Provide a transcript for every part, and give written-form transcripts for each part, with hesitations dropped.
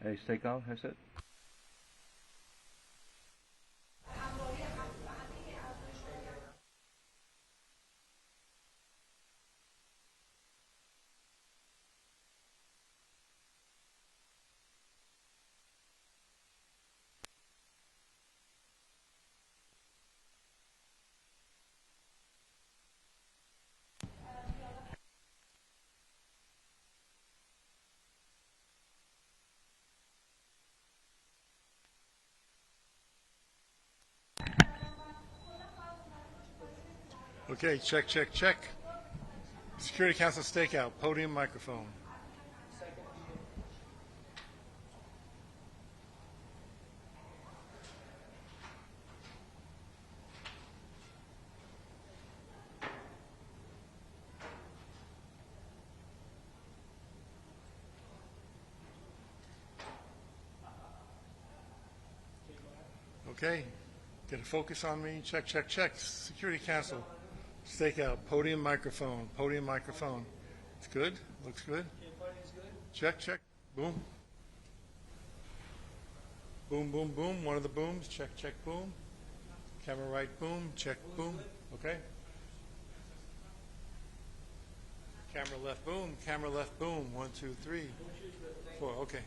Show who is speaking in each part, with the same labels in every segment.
Speaker 1: stakeout has it?
Speaker 2: Okay, check, check, check. Security Council stakeout, podium microphone. Okay, get a focus on me. Check, check, check. Security Council stakeout, podium microphone, podium microphone. It's good? Looks good? Check, check. Boom. Boom, boom, boom. One of the booms. Check, check, boom. Camera right, boom. Check, boom. Okay. Camera left, boom. Camera left, boom. 1, 2, 3, 4. Okay.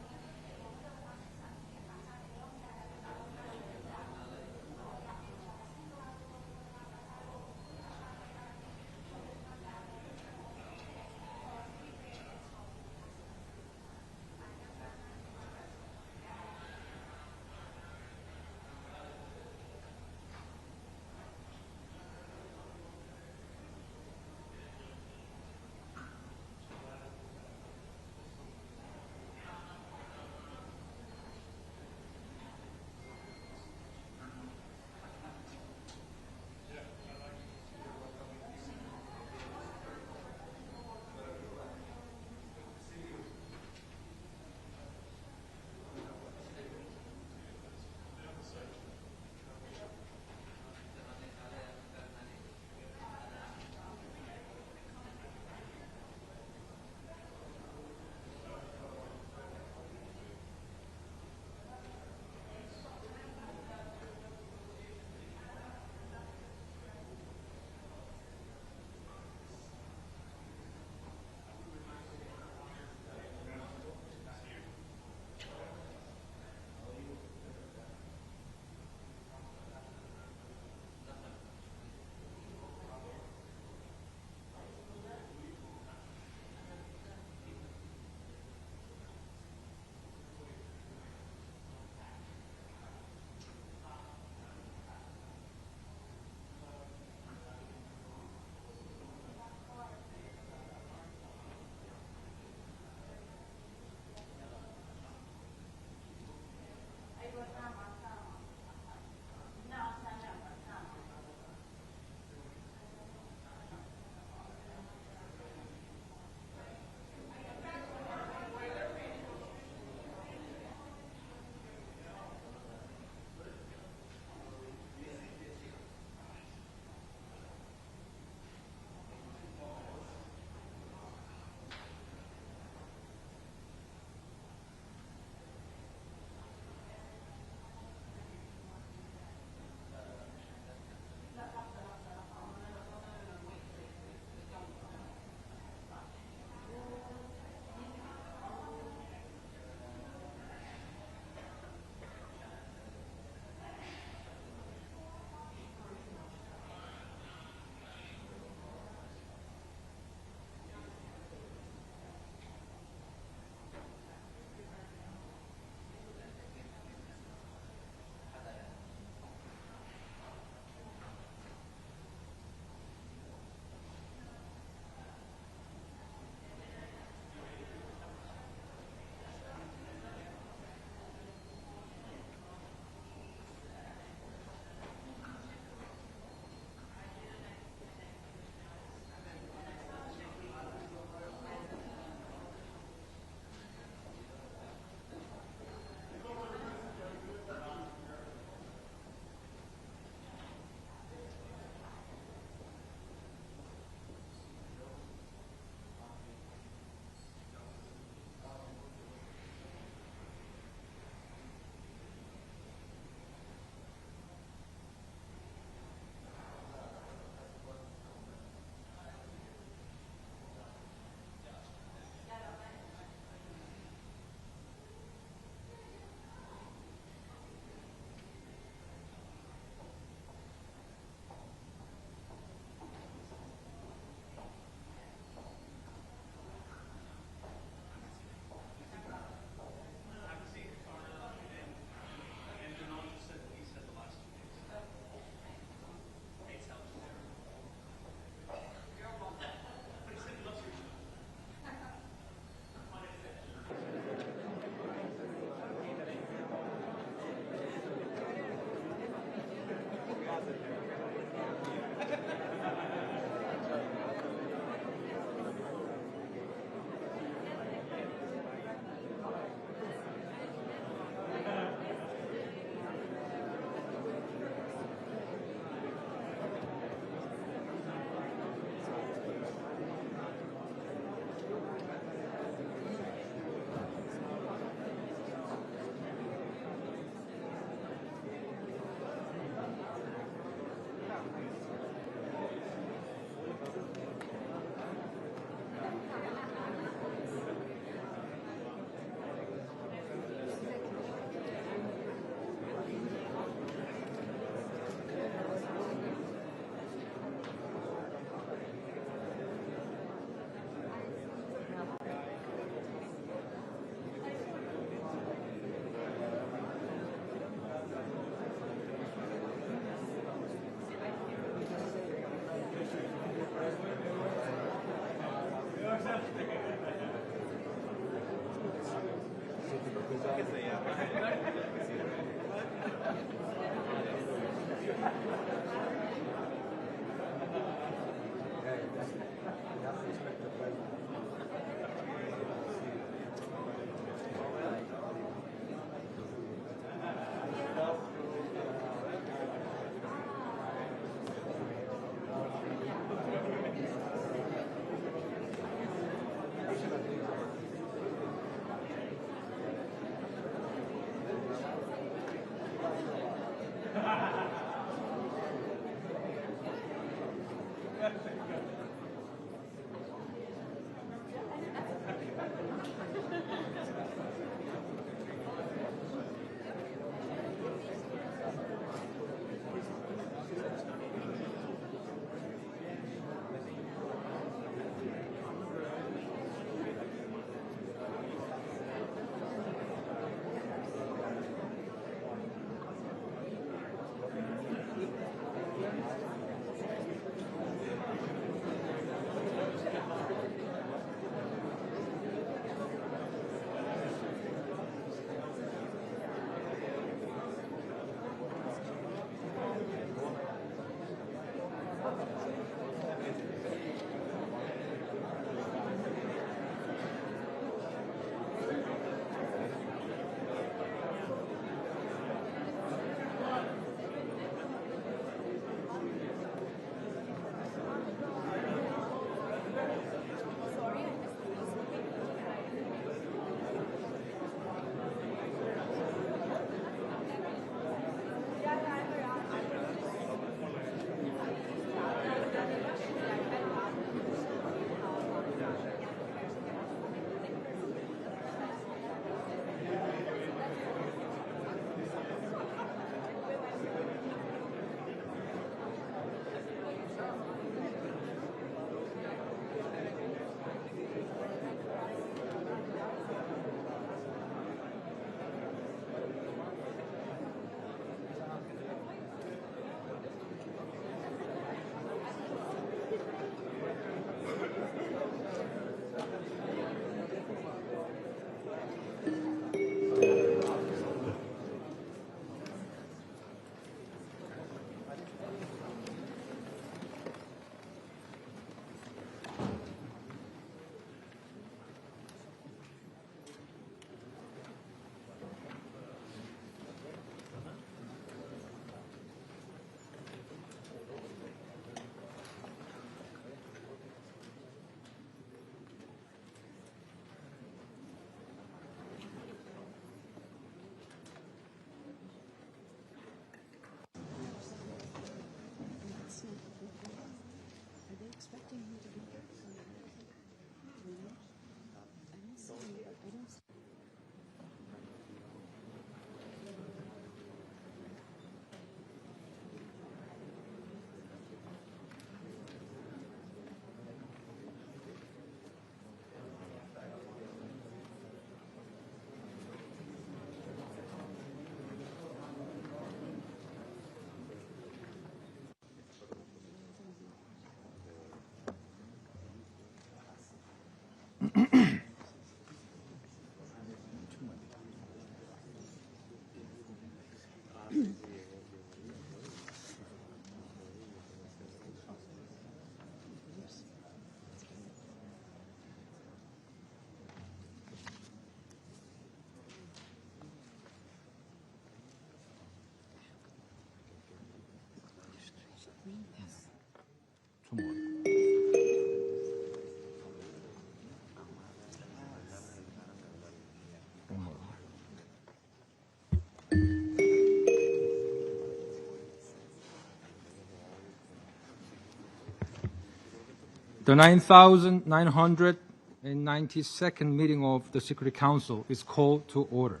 Speaker 1: The 9,992nd meeting of the Security Council is called to order.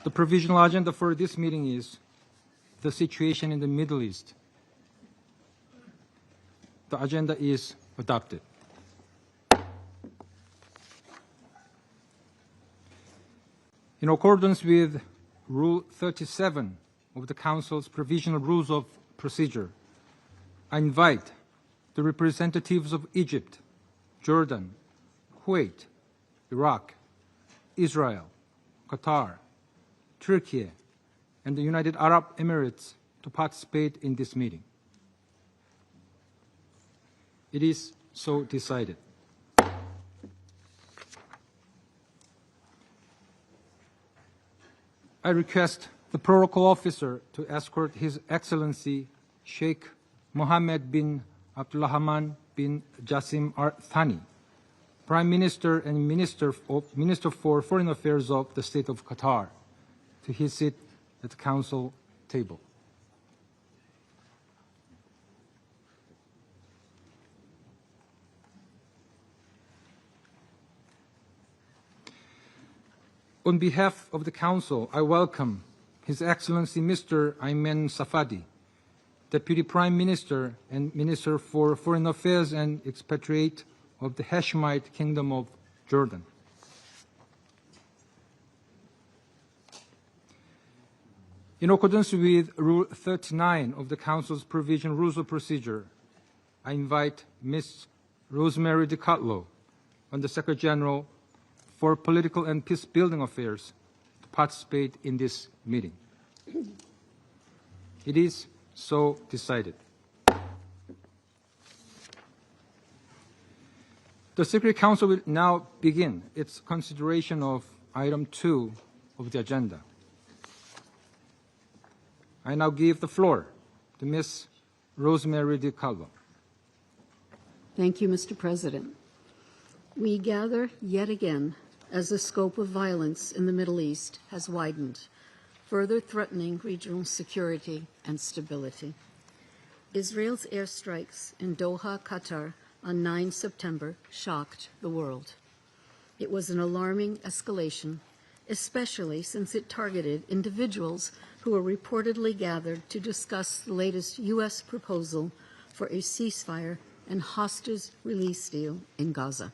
Speaker 1: The provisional agenda for this meeting is the situation in the Middle East. The agenda is adopted. In accordance with Rule 37 of the Council's Provisional Rules of Procedure, I invite the representatives of Egypt, Jordan, Kuwait, Iraq, Israel, Qatar, Turkey, and the United Arab Emirates to participate in this meeting. It is so decided. I request the protocol officer to escort His Excellency Sheikh Mohammed bin Abdulrahman bin Jassim Al Thani, Prime Minister and Minister for Foreign Affairs of the State of Qatar, to his seat at the Council table. On behalf of the Council, I welcome His Excellency Mr. Ayman Safadi, Deputy Prime Minister and Minister for Foreign Affairs and Expatriate of the Hashemite Kingdom of Jordan. In accordance with Rule 39 of the Council's Provision Rules of Procedure, I invite Ms. Rosemary DiCarlo, Under Secretary General for Political and Peace-Building Affairs, to participate in this meeting. It is so decided. The Security Council will now begin its consideration of item 2 of the agenda. I now give the floor to Ms. Rosemary DiCarlo.
Speaker 3: Thank you, Mr. President. We gather yet again as the scope of violence in the Middle East has widened, further threatening regional security and stability. Israel's airstrikes in Doha, Qatar on 9 September shocked the world. It was an alarming escalation, especially since it targeted individuals who were reportedly gathered to discuss the latest U.S. proposal for a ceasefire and hostage release deal in Gaza.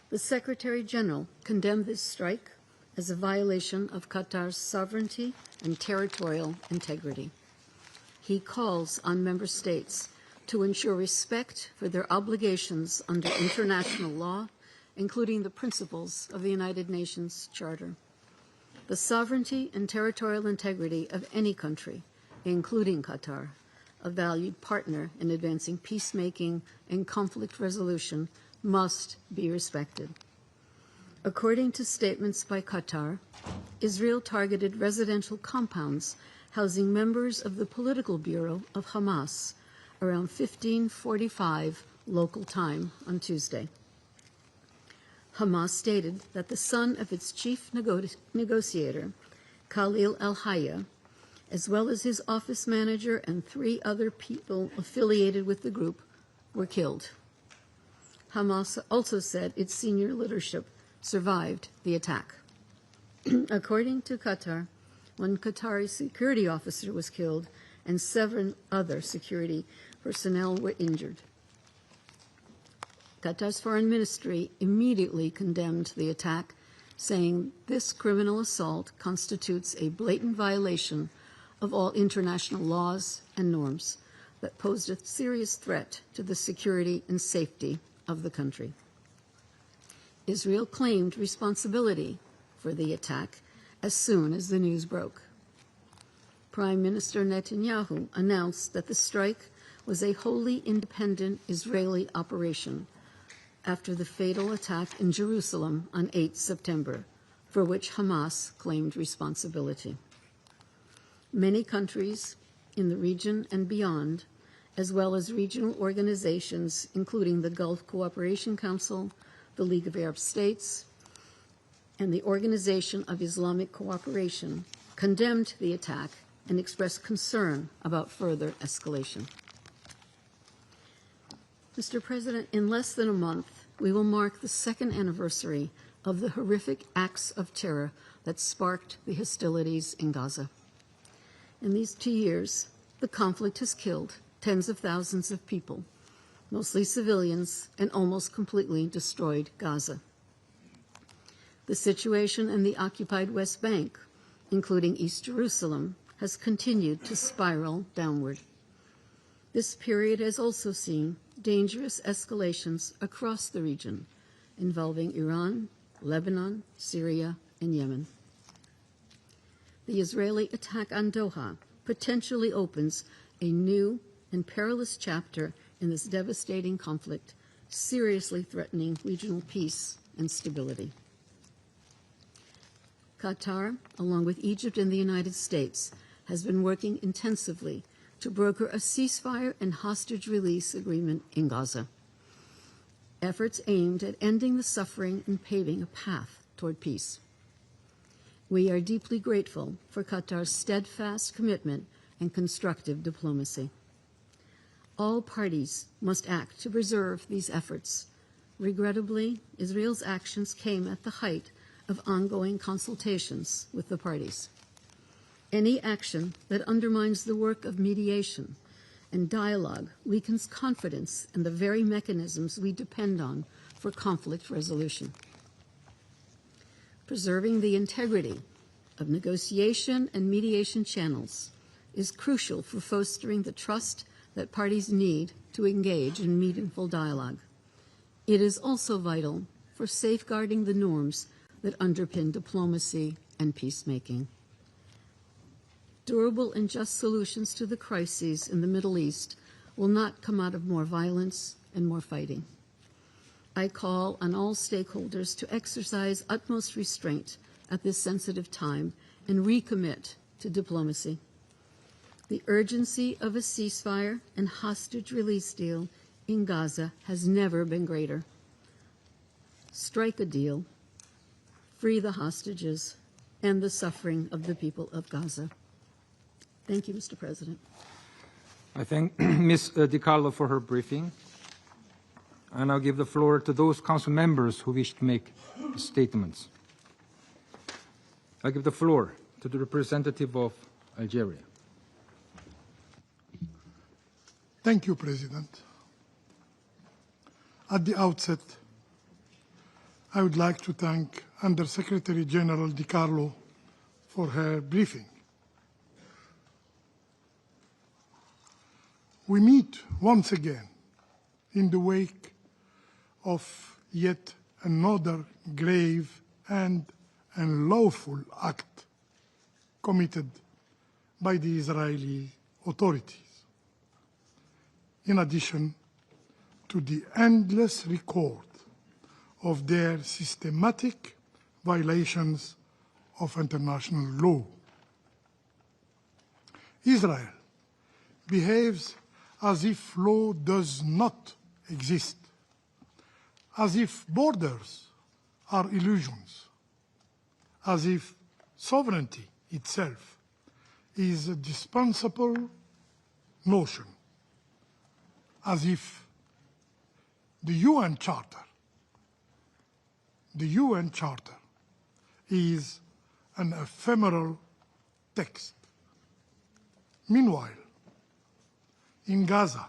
Speaker 3: The Secretary General condemned this strike as a violation of Qatar's sovereignty and territorial integrity. He calls on member states to ensure respect for their obligations under international law, including the principles of the United Nations Charter. The sovereignty and territorial integrity of any country, including Qatar, a valued partner in advancing peacemaking and conflict resolution, must be respected. According to statements by Qatar, Israel targeted residential compounds housing members of the political bureau of Hamás around 15:45 local time on Tuesday. Hamás stated that the son of its chief negotiator, Khalil al-Hayya, as well as his office manager and 3 other people affiliated with the group, were killed. Hamás also said its senior leadership survived the attack. According to Qatar, 1 Qatari security officer was killed and 7 other security personnel were injured. Qatar's foreign ministry immediately condemned the attack, saying this criminal assault constitutes a blatant violation of all international laws and norms that posed a serious threat to the security and safety of the country. Israel claimed responsibility for the attack as soon as the news broke. Prime Minister Netanyahu announced that the strike was a wholly independent Israeli operation after the fatal attack in Jerusalem on 8 September, for which Hamas claimed responsibility. Many countries in the region and beyond, as well as regional organizations, including the Gulf Cooperation Council, the League of Arab States, and the Organization of Islamic Cooperation, condemned the attack and expressed concern about further escalation. Mr. President, in less than a month, we will mark the 2nd anniversary of the horrific acts of terror that sparked the hostilities in Gaza. In these 2 years, the conflict has killed tens of thousands of people, mostly civilians, and almost completely destroyed Gaza. The situation in the occupied West Bank, including East Jerusalem, has continued to spiral downward. This period has also seen dangerous escalations across the region, involving Iran, Lebanon, Syria, and Yemen. the Israeli attack on Doha potentially opens a new and perilous chapter in this devastating conflict, seriously threatening regional peace and stability. Qatar, along with Egypt and the United States, has been working intensively to broker a ceasefire and hostage release agreement in Gaza. Efforts aimed at ending the suffering and paving a path toward peace. We are deeply grateful for Qatar's steadfast commitment and constructive diplomacy. All parties must act to preserve these efforts. Regrettably, Israel's actions came at the height of ongoing consultations with the parties. Any action that undermines the work of mediation and dialogue weakens confidence in the very mechanisms we depend on for conflict resolution. Preserving the integrity of negotiation and mediation channels is crucial for fostering the trust that parties need to engage in meaningful dialogue. It is also vital for safeguarding the norms that underpin diplomacy and peacemaking. Durable and just solutions to the crises in the Middle East will not come out of more violence and more fighting. I call on all stakeholders to exercise utmost restraint at this sensitive time and recommit to diplomacy. The urgency of a ceasefire and hostage release deal in Gaza has never been greater. Strike a deal, free the hostages, end the suffering of the people of Gaza. Thank you, Mr. President.
Speaker 1: I thank Ms. DiCarlo for her briefing. I now give the floor to those council members who wish to make statements. I give the floor to the representative of Algeria.
Speaker 4: Thank you, President. At the outset, I would like to thank Under-Secretary General DiCarlo for her briefing. We meet once again in the wake of yet another grave and unlawful act committed by the Israeli authorities, in addition to the endless record of their systematic violations of international law. Israel behaves as if law does not exist, as if borders are illusions, as if sovereignty itself is a dispensable notion, as if the UN Charter is an ephemeral text. Meanwhile, in Gaza,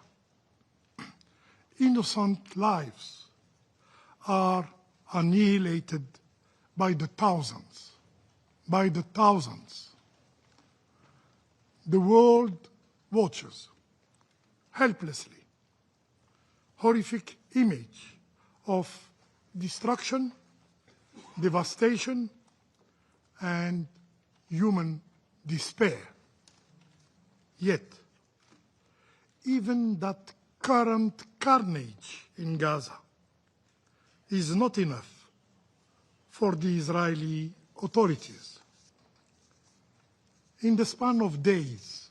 Speaker 4: innocent lives are annihilated by the thousands. The world watches helplessly, horrific image of destruction, devastation, and human despair. Yet, even that current carnage in Gaza is not enough for the Israeli authorities. In the span of days,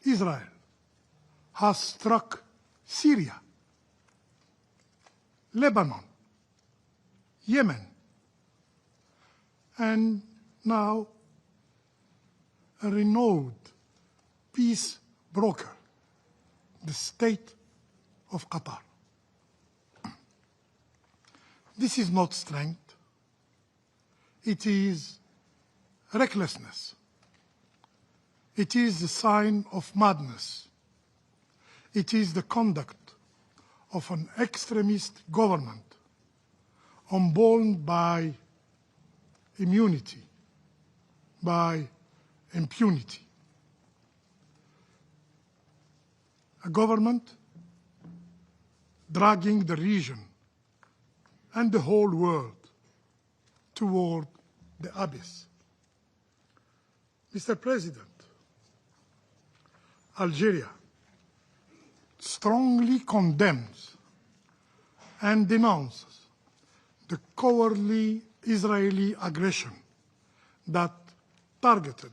Speaker 4: Israel has struck Syria, Lebanon, Yemen, and now a renowned peace broker, the state of Qatar. This is not strength. It is recklessness. It is the sign of madness. It is the conduct of an extremist government unborn by immunity, by impunity. A government dragging the region and the whole world toward the abyss. Mr. President, Algeria strongly condemns and denounces the cowardly Israeli aggression that targeted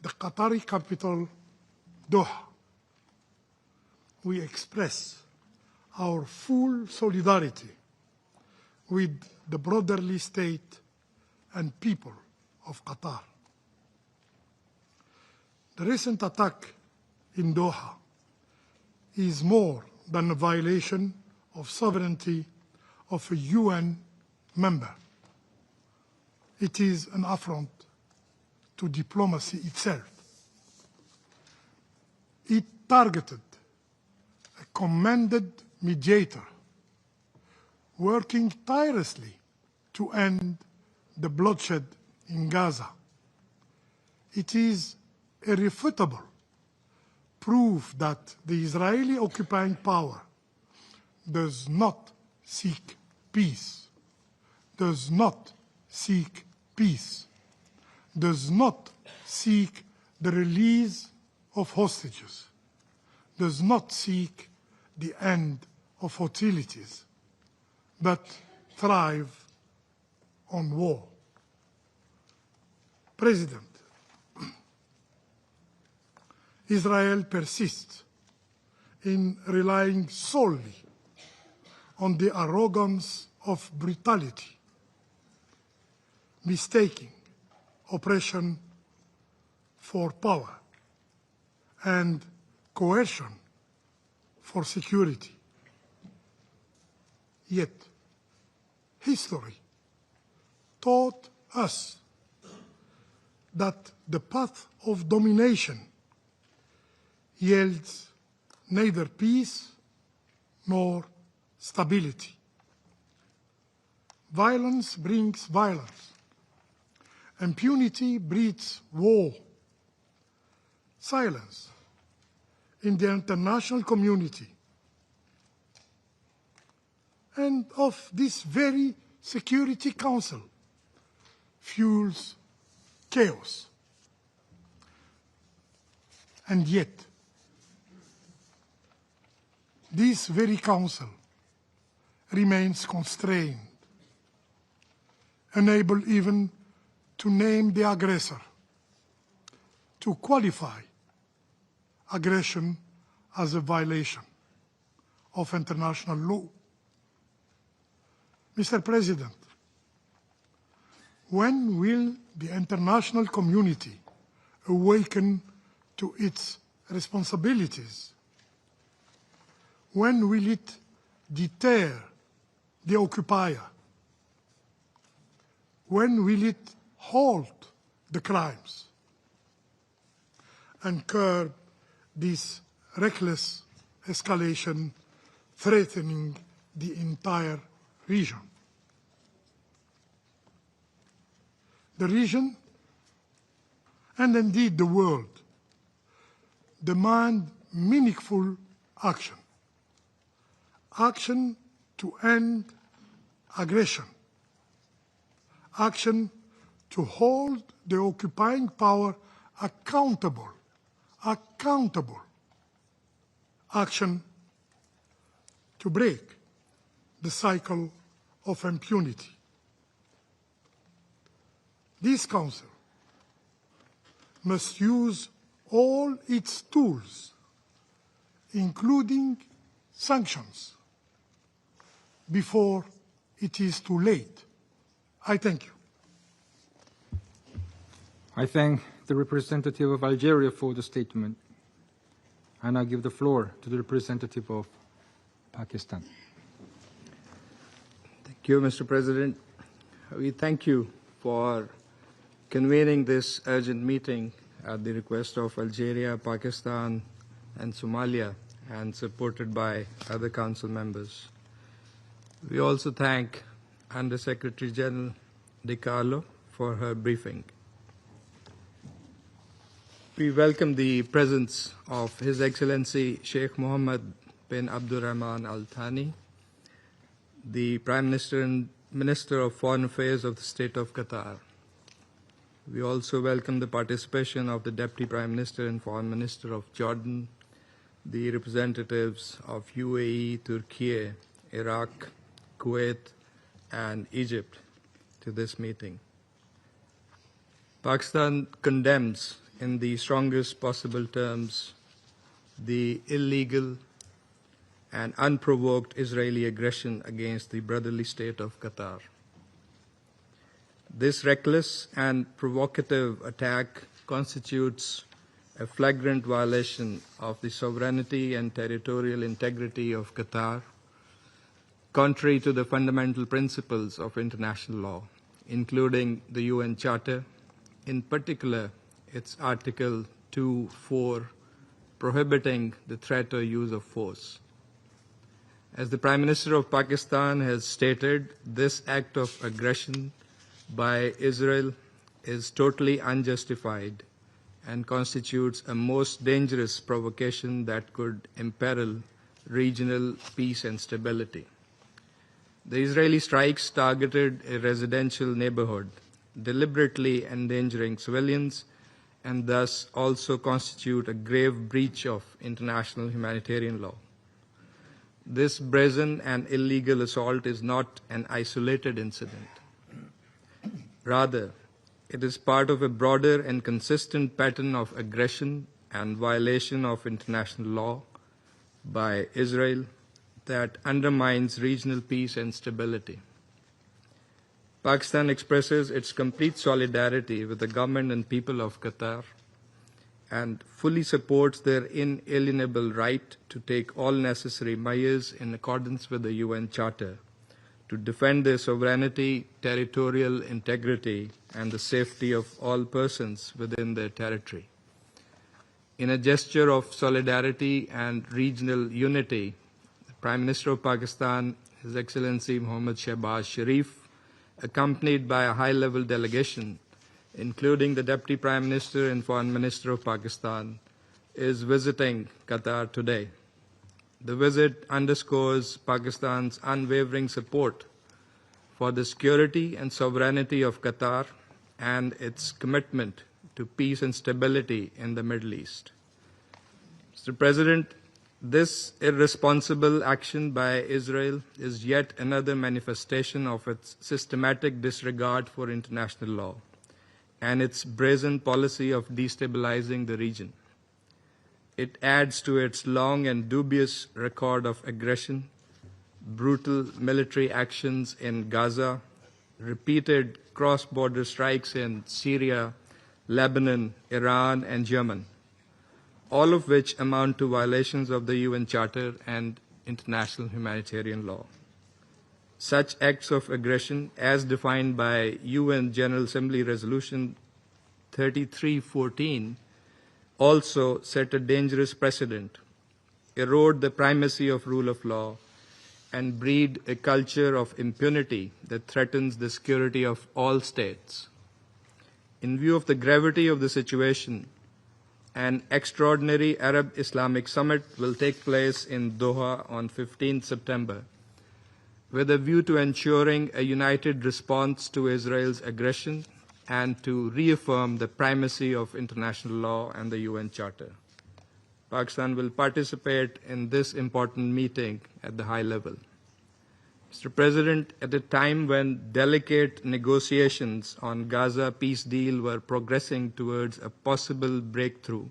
Speaker 4: the Qatari capital, Doha. We express our full solidarity with the brotherly state and people of Qatar. The recent attack in Doha is more than a violation of sovereignty of a UN member. It is an affront to diplomacy itself. It targeted a commended mediator working tirelessly to end the bloodshed in Gaza. It is irrefutable proof that the Israeli occupying power does not seek peace, does not seek peace, does not seek the release of hostages, does not seek the end of hostilities, but thrive on war. President, Israel persists in relying solely on the arrogance of brutality, mistaking oppression for power and coercion for security. Yet, history taught us that the path of domination yields neither peace nor stability. Violence brings violence. Impunity breeds war. Silence in the international community and of this very Security Council fuels chaos. And yet, this very council remains constrained, unable even to name the aggressor, to qualify aggression as a violation of international law. Mr. President, when will the international community awaken to its responsibilities? When will it deter the occupier? When will it halt the crimes and curb this reckless escalation threatening the entire region? The region, and indeed the world, demand meaningful action. Action to end aggression. Action to hold the occupying power accountable. Action to break the cycle of impunity. This Council must use all its tools, including sanctions, before it is too late. I thank you.
Speaker 1: I thank the representative of Algeria for the statement, and I give the floor to the representative of Pakistan.
Speaker 5: Thank you, Mr. President. We thank you for convening this urgent meeting at the request of Algeria, Pakistan, and Somalia, and supported by other Council members. We also thank Under Secretary General De Carlo for her briefing. We welcome the presence of His Excellency Sheikh Mohammed bin Abdurrahman Al Thani, the Prime Minister and Minister of Foreign Affairs of the State of Qatar. We also welcome the participation of the Deputy Prime Minister and Foreign Minister of Jordan, the representatives of UAE, Turkey, Iraq, Kuwait, and Egypt to this meeting. Pakistan condemns in the strongest possible terms the illegal and unprovoked Israeli aggression against the brotherly state of Qatar. This reckless and provocative attack constitutes a flagrant violation of the sovereignty and territorial integrity of Qatar, contrary to the fundamental principles of international law, including the UN Charter, in particular its Article 2.4, prohibiting the threat or use of force. As the Prime Minister of Pakistan has stated, this act of aggression by Israel is totally unjustified and constitutes a most dangerous provocation that could imperil regional peace and stability. The Israeli strikes targeted a residential neighborhood, deliberately endangering civilians, and thus also constitute a grave breach of international humanitarian law. This brazen and illegal assault is not an isolated incident. Rather, it is part of a broader and consistent pattern of aggression and violation of international law by Israel that undermines regional peace and stability. Pakistan expresses its complete solidarity with the government and people of Qatar and fully supports their inalienable right to take all necessary measures in accordance with the UN Charter to defend their sovereignty, territorial integrity, and the safety of all persons within their territory. In a gesture of solidarity and regional unity, the Prime Minister of Pakistan, His Excellency Mohammad Shehbaz Sharif, accompanied by a high-level delegation, including the Deputy Prime Minister and Foreign Minister of Pakistan, is visiting Qatar today. The visit underscores Pakistan's unwavering support for the security and sovereignty of Qatar and its commitment to peace and stability in the Middle East. Mr. President, this irresponsible action by Israel is yet another manifestation of its systematic disregard for international law and its brazen policy of destabilizing the region. It adds to its long and dubious record of aggression, brutal military actions in Gaza, repeated cross-border strikes in Syria, Lebanon, Iran, and Yemen, all of which amount to violations of the UN Charter and international humanitarian law. Such acts of aggression, as defined by UN General Assembly Resolution 3314, also set a dangerous precedent, erode the primacy of rule of law, and breed a culture of impunity that threatens the security of all states. In view of the gravity of the situation, an extraordinary Arab-Islamic summit will take place in Doha on 15 September, with a view to ensuring a united response to Israel's aggression and to reaffirm the primacy of international law and the UN Charter. Pakistan will participate in this important meeting at the high level. Mr. President, at a time when delicate negotiations on Gaza peace deal were progressing towards a possible breakthrough,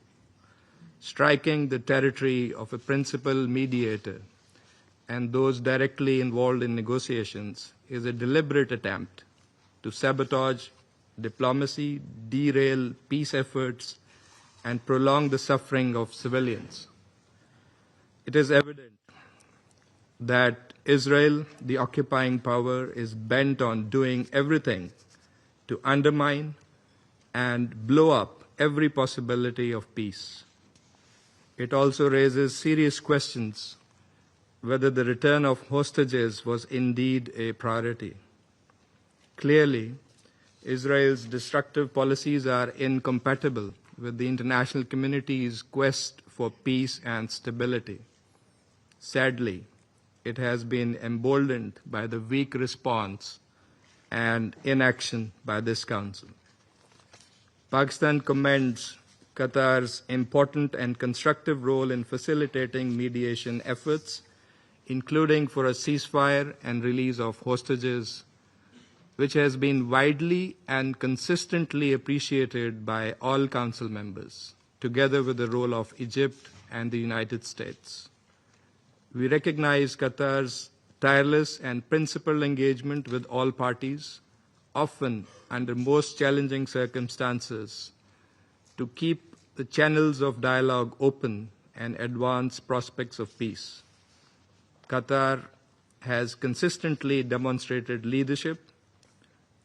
Speaker 5: striking the territory of a principal mediator and those directly involved in negotiations is a deliberate attempt to sabotage diplomacy, derail peace efforts, and prolong the suffering of civilians. It is evident that Israel, the occupying power, is bent on doing everything to undermine and blow up every possibility of peace. It also raises serious questions whether the return of hostages was indeed a priority. Clearly, Israel's destructive policies are incompatible with the international community's quest for peace and stability. Sadly, it has been emboldened by the weak response and inaction by this Council. Pakistan commends Qatar's important and constructive role in facilitating mediation efforts, including for a ceasefire and release of hostages, which has been widely and consistently appreciated by all Council members, together with the role of Egypt and the United States. We recognize Qatar's tireless and principled engagement with all parties, often under most challenging circumstances, to keep the channels of dialogue open and advance prospects of peace. Qatar has consistently demonstrated leadership,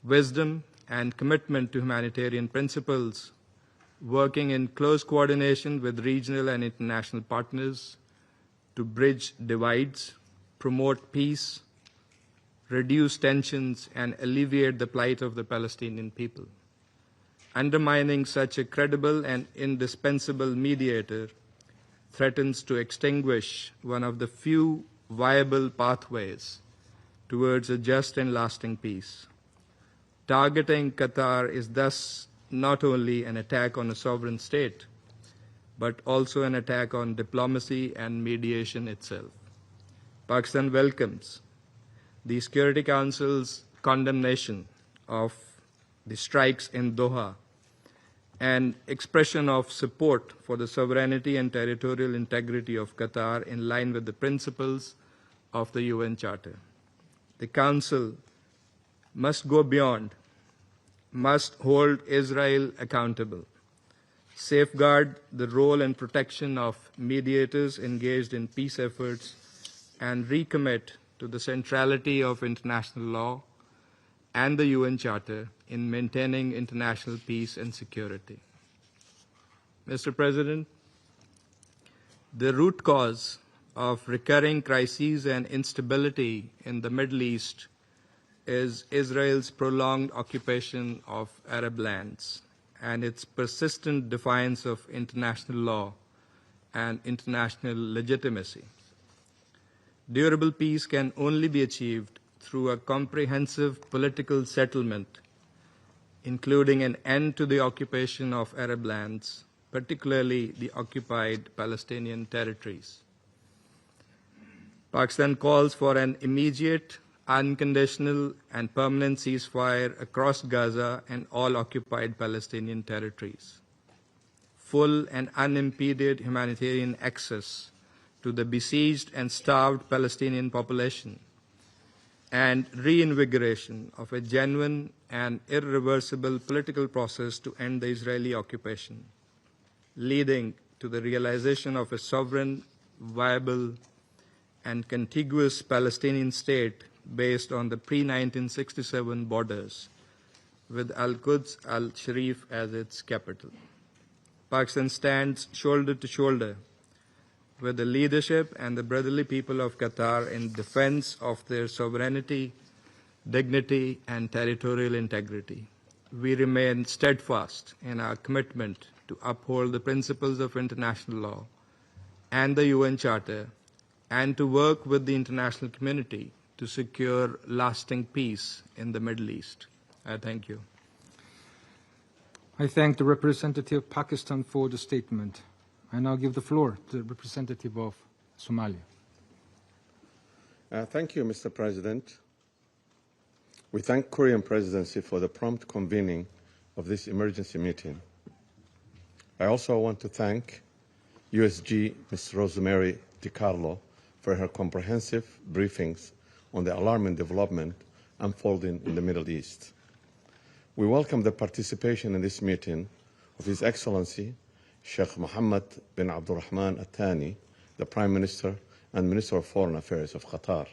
Speaker 5: wisdom, and commitment to humanitarian principles, working in close coordination with regional and international partners to bridge divides, promote peace, reduce tensions, and alleviate the plight of the Palestinian people. Undermining such a credible and indispensable mediator threatens to extinguish one of the few viable pathways towards a just and lasting peace. Targeting Qatar is thus not only an attack on a sovereign state, but also an attack on diplomacy and mediation itself. Pakistan welcomes the Security Council's condemnation of the strikes in Doha and expression of support for the sovereignty and territorial integrity of Qatar in line with the principles of the UN Charter. The Council must go beyond, must hold Israel accountable, safeguard the role and protection of mediators engaged in peace efforts, and recommit to the centrality of international law and the UN Charter in maintaining international peace and security. Mr. President, the root cause of recurring crises and instability in the Middle East is Israel's prolonged occupation of Arab lands and its persistent defiance of international law and international legitimacy. Durable peace can only be achieved through a comprehensive political settlement, including an end to the occupation of Arab lands, particularly the occupied Palestinian territories. Pakistan calls for an immediate, unconditional, and permanent ceasefire across Gaza and all occupied Palestinian territories. Full and unimpeded humanitarian access to the besieged and starved Palestinian population, and reinvigoration of a genuine and irreversible political process to end the Israeli occupation, leading to the realization of a sovereign, viable, and contiguous Palestinian state based on the pre-1967 borders, with Al-Quds al-Sharif as its capital. Pakistan stands shoulder to shoulder with the leadership and the brotherly people of Qatar in defense of their sovereignty, dignity, and territorial integrity. We remain steadfast in our commitment to uphold the principles of international law and the UN Charter, and to work with the international community to secure lasting peace in the Middle East. I thank you.
Speaker 1: I thank the representative of Pakistan for the statement. I now give the floor to the representative of Somalia.
Speaker 6: Thank you, Mr. President. We thank Korean presidency for the prompt convening of this emergency meeting. I also want to thank USG Ms. Rosemary DiCarlo for her comprehensive briefings on the alarming development unfolding in the Middle East. We welcome the participation in this meeting of His Excellency Sheikh Mohammed bin Abdulrahman Al Thani, the Prime Minister and Minister of Foreign Affairs of Qatar,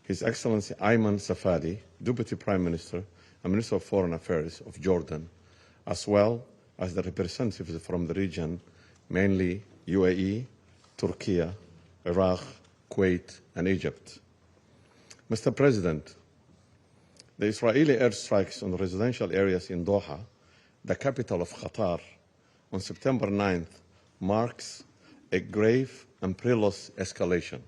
Speaker 6: His Excellency Ayman Safadi, Deputy Prime Minister and Minister of Foreign Affairs of Jordan, as well as the representatives from the region, mainly UAE, Turkey, Iraq, Kuwait, and Egypt. Mr. President, the Israeli airstrikes on residential areas in Doha, the capital of Qatar, on September 9th marks a grave and perilous escalation.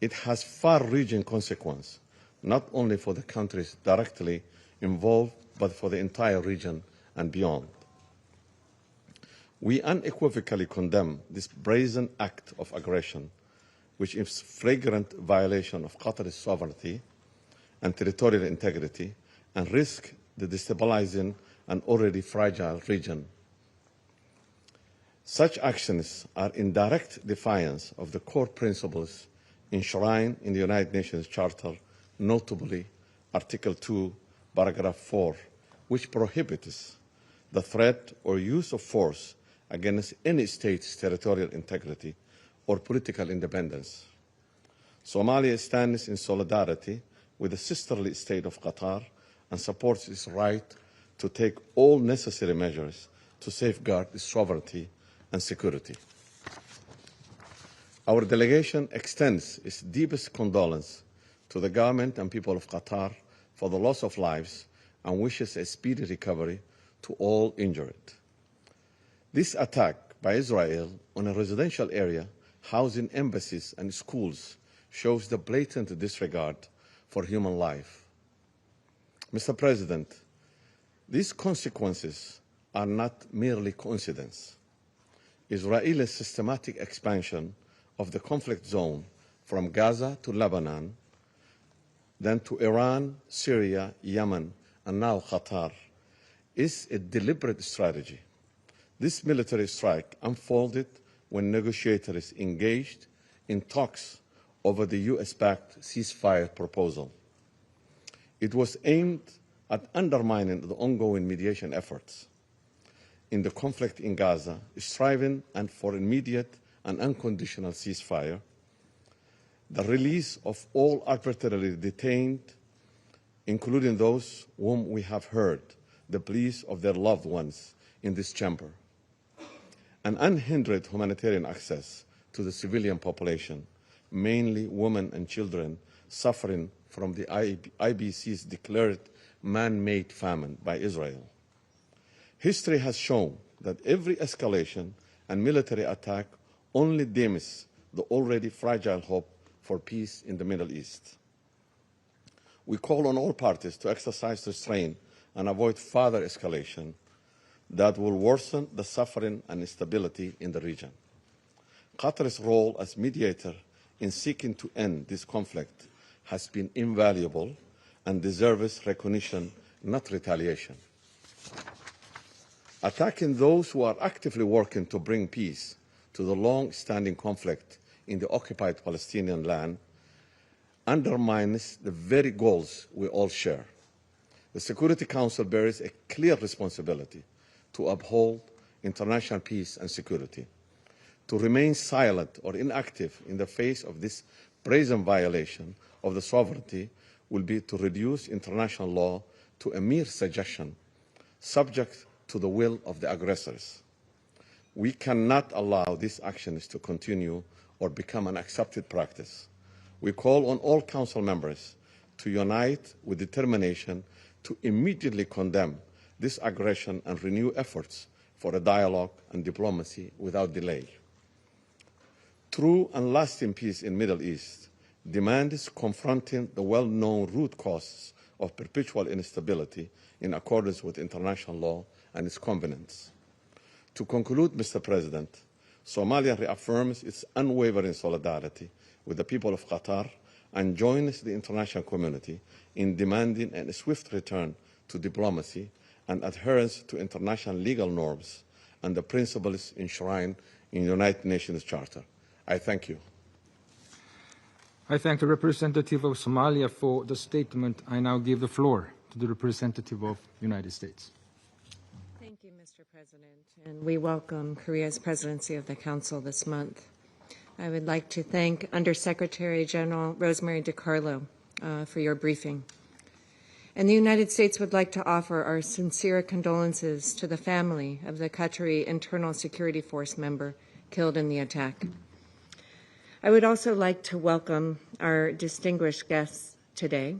Speaker 6: It has far-reaching consequences, not only for the countries directly involved but for the entire region and beyond. We unequivocally condemn this brazen act of aggression, which is flagrant violation of Qatar's sovereignty and territorial integrity and risk the destabilizing an already fragile region. Such actions are in direct defiance of the core principles enshrined in the United Nations Charter, notably Article 2, Paragraph 4, which prohibits the threat or use of force against any state's territorial integrity or political independence. Somalia stands in solidarity with the sisterly state of Qatar and supports its right to take all necessary measures to safeguard its sovereignty and security. Our delegation extends its deepest condolence to the government and people of Qatar for the loss of lives and wishes a speedy recovery to all injured. This attack by Israel on a residential area housing embassies and schools shows the blatant disregard for human life. Mr. President, these consequences are not merely coincidence. Israel's systematic expansion of the conflict zone from Gaza to Lebanon, then to Iran, Syria, Yemen, and now Qatar, is a deliberate strategy. This military strike unfolded when negotiators engaged in talks over the US-backed ceasefire proposal. It was aimed at undermining the ongoing mediation efforts in the conflict in Gaza, striving for immediate and unconditional ceasefire, the release of all arbitrarily detained, including those whom we have heard the pleas of their loved ones in this chamber, and unhindered humanitarian access to the civilian population, mainly women and children suffering from the IBC's declared man-made famine by Israel. History has shown that every escalation and military attack only dims the already fragile hope for peace in the Middle East. We call on all parties to exercise restraint and avoid further escalation that will worsen the suffering and instability in the region. Qatar's role as mediator in seeking to end this conflict has been invaluable and deserves recognition, not retaliation. Attacking those who are actively working to bring peace to the long-standing conflict in the occupied Palestinian land undermines the very goals we all share. The Security Council bears a clear responsibility to uphold international peace and security. To remain silent or inactive in the face of this brazen violation of the sovereignty will be to reduce international law to a mere suggestion, subject to the will of the aggressors. We cannot allow these actions to continue or become an accepted practice. We call on all Council members to unite with determination to immediately condemn this aggression and renew efforts for a dialogue and diplomacy without delay. True and lasting peace in the Middle East demands confronting the well-known root causes of perpetual instability in accordance with international law and its covenants. To conclude, Mr. President, Somalia reaffirms its unwavering solidarity with the people of Qatar and joins the international community in demanding a swift return to diplomacy and adherence to international legal norms and the principles enshrined in the United Nations Charter. I thank you.
Speaker 1: I thank the representative of Somalia for the statement. I now give the floor to the representative of the United States.
Speaker 7: Thank you, Mr. President, and we welcome Korea's presidency of the Council this month. I would like to thank Undersecretary General Rosemary DiCarlo for your briefing. And the United States would like to offer our sincere condolences to the family of the Qatari Internal Security Force member killed in the attack. I would also like to welcome our distinguished guests today,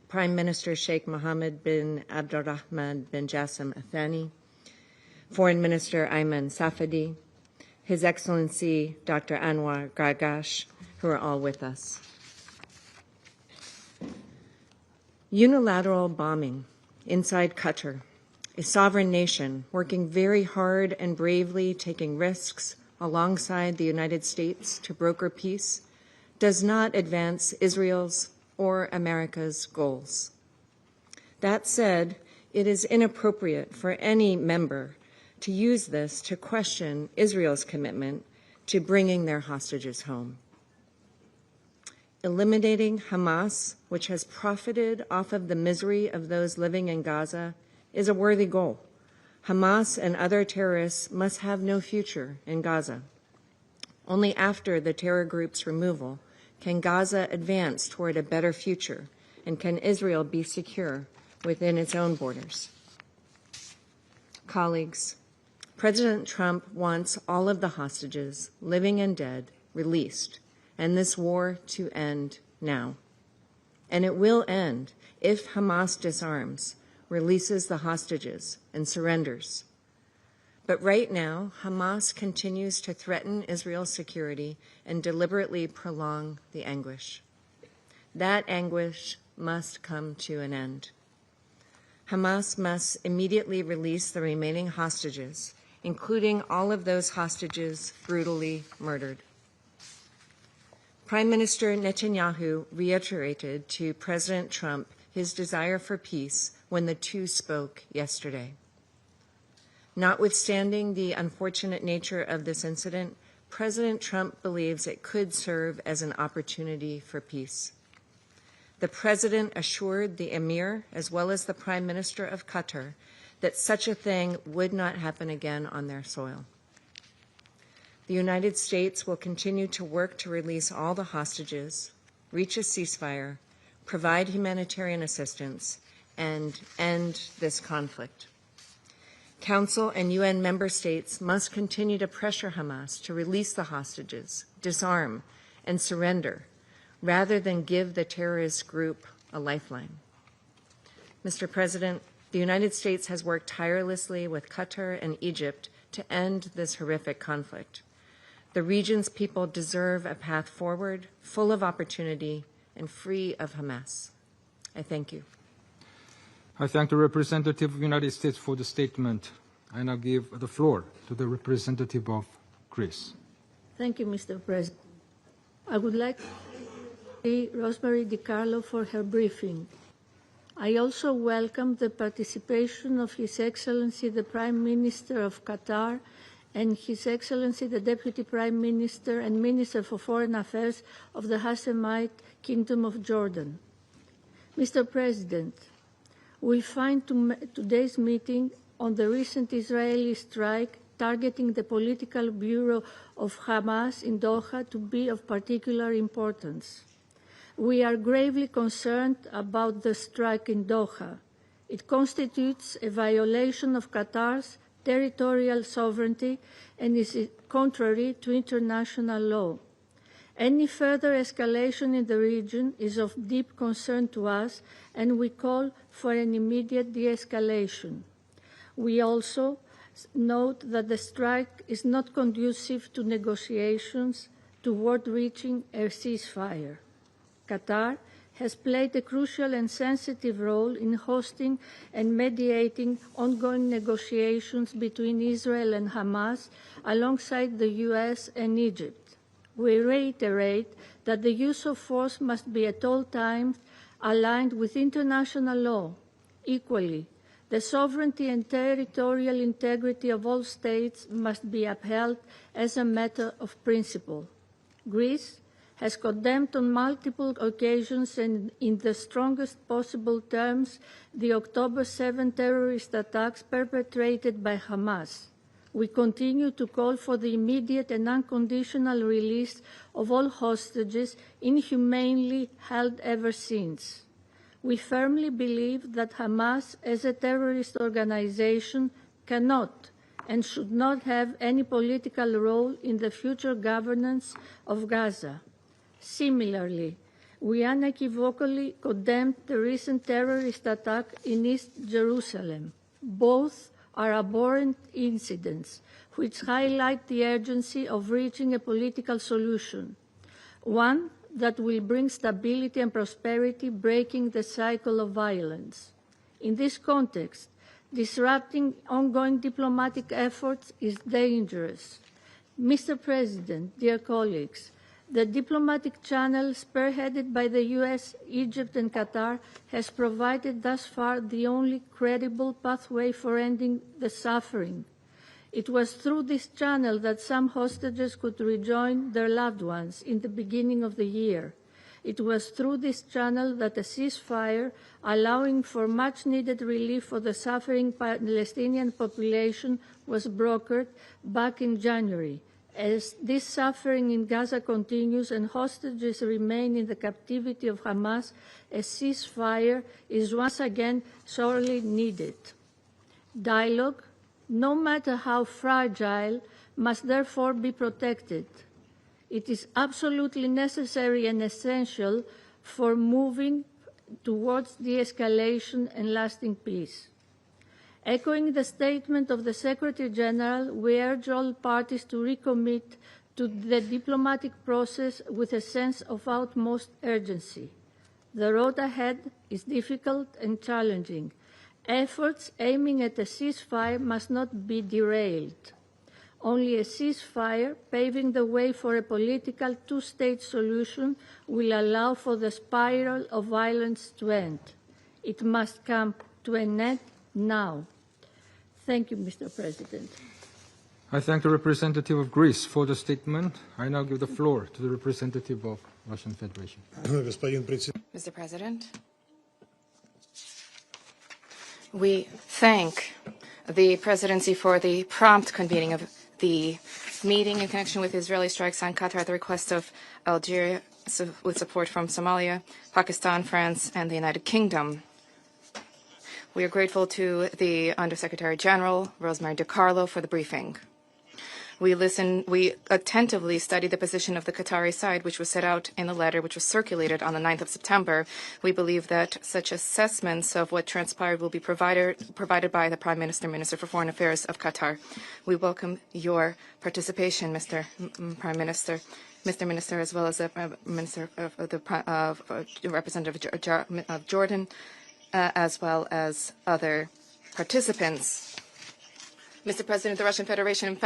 Speaker 7: Prime Minister Sheikh Mohammed bin Abdulrahman bin Jassim Al Thani, Foreign Minister Ayman Safadi, His Excellency Dr. Anwar Gargash, who are all with us. Unilateral bombing inside Qatar, a sovereign nation working very hard and bravely, taking risks alongside the United States to broker peace, does not advance Israel's or America's goals. That said, it is inappropriate for any member to use this to question Israel's commitment to bringing their hostages home. Eliminating Hamas, which has profited off of the misery of those living in Gaza, is a worthy goal. Hamas and other terrorists must have no future in Gaza. Only after the terror group's removal can Gaza advance toward a better future, and can Israel be secure within its own borders. Colleagues, President Trump wants all of the hostages, living and dead, released, and this war to end now. And it will end if Hamas disarms, releases the hostages, and surrenders. But right now, Hamas continues to threaten Israel's security and deliberately prolong the anguish. That anguish must come to an end. Hamas must immediately release the remaining hostages, including all of those hostages brutally murdered. Prime Minister Netanyahu reiterated to President Trump his desire for peace when the two spoke yesterday. Notwithstanding the unfortunate nature of this incident, President Trump believes it could serve as an opportunity for peace. The President assured the Emir, as well as the Prime Minister of Qatar, that such a thing would not happen again on their soil. The United States will continue to work to release all the hostages, reach a ceasefire, provide humanitarian assistance, and end this conflict. Council and UN member states must continue to pressure Hamas to release the hostages, disarm, and surrender, rather than give the terrorist group a lifeline. Mr. President, the United States has worked tirelessly with Qatar and Egypt to end this horrific conflict. The region's people deserve a path forward, full of opportunity and free of Hamas. I thank you.
Speaker 1: I thank the representative of the United States for the statement. I now give the floor to the representative of Greece.
Speaker 3: Thank you, Mr. President. I would like to thank Rosemary DiCarlo for her briefing. I also welcome the participation of His Excellency the Prime Minister of Qatar and His Excellency the Deputy Prime Minister and Minister for Foreign Affairs of the Hashemite Kingdom of Jordan. Mr. President, we find today's meeting on the recent Israeli strike targeting the political bureau of Hamas in Doha to be of particular importance. We are gravely concerned about the strike in Doha. It constitutes a violation of Qatar's territorial sovereignty and is contrary to international law. Any further escalation in the region is of deep concern to us, and we call for an immediate de-escalation. We also note that the strike is not conducive to negotiations toward reaching a ceasefire. Qatar has played a crucial and sensitive role in hosting and mediating ongoing negotiations between Israel and Hamas alongside the US and Egypt. We reiterate that the use of force must be at all times aligned with international law. Equally, the sovereignty and territorial integrity of all states must be upheld as a matter of principle. Greece has condemned on multiple occasions and in the strongest possible terms the October 7 terrorist attacks perpetrated by Hamas. We continue to call for the immediate and unconditional release of all hostages inhumanely held ever since. We firmly believe that Hamas, as a terrorist organization, cannot and should not have any political role in the future governance of Gaza. Similarly, we unequivocally condemned the recent terrorist attack in East Jerusalem. Both are abhorrent incidents which highlight the urgency of reaching a political solution, one that will bring stability and prosperity, breaking the cycle of violence.
Speaker 8: In this context, disrupting ongoing diplomatic efforts is dangerous. Mr. President, dear colleagues, the diplomatic channel spearheaded by the US, Egypt, and Qatar has provided thus far the only credible pathway for ending the suffering. It was through this channel that some hostages could rejoin their loved ones in the beginning of the year. It was through this channel that a ceasefire, allowing for much-needed relief for the suffering Palestinian population, was brokered back in January. As this suffering in Gaza continues and hostages remain in the captivity of Hamas, a ceasefire is once again sorely needed. Dialogue, no matter how fragile, must therefore be protected. It is absolutely necessary and essential for moving towards de-escalation and lasting peace. Echoing the statement of the Secretary General, we urge all parties to recommit to the diplomatic process with a sense of utmost urgency. The road ahead is difficult and challenging. Efforts aiming at a ceasefire must not be derailed. Only a ceasefire, paving the way for a political two-state solution, will allow for the spiral of violence to end. It must come to an end now. Thank you, Mr. President.
Speaker 1: I thank the representative of Greece for the statement. I now give the floor to the representative of Russian Federation.
Speaker 9: Mr. President, we thank the presidency for the prompt convening of the meeting in connection with Israeli strikes on Qatar at the request of Algeria, with support from Somalia, Pakistan, France, and the United Kingdom. We are grateful to the Undersecretary General, Rosemary DiCarlo, for the briefing. We attentively studied the position of the Qatari side, which was set out in the letter which was circulated on the 9th of September. We believe that such assessments of what transpired will be provided by the Prime Minister, Minister for Foreign Affairs of Qatar. We welcome your participation, Mr. Prime Minister. Mr. Minister, as well as the Minister of Representative of Jordan, as well as other participants. Mr. President, the Russian Federation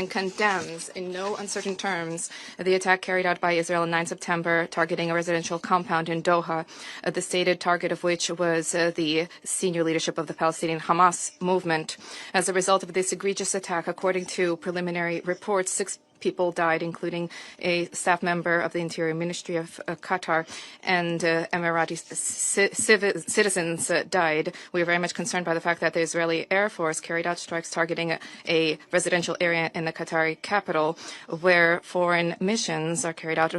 Speaker 9: condemns in no uncertain terms the attack carried out by Israel on 9 September targeting a residential compound in Doha, the stated target of which was the senior leadership of the Palestinian Hamas movement. As a result of this egregious attack, according to preliminary reports, 6 people died, including a staff member of the Interior Ministry of Qatar, and Emirati citizens died. We are very much concerned by the fact that the Israeli Air Force carried out strikes targeting a residential area in the Qatari capital, where foreign missions are carried out,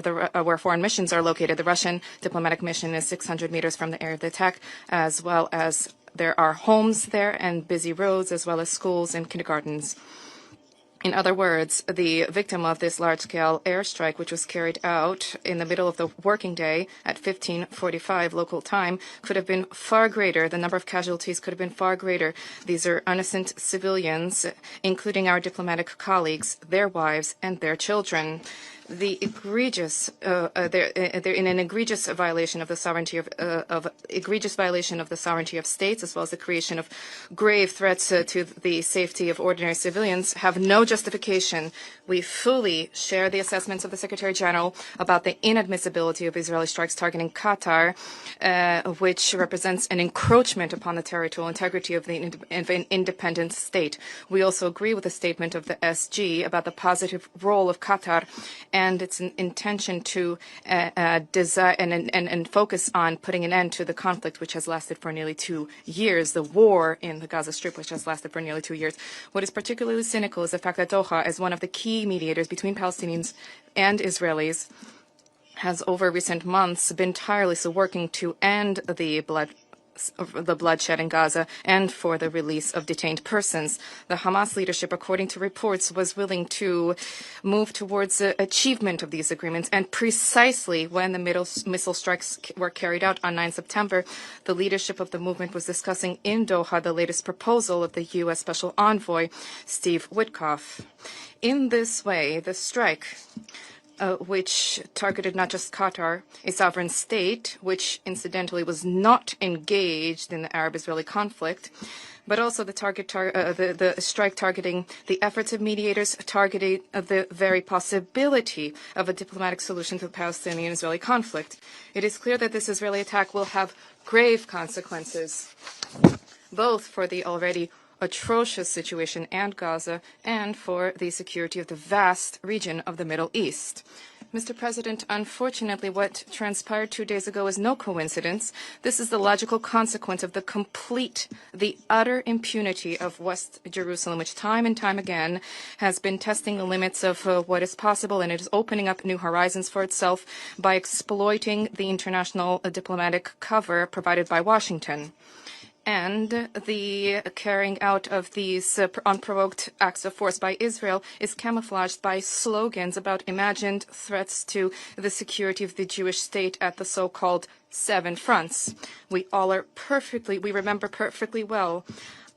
Speaker 9: where foreign missions are located. The Russian diplomatic mission is 600 meters from the area of the attack, as well as there are homes there and busy roads, as well as schools and kindergartens. In other words, the victim of this large-scale airstrike, which was carried out in the middle of the working day at 15:45 local time, could have been far greater. The number of casualties could have been far greater. These are innocent civilians, including our diplomatic colleagues, their wives, and their children. They're in an egregious violation of the sovereignty of sovereignty of states, as well as the creation of grave threats to the safety of ordinary civilians, have no justification. We fully share the assessments of the Secretary General about the inadmissibility of Israeli strikes targeting Qatar, which represents an encroachment upon the territorial integrity of an independent state. We also agree with the statement of the SG about the positive role of Qatar and its intention to desire and focus on putting an end to the conflict which has lasted for nearly 2 years, the war in the Gaza Strip which has lasted for nearly 2 years. What is particularly cynical is the fact that Doha, as one of the key mediators between Palestinians and Israelis, has over recent months been tirelessly working to end the bloodshed in Gaza and for the release of detained persons. The Hamas leadership, according to reports, was willing to move towards the achievement of these agreements. And precisely when the missile strikes were carried out on 9 September, the leadership of the movement was discussing in Doha the latest proposal of the U.S. Special Envoy, Steve Witkoff. In this way, the strike which targeted not just Qatar, a sovereign state, which incidentally was not engaged in the Arab-Israeli conflict, but also the strike targeting the efforts of mediators, targeting the very possibility of a diplomatic solution to the Palestinian-Israeli conflict. It is clear that this Israeli attack will have grave consequences, both for the already atrocious situation in Gaza and for the security of the vast region of the Middle East. Mr. President, unfortunately, what transpired 2 days ago is no coincidence. This is the logical consequence of the utter impunity of West Jerusalem, which time and time again has been testing the limits of what is possible, and it is opening up new horizons for itself by exploiting the international diplomatic cover provided by Washington. And the carrying out of these unprovoked acts of force by Israel is camouflaged by slogans about imagined threats to the security of the Jewish state at the so-called seven fronts. We remember perfectly well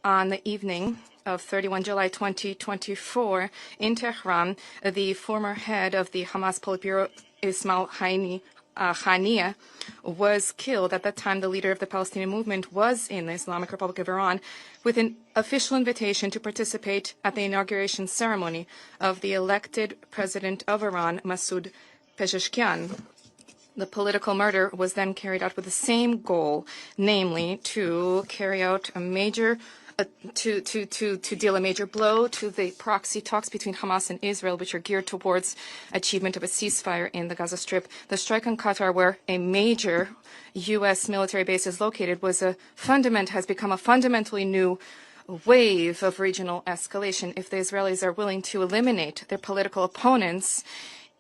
Speaker 9: on the evening of 31 July 2024 in Tehran, the former head of the Hamas Politburo, Ismail Haniyeh, was killed. At that time, the leader of the Palestinian movement was in the Islamic Republic of Iran with an official invitation to participate at the inauguration ceremony of the elected president of Iran, Masoud Pezeshkian. The political murder was then carried out with the same goal, namely to carry out a major to deal a major blow to the proxy talks between Hamas and Israel, which are geared towards achievement of a ceasefire in the Gaza Strip. The strike on Qatar, where a major U.S. military base is located, has become a fundamentally new wave of regional escalation. If the Israelis are willing to eliminate their political opponents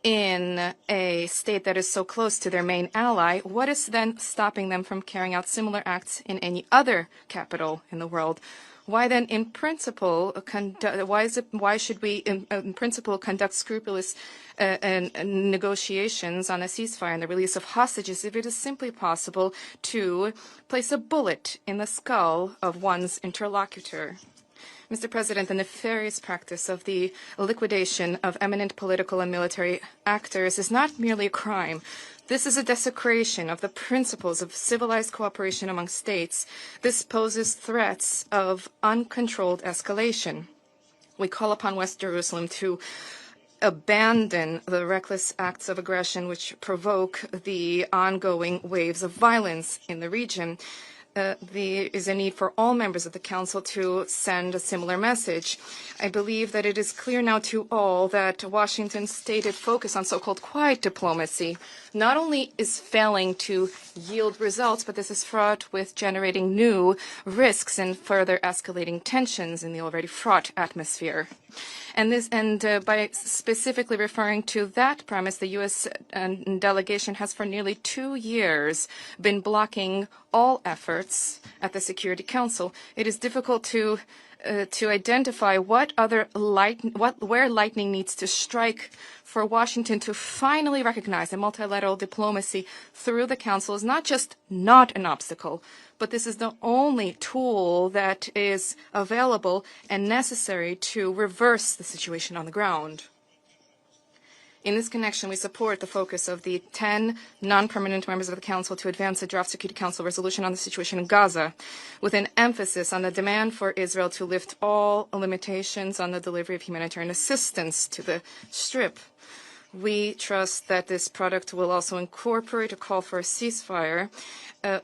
Speaker 9: in a state that is so close to their main ally, what is then stopping them from carrying out similar acts in any other capital in the world? Why then, in principle, why should we, in principle, conduct scrupulous negotiations on a ceasefire and the release of hostages if it is simply possible to place a bullet in the skull of one's interlocutor? Mr. President, the nefarious practice of the liquidation of eminent political and military actors is not merely a crime. This is a desecration of the principles of civilized cooperation among states. This poses threats of uncontrolled escalation. We call upon West Jerusalem to abandon the reckless acts of aggression which provoke the ongoing waves of violence in the region. There is a need for all members of the Council to send a similar message. I believe that it is clear now to all that Washington's stated focus on so-called quiet diplomacy not only is failing to yield results, but this is fraught with generating new risks and further escalating tensions in the already fraught atmosphere. And by specifically referring to that premise, the U.S. delegation has for nearly 2 years been blocking all efforts at the Security Council. It is difficult to identify where lightning needs to strike for Washington to finally recognize that multilateral diplomacy through the Council is not just not an obstacle, but this is the only tool that is available and necessary to reverse the situation on the ground. In this connection, we support the focus of the 10 non-permanent members of the Council to advance a draft Security Council resolution on the situation in Gaza, with an emphasis on the demand for Israel to lift all limitations on the delivery of humanitarian assistance to the Strip. We trust that this product will also incorporate a call for a ceasefire,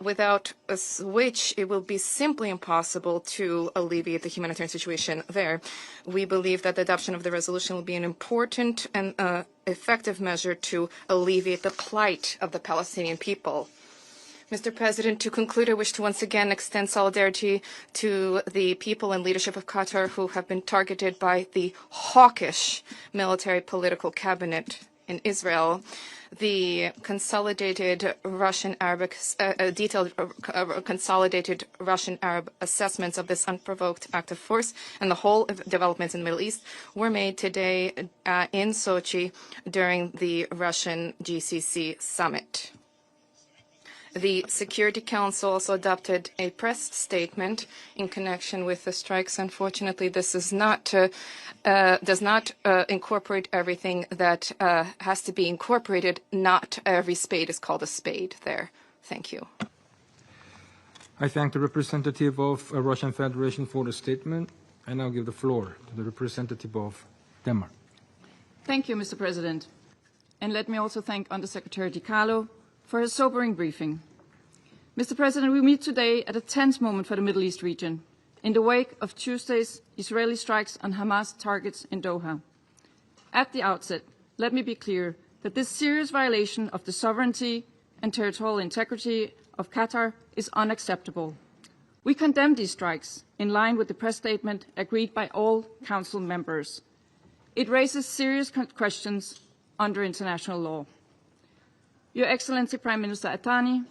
Speaker 9: without which it will be simply impossible to alleviate the humanitarian situation there. We believe that the adoption of the resolution will be an important and effective measure to alleviate the plight of the Palestinian people. Mr. President, to conclude, I wish to once again extend solidarity to the people and leadership of Qatar who have been targeted by the hawkish military political cabinet in Israel. The consolidated detailed consolidated Russian-Arab assessments of this unprovoked act of force and the whole developments in the Middle East were made today in Sochi during the Russian GCC summit. The Security Council also adopted a press statement in connection with the strikes. Unfortunately, this does not incorporate everything that has to be incorporated. Not every spade is called a spade there. Thank you.
Speaker 1: I thank the representative of Russian Federation for the statement. I now give the floor to the representative of Denmark.
Speaker 10: Thank you, Mr. President. And let me also thank Undersecretary Dicarlo for his sobering briefing. Mr. President, we meet today at a tense moment for the Middle East region, in the wake of Tuesday's Israeli strikes on Hamas targets in Doha. At the outset, let me be clear that this serious violation of the sovereignty and territorial integrity of Qatar is unacceptable. We condemn these strikes in line with the press statement agreed by all Council members. It raises serious questions under international law. Your Excellency Prime Minister Atani,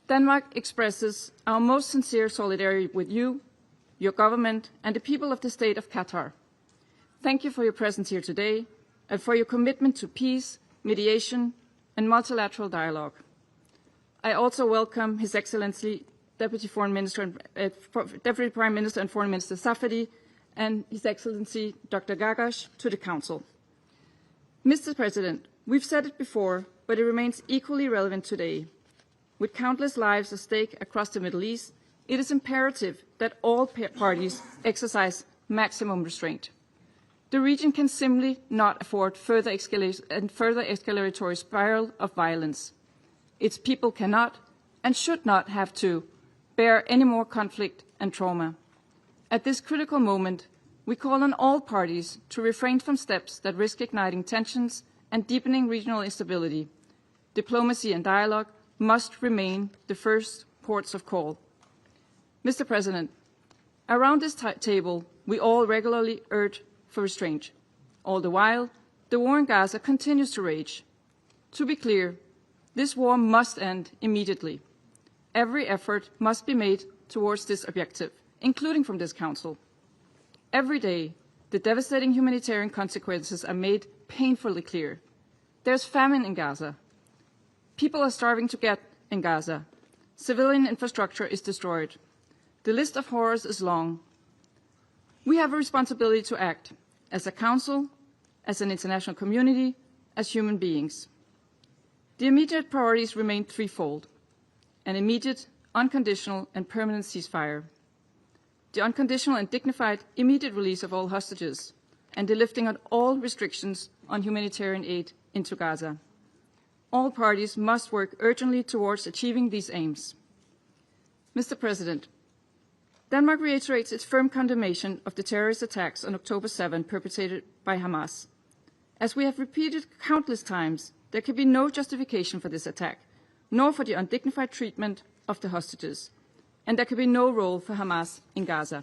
Speaker 10: Denmark expresses our most sincere solidarity with you, your government, and the people of the state of Qatar. Thank you for your presence here today and for your commitment to peace, mediation, and multilateral dialogue. I also welcome His Excellency Deputy Prime Minister and Foreign Minister Safadi and His Excellency Dr. Gagash to the Council. Mr. President, we've said it before, but it remains equally relevant today. With countless lives at stake across the Middle East, it is imperative that all parties exercise maximum restraint. The region can simply not afford further escalatory spiral of violence. Its people cannot and should not have to bear any more conflict and trauma. At this critical moment, we call on all parties to refrain from steps that risk igniting tensions and deepening regional instability. Diplomacy and dialogue must remain the first ports of call. Mr. President, around this table, we all regularly urge for restraint. All the while, the war in Gaza continues to rage. To be clear, this war must end immediately. Every effort must be made towards this objective, including from this Council. Every day, the devastating humanitarian consequences are made painfully clear. There's famine in Gaza. People are starving to death in Gaza. Civilian infrastructure is destroyed. The list of horrors is long. We have a responsibility to act as a Council, as an international community, as human beings. The immediate priorities remain threefold: an immediate, unconditional, and permanent ceasefire, the unconditional and dignified immediate release of all hostages, and the lifting of all restrictions on humanitarian aid into Gaza. All parties must work urgently towards achieving these aims. Mr. President, Denmark reiterates its firm condemnation of the terrorist attacks on October 7 perpetrated by Hamas. As we have repeated countless times, there can be no justification for this attack, nor for the undignified treatment of the hostages, and there can be no role for Hamas in Gaza.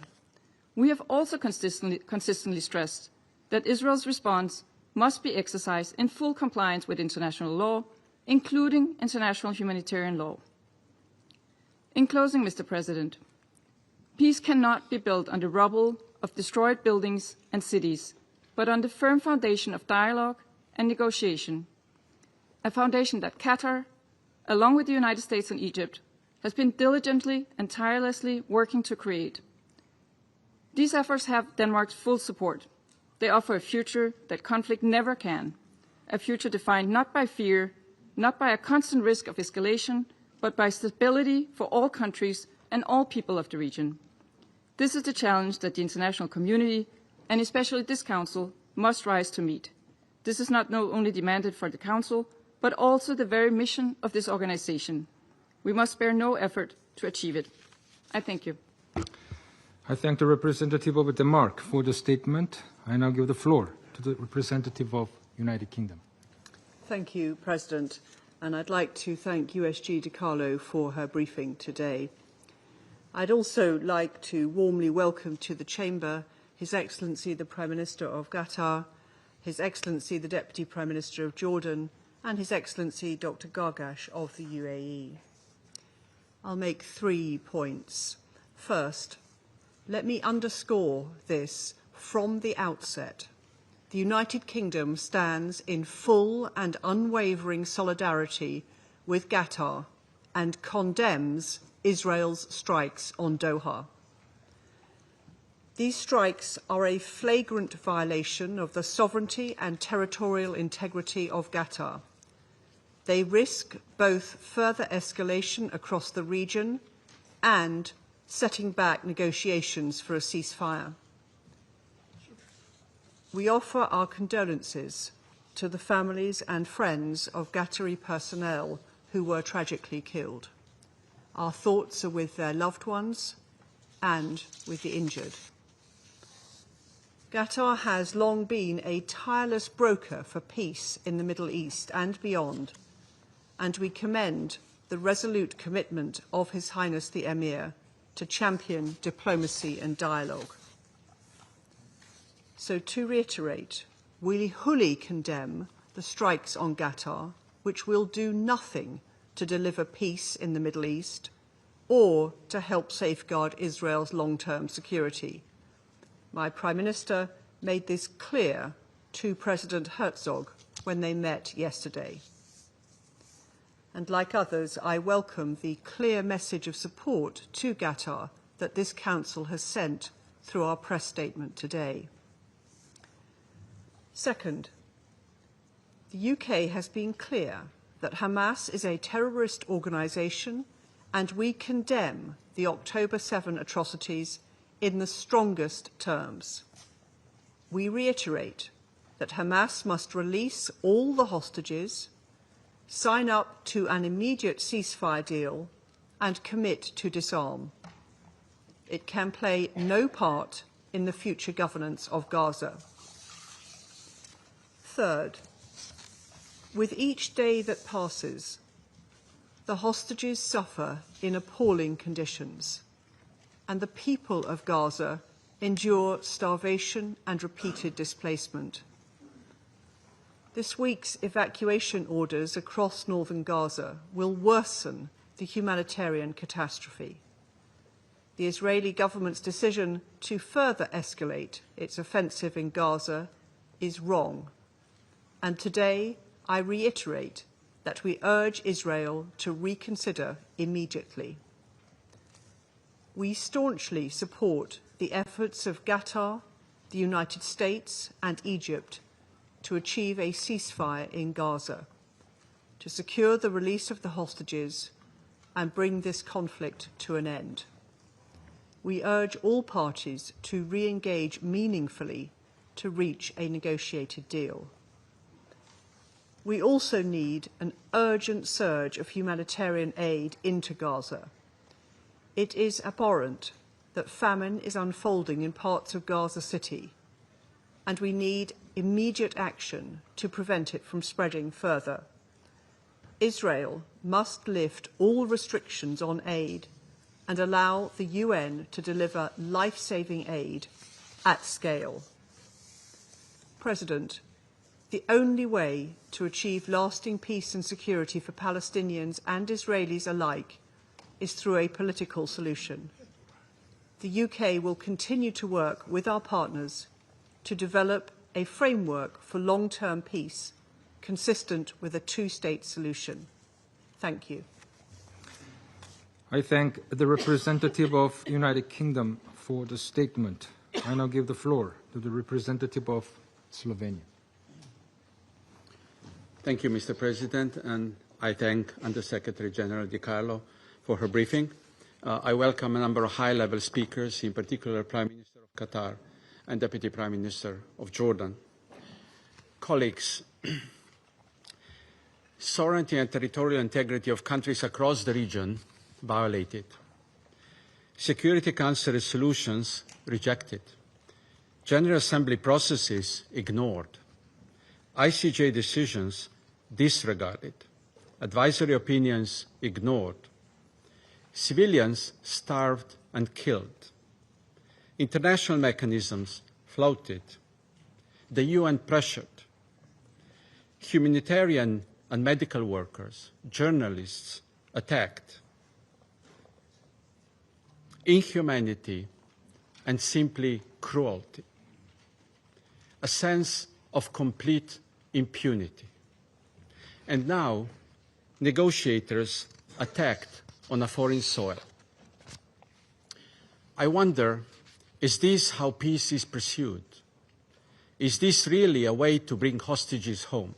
Speaker 10: We have also consistently stressed that Israel's response must be exercised in full compliance with international law, including international humanitarian law. In closing, Mr. President, peace cannot be built on the rubble of destroyed buildings and cities, but on the firm foundation of dialogue and negotiation, a foundation that Qatar, along with the United States and Egypt, has been diligently and tirelessly working to create. These efforts have Denmark's full support. They offer a future that conflict never can, a future defined not by fear, not by a constant risk of escalation, but by stability for all countries and all people of the region. This is the challenge that the international community, and especially this Council, must rise to meet. This is not only demanded for the Council, but also the very mission of this organization. We must spare no effort to achieve it. I thank you.
Speaker 1: I thank the representative of Denmark for the statement. I now give the floor to the representative of United Kingdom.
Speaker 11: Thank you, President. And I'd like to thank USG Dicarlo for her briefing today. I'd also like to warmly welcome to the Chamber His Excellency the Prime Minister of Qatar, His Excellency the Deputy Prime Minister of Jordan, and His Excellency Dr. Gargash of the UAE. I'll make 3 points. First, let me underscore this from the outset. The United Kingdom stands in full and unwavering solidarity with Qatar and condemns Israel's strikes on Doha. These strikes are a flagrant violation of the sovereignty and territorial integrity of Qatar. They risk both further escalation across the region and setting back negotiations for a ceasefire. We offer our condolences to the families and friends of Qatari personnel who were tragically killed. Our thoughts are with their loved ones and with the injured. Qatar has long been a tireless broker for peace in the Middle East and beyond, and we commend the resolute commitment of His Highness the Emir to champion diplomacy and dialogue. So to reiterate, we fully condemn the strikes on Qatar, which will do nothing to deliver peace in the Middle East or to help safeguard Israel's long-term security. My Prime Minister made this clear to President Herzog when they met yesterday. And like others, I welcome the clear message of support to Qatar that this Council has sent through our press statement today. Second, the UK has been clear that Hamas is a terrorist organisation, and we condemn the October 7 atrocities in the strongest terms. We reiterate that Hamas must release all the hostages, sign up to an immediate ceasefire deal, and commit to disarm. It can play no part in the future governance of Gaza. Third, with each day that passes, the hostages suffer in appalling conditions, and the people of Gaza endure starvation and repeated displacement. This week's evacuation orders across northern Gaza will worsen the humanitarian catastrophe. The Israeli government's decision to further escalate its offensive in Gaza is wrong, and today I reiterate that we urge Israel to reconsider immediately. We staunchly support the efforts of Qatar, the United States and Egypt to achieve a ceasefire in Gaza, to secure the release of the hostages and bring this conflict to an end. We urge all parties to re-engage meaningfully to reach a negotiated deal. We also need an urgent surge of humanitarian aid into Gaza. It is abhorrent that famine is unfolding in parts of Gaza City, and we need immediate action to prevent it from spreading further. Israel must lift all restrictions on aid and allow the UN to deliver life-saving aid at scale. President, the only way to achieve lasting peace and security for Palestinians and Israelis alike is through a political solution. The UK will continue to work with our partners to develop a framework for long-term peace consistent with a two-state solution. Thank you.
Speaker 1: I thank the representative of the United Kingdom for the statement. I now give the floor to the representative of Slovenia.
Speaker 12: Thank you, Mr. President, and I thank Under-Secretary General Di Carlo for her briefing. I welcome a number of high-level speakers, in particular Prime Minister of Qatar and Deputy Prime Minister of Jordan. Colleagues, sovereignty and territorial integrity of countries across the region violated. Security Council resolutions rejected. General Assembly processes ignored. ICJ decisions disregarded. Advisory opinions ignored. Civilians starved and killed. International mechanisms flouted. The UN pressured. Humanitarian and medical workers, journalists attacked. Inhumanity and simply cruelty. A sense of complete impunity. And now, negotiators attacked on a foreign soil. I wonder, is this how peace is pursued? Is this really a way to bring hostages home?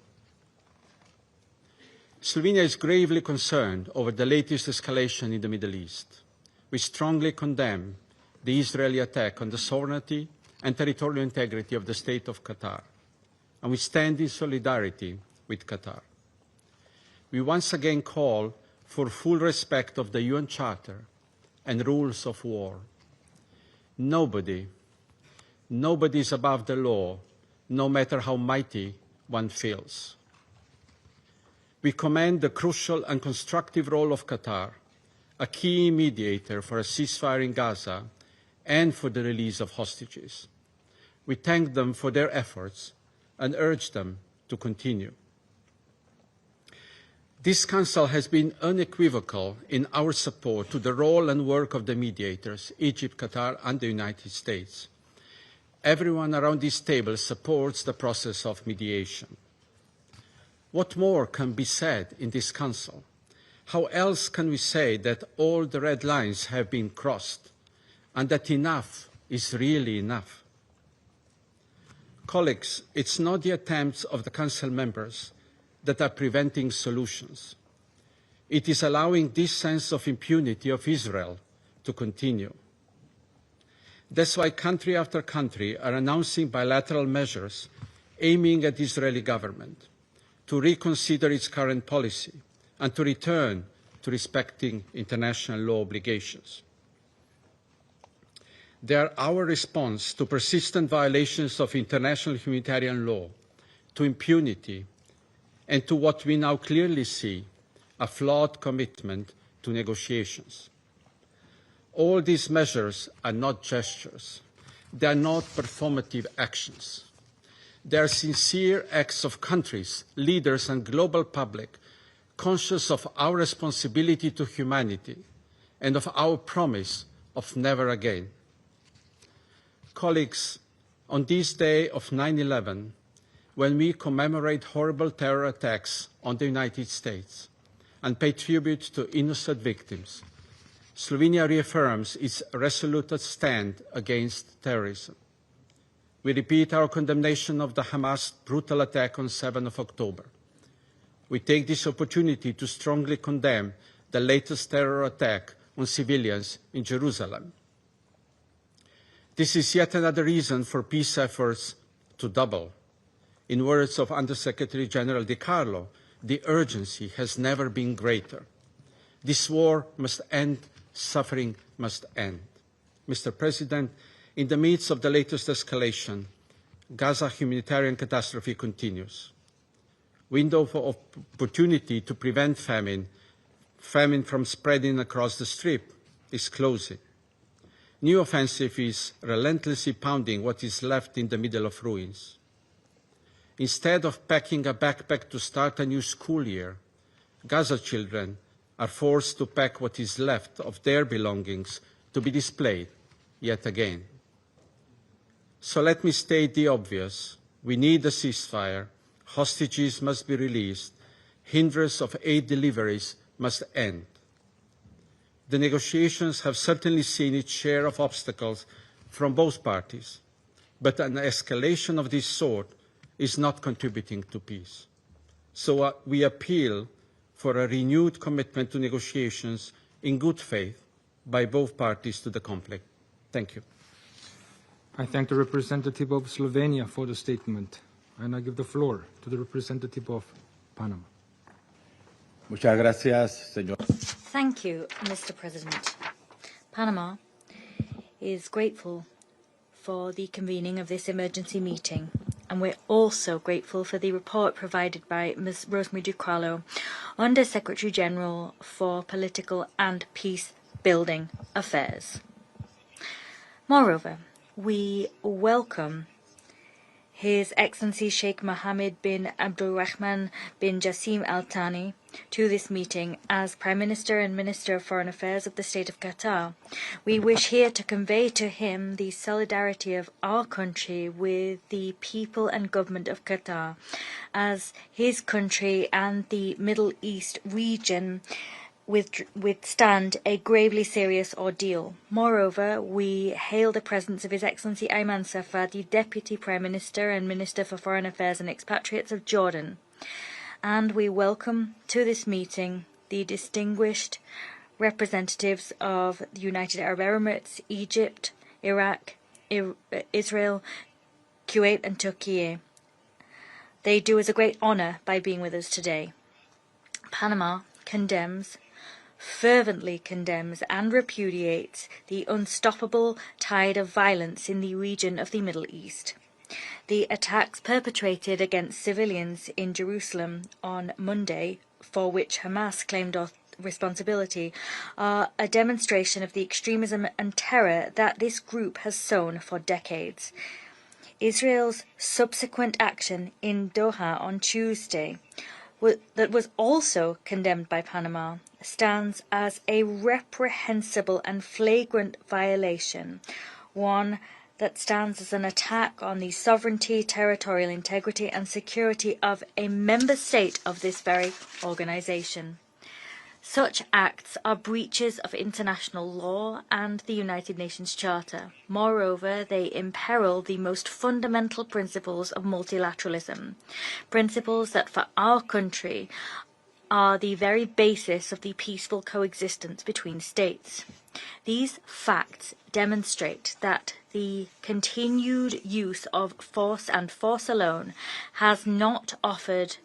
Speaker 12: Slovenia is gravely concerned over the latest escalation in the Middle East. We strongly condemn the Israeli attack on the sovereignty and territorial integrity of the State of Qatar, and we stand in solidarity with Qatar. We once again call for full respect of the UN Charter and rules of war. Nobody is above the law, no matter how mighty one feels. We commend the crucial and constructive role of Qatar, a key mediator for a ceasefire in Gaza and for the release of hostages. We thank them for their efforts and urge them to continue. This Council has been unequivocal in our support to the role and work of the mediators, Egypt, Qatar, and the United States. Everyone around this table supports the process of mediation. What more can be said in this Council? How else can we say that all the red lines have been crossed and that enough is really enough? Colleagues, it's not the attempts of the Council members that are preventing solutions. It is allowing this sense of impunity of Israel to continue. That's why country after country are announcing bilateral measures aiming at the Israeli government to reconsider its current policy and to return to respecting international law obligations. They are our response to persistent violations of international humanitarian law, to impunity, and to what we now clearly see, a flawed commitment to negotiations. All these measures are not gestures. They are not performative actions. They are sincere acts of countries, leaders, and global public conscious of our responsibility to humanity and of our promise of never again. Colleagues, on this day of 9/11, when we commemorate horrible terror attacks on the United States and pay tribute to innocent victims, Slovenia reaffirms its resolute stand against terrorism. We repeat our condemnation of the Hamas brutal attack on 7 October. We take this opportunity to strongly condemn the latest terror attack on civilians in Jerusalem. This is yet another reason for peace efforts to double. In words of Undersecretary General De Carlo, the urgency has never been greater. This war must end, suffering must end. Mr. President, in the midst of the latest escalation, Gaza humanitarian catastrophe continues. Window of opportunity to prevent famine from spreading across the Strip is closing. New offensive is relentlessly pounding what is left in the middle of ruins. Instead of packing a backpack to start a new school year, Gaza children are forced to pack what is left of their belongings to be displayed yet again. So let me state the obvious. We need a ceasefire. Hostages must be released. Hindrance of aid deliveries must end. The negotiations have certainly seen its share of obstacles from both parties, but an escalation of this sort is not contributing to peace. So we appeal for a renewed commitment to negotiations in good faith by both parties to the conflict. Thank you.
Speaker 1: I thank the representative of Slovenia for the statement, and I give the floor to the representative of Panama.
Speaker 13: Muchas gracias, señor.
Speaker 14: Thank you, Mr. President. Panama is grateful for the convening of this emergency meeting, and we're also grateful for the report provided by Ms. Rosemary DiCarlo, Under Secretary General for Political and Peace-Building Affairs. Moreover, we welcome His Excellency Sheikh Mohammed bin Abdulrahman bin Jassim Al Thani to this meeting as Prime Minister and Minister of Foreign Affairs of the State of Qatar. We wish here to convey to him the solidarity of our country with the people and government of Qatar, as his country and the Middle East region withstand a gravely serious ordeal. Moreover, we hail the presence of His Excellency Ayman Safar, the Deputy Prime Minister and Minister for Foreign Affairs and Expatriates of Jordan, and we welcome to this meeting the distinguished representatives of the United Arab Emirates, Egypt, Iraq, Israel, Kuwait and Turkey. They do us a great honour by being with us today. Panama fervently condemns and repudiates the unstoppable tide of violence in the region of the Middle East. The attacks perpetrated against civilians in Jerusalem on Monday, for which Hamás claimed responsibility, are a demonstration of the extremism and terror that this group has sown for decades. Israel's subsequent action in Doha on Tuesday, that was also condemned by Panama, stands as a reprehensible and flagrant violation, one that stands as an attack on the sovereignty, territorial integrity and security of a member state of this very organization. Such acts are breaches of international law and the United Nations Charter. Moreover, they imperil the most fundamental principles of multilateralism, principles that for our country are the very basis of the peaceful coexistence between states. These facts demonstrate that the continued use of force and force alone has not offered,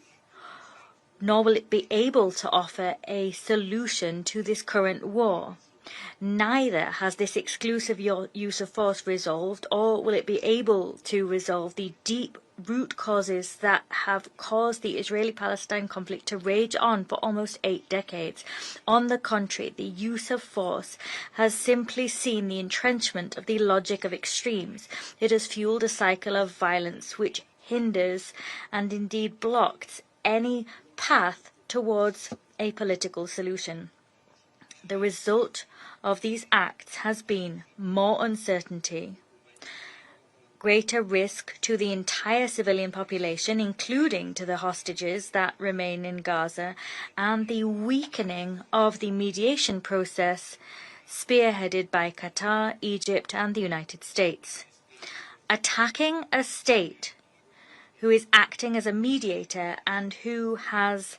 Speaker 14: nor will it be able to offer, a solution to this current war. Neither has this exclusive use of force resolved, or will it be able to resolve, the deep root causes that have caused the Israeli-Palestine conflict to rage on for almost 8 decades. On the contrary, the use of force has simply seen the entrenchment of the logic of extremes. It has fueled a cycle of violence which hinders and indeed blocks any path towards a political solution. The result of these acts has been more uncertainty, greater risk to the entire civilian population, including to the hostages that remain in Gaza, and the weakening of the mediation process spearheaded by Qatar, Egypt and the United States. Attacking a state who is acting as a mediator and who has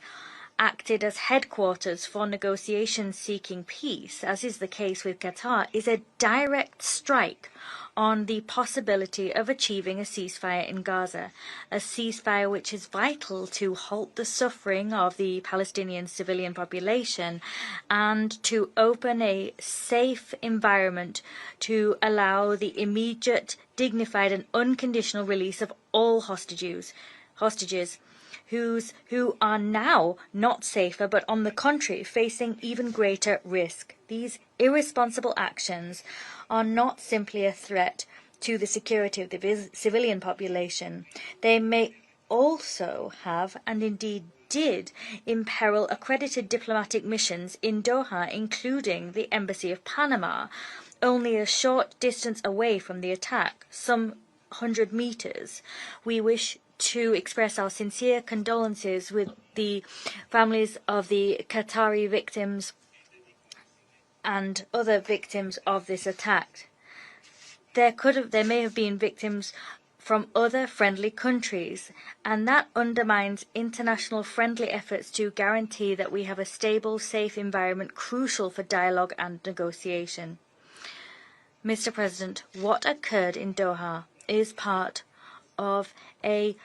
Speaker 14: acted as headquarters for negotiations seeking peace, as is the case with Qatar, is a direct strike on the possibility of achieving a ceasefire in Gaza, a ceasefire which is vital to halt the suffering of the Palestinian civilian population and to open a safe environment to allow the immediate, dignified and unconditional release of all hostages who are now not safer but on the contrary facing even greater risk. These irresponsible actions are not simply a threat to the security of the civilian population. They may also have, and indeed did, imperil accredited diplomatic missions in Doha, including the Embassy of Panama, only a short distance away from the attack, some 100 meters. We wish to express our sincere condolences with the families of the Qatari victims and other victims of this attack. There may have been victims from other friendly countries, and that undermines international friendly efforts to guarantee that we have a stable, safe environment crucial for dialogue and negotiation. Mr. President, what occurred in Doha is part of a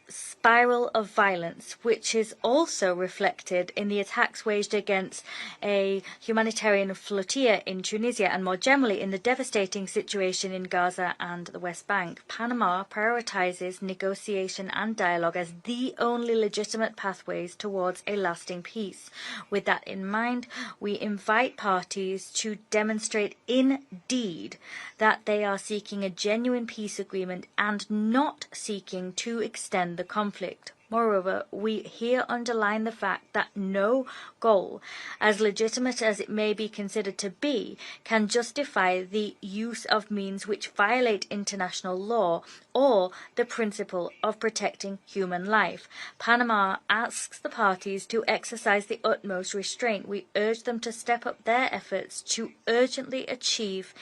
Speaker 14: spiral of violence, which is also reflected in the attacks waged against a humanitarian flotilla in Tunisia and more generally in the devastating situation in Gaza and the West Bank. Panama prioritizes negotiation and dialogue as the only legitimate pathways towards a lasting peace. With that in mind, we invite parties to demonstrate indeed that they are seeking a genuine peace agreement and not seeking to extend the conflict. Moreover, we here underline the fact that no goal, as legitimate as it may be considered to be, can justify the use of means which violate international law or the principle of protecting human life. Panama asks the parties to exercise the utmost restraint. We urge them to step up their efforts to urgently achieve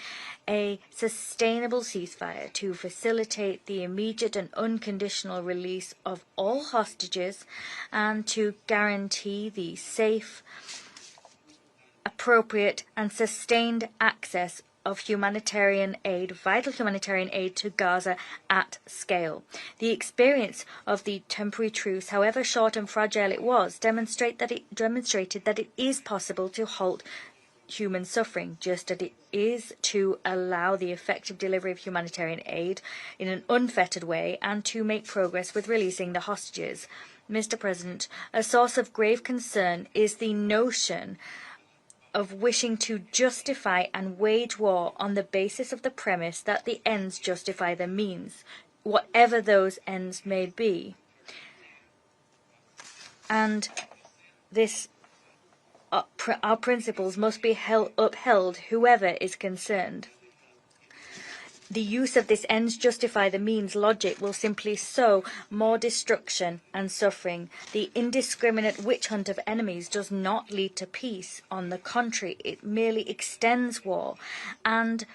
Speaker 14: a sustainable ceasefire to facilitate the immediate and unconditional release of all hostages and to guarantee the safe, appropriate and sustained access of humanitarian aid, vital humanitarian aid to Gaza at scale. The experience of the temporary truce, however short and fragile it was, demonstrated that it is possible to halt human suffering, just as it is to allow the effective delivery of humanitarian aid in an unfettered way and to make progress with releasing the hostages. Mr. President, a source of grave concern is the notion of wishing to justify and wage war on the basis of the premise that the ends justify the means, whatever those ends may be. And this our principles must be upheld, whoever is concerned. The use of this ends justify the means logic will simply sow more destruction and suffering. The indiscriminate witch hunt of enemies does not lead to peace. On the contrary, it merely extends war and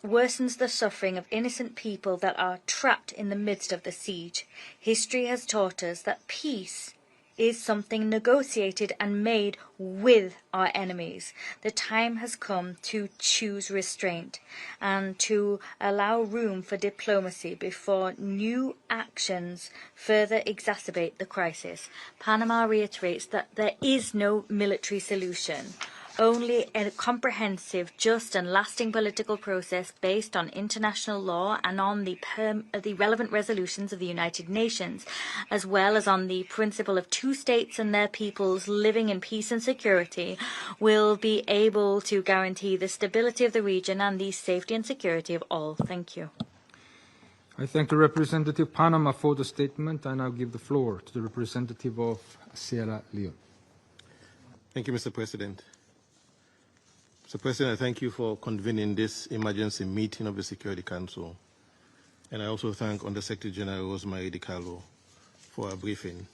Speaker 14: worsens the suffering of innocent people that are trapped in the midst of the siege. History has taught us that peace is something negotiated and made with our enemies. The time has come to choose restraint and to allow room for diplomacy before new actions further exacerbate the crisis. Panama reiterates that there is no military solution, only a comprehensive, just and lasting political process based on international law and on the relevant resolutions of the United Nations, as well as on the principle of two states and their peoples living in peace and security, will be able to guarantee the stability of the region and the safety and security of all. Thank you.
Speaker 1: I thank the representative of Panama for the statement. I now give the floor to the representative of Sierra Leone.
Speaker 15: Thank you, Mr. President. Mr. President, I thank you for convening this emergency meeting of the Security Council. And I also thank Under-Secretary General Rosemary DiCarlo for her briefing.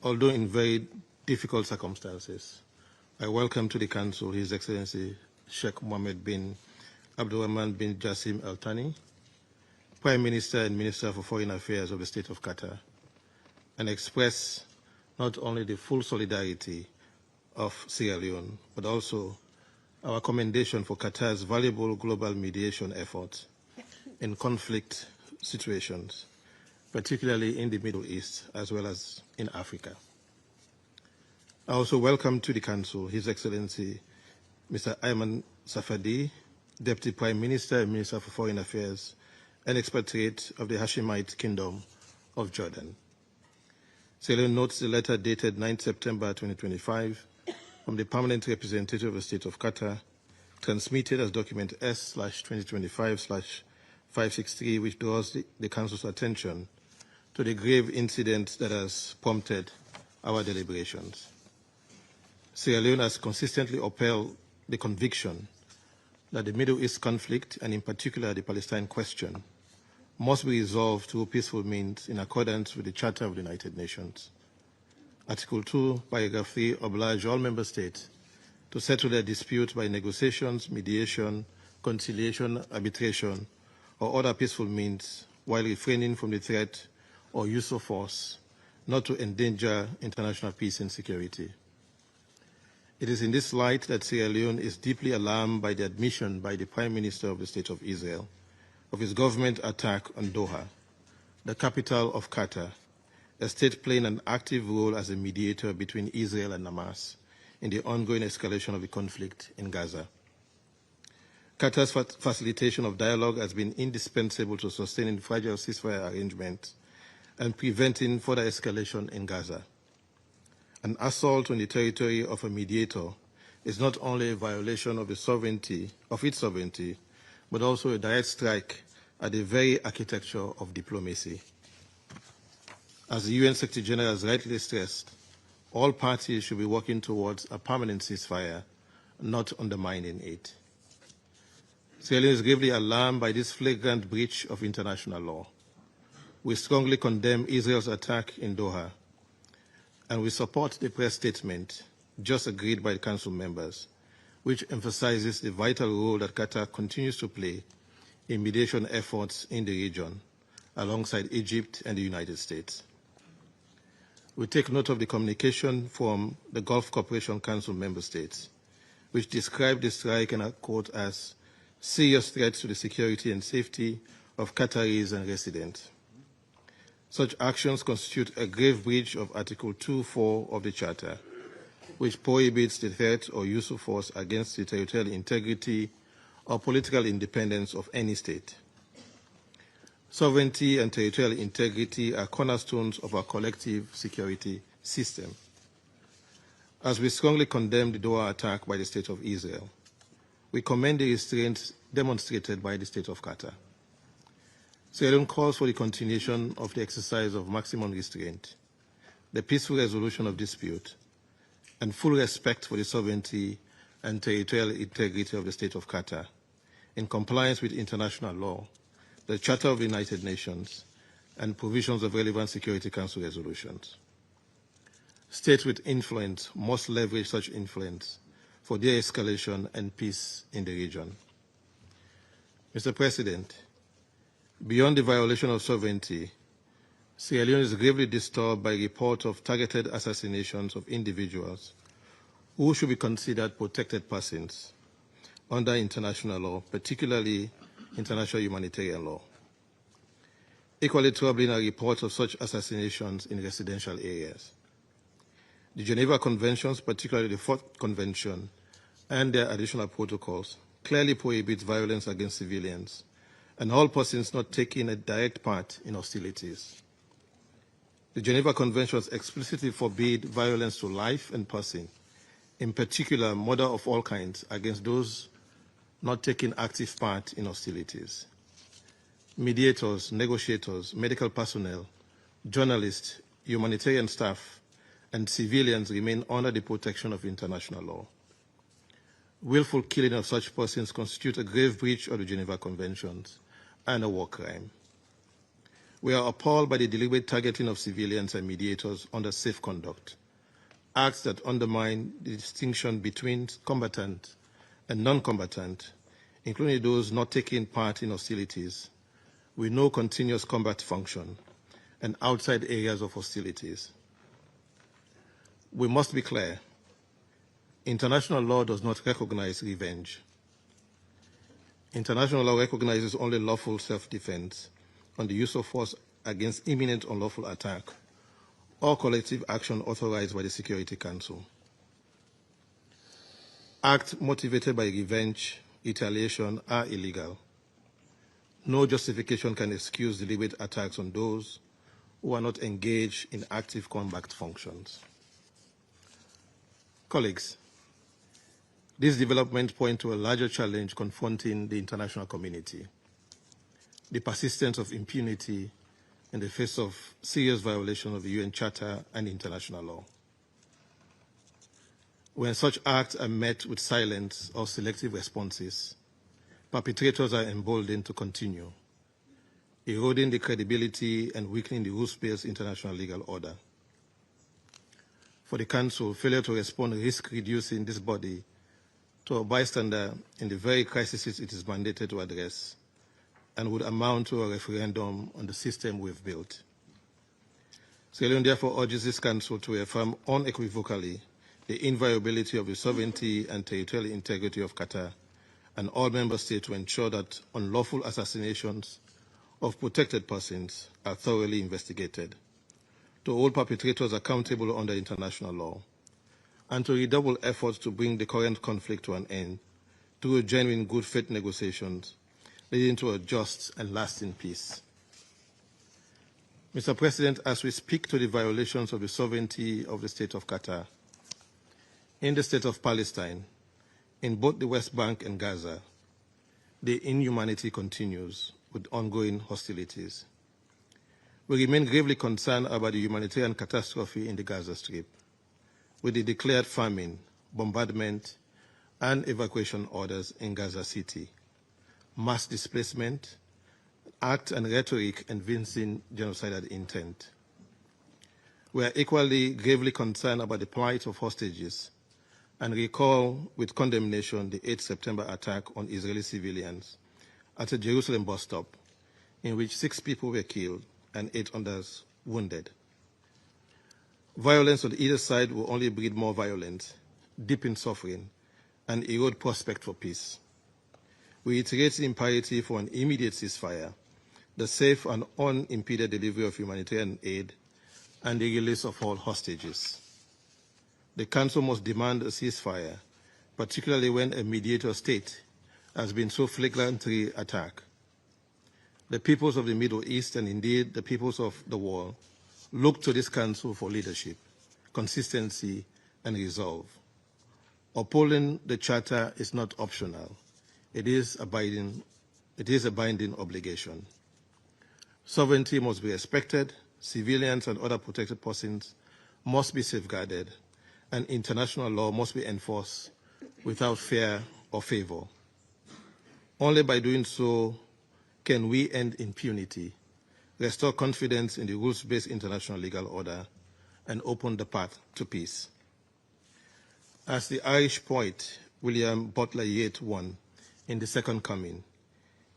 Speaker 15: Although in very difficult circumstances, I welcome to the Council His Excellency Sheikh Mohammed bin Abdulrahman bin Jassim Al Thani, Prime Minister and Minister for Foreign Affairs of the State of Qatar, and express not only the full solidarity of Sierra Leone, but also our commendation for Qatar's valuable global mediation efforts in conflict situations, particularly in the Middle East as well as in Africa. I also welcome to the Council His Excellency Mr. Ayman Safadi, Deputy Prime Minister and Minister for Foreign Affairs and Expatriate of the Hashemite Kingdom of Jordan. Sierra Leone notes the letter dated 9 September 2025 from the Permanent Representative of the State of Qatar, transmitted as document S/2025/563, which draws the Council's attention to the grave incident that has prompted our deliberations. Sierra Leone has consistently upheld the conviction that the Middle East conflict, and in particular the Palestine question, must be resolved through peaceful means in accordance with the Charter of the United Nations. Article 2, Paragraph 3 oblige all member states to settle their dispute by negotiations, mediation, conciliation, arbitration, or other peaceful means while refraining from the threat or use of force, not to endanger international peace and security. It is in this light that Sierra Leone is deeply alarmed by the admission by the Prime Minister of the State of Israel of his government attack on Doha, the capital of Qatar, a state playing an active role as a mediator between Israel and Hamás in the ongoing escalation of the conflict in Gaza. Qatar's facilitation of dialogue has been indispensable to sustaining fragile ceasefire arrangements and preventing further escalation in Gaza. An assault on the territory of a mediator is not only a violation of its sovereignty, but also a direct strike at the very architecture of diplomacy. As the UN Secretary General has rightly stressed, all parties should be working towards a permanent ceasefire, not undermining it. Sierra Leone is gravely alarmed by this flagrant breach of international law. We strongly condemn Israel's attack in Doha, and we support the press statement just agreed by the Council members, which emphasizes the vital role that Qatar continues to play in mediation efforts in the region, alongside Egypt and the United States. We take note of the communication from the Gulf Cooperation Council member states, which described the strike and I quote as serious threats to the security and safety of Qataris and residents. Such actions constitute a grave breach of Article 2.4 of the Charter, which prohibits the threat or use of force against the territorial integrity or political independence of any state. Sovereignty and territorial integrity are cornerstones of our collective security system. As we strongly condemn the Doha attack by the State of Israel, we commend the restraint demonstrated by the State of Qatar. Sierra Leone calls for the continuation of the exercise of maximum restraint, the peaceful resolution of dispute, and full respect for the sovereignty and territorial integrity of the State of Qatar, in compliance with international law, the Charter of the United Nations, and provisions of relevant Security Council resolutions. States with influence must leverage such influence for de-escalation and peace in the region. Mr. President, beyond the violation of sovereignty, Sierra Leone is gravely disturbed by reports of targeted assassinations of individuals who should be considered protected persons under international law, particularly international humanitarian law. Equally troubling are reports of such assassinations in residential areas. The Geneva Conventions, particularly the Fourth Convention, and their additional protocols, clearly prohibit violence against civilians and all persons not taking a direct part in hostilities. The Geneva Conventions explicitly forbid violence to life and person, in particular murder of all kinds against those not taking active part in hostilities. Mediators, negotiators, medical personnel, journalists, humanitarian staff, and civilians remain under the protection of international law. Willful killing of such persons constitutes a grave breach of the Geneva Conventions and a war crime. We are appalled by the deliberate targeting of civilians and mediators under safe conduct, acts that undermine the distinction between combatant and non-combatant, including those not taking part in hostilities, with no continuous combat function, and outside areas of hostilities. We must be clear. International law does not recognize revenge. International law recognizes only lawful self-defense on the use of force against imminent unlawful attack or collective action authorized by the Security Council. Acts motivated by revenge, retaliation are illegal. No justification can excuse deliberate attacks on those who are not engaged in active combat functions. Colleagues, this development points to a larger challenge confronting the international community: the persistence of impunity in the face of serious violation of the UN Charter and international law. When such acts are met with silence or selective responses, perpetrators are emboldened to continue, eroding the credibility and weakening the rules-based international legal order. For the Council, failure to respond risks reducing this body to a bystander in the very crises it is mandated to address, and would amount to a referendum on the system we've built. Sierra Leone therefore urges this Council to affirm unequivocally the inviolability of the sovereignty and territorial integrity of Qatar and all member states to ensure that unlawful assassinations of protected persons are thoroughly investigated, to hold perpetrators accountable under international law, and to redouble efforts to bring the current conflict to an end through genuine good faith negotiations leading to a just and lasting peace. Mr. President, as we speak to the violations of the sovereignty of the State of Qatar, in the State of Palestine, in both the West Bank and Gaza, the inhumanity continues with ongoing hostilities. We remain gravely concerned about the humanitarian catastrophe in the Gaza Strip, with the declared famine, bombardment, and evacuation orders in Gaza City, mass displacement, act and rhetoric evincing genocidal intent. We are equally gravely concerned about the plight of hostages and recall with condemnation the 8 September attack on Israeli civilians at a Jerusalem bus stop in which 6 people were killed and 8 others wounded. Violence on either side will only breed more violence, deepen suffering, and erode prospect for peace. We reiterate the imperative for an immediate ceasefire, the safe and unimpeded delivery of humanitarian aid, and the release of all hostages. The Council must demand a ceasefire, particularly when a mediator state has been so flagrantly attacked. The peoples of the Middle East, and indeed the peoples of the world, look to this Council for leadership, consistency, and resolve. Upholding the Charter is not optional. It is a binding obligation. Sovereignty must be respected, civilians and other protected persons must be safeguarded, and international law must be enforced without fear or favor. Only by doing so can we end impunity, restore confidence in the rules-based international legal order, and open the path to peace. As the Irish poet William Butler Yeats won in The Second Coming,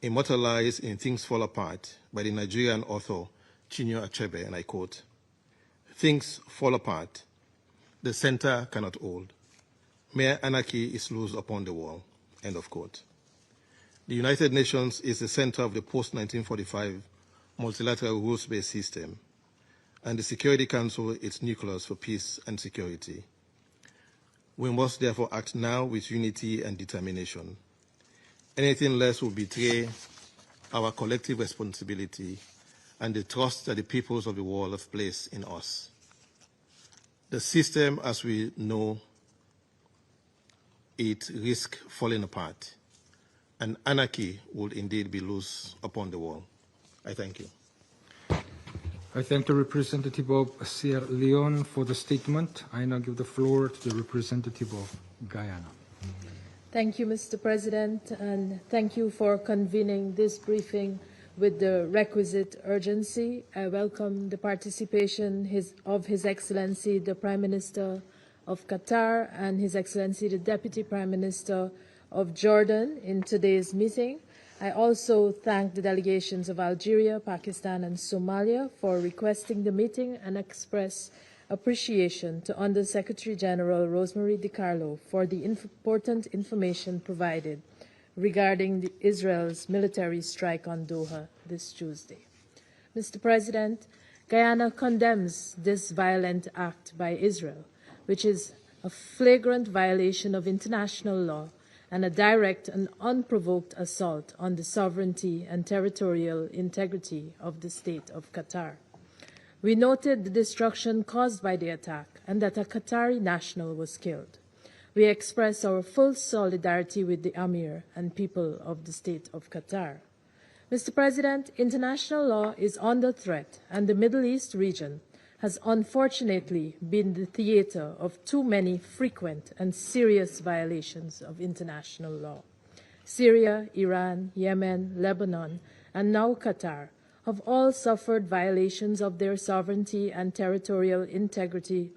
Speaker 15: immortalized in Things Fall Apart by the Nigerian author Chinua Achebe, and I quote, "Things fall apart, the center cannot hold. Mere anarchy is loose upon the wall," end of quote. The United Nations is the center of the post-1945 multilateral rules-based system, and the Security Council its nucleus for peace and security. We must therefore act now with unity and determination. Anything less will betray our collective responsibility and the trust that the peoples of the world have placed in us. The system, as we know it, risks falling apart, and anarchy will indeed be loose upon the world. I thank you.
Speaker 1: I thank the representative of Sierra Leone for the statement. I now give the floor to the representative of Guyana.
Speaker 16: Thank you, Mr. President, and thank you for convening this briefing with the requisite urgency. I welcome the participation of His Excellency the Prime Minister of Qatar and His Excellency the Deputy Prime Minister of Jordan in today's meeting. I also thank the delegations of Algeria, Pakistan, and Somalia for requesting the meeting and express appreciation to Under-Secretary General Rosemary DiCarlo for the important information provided regarding Israel's military strike on Doha this Tuesday. Mr. President, Guyana condemns this violent act by Israel, which is a flagrant violation of international law and a direct and unprovoked assault on the sovereignty and territorial integrity of the state of Qatar. We noted the destruction caused by the attack and that a Qatari national was killed. We express our full solidarity with the Amir and people of the state of Qatar. Mr. President, international law is under threat, and the Middle East region has unfortunately been the theater of too many frequent and serious violations of international law. Syria, Iran, Yemen, Lebanon, and now Qatar have all suffered violations of their sovereignty and territorial integrity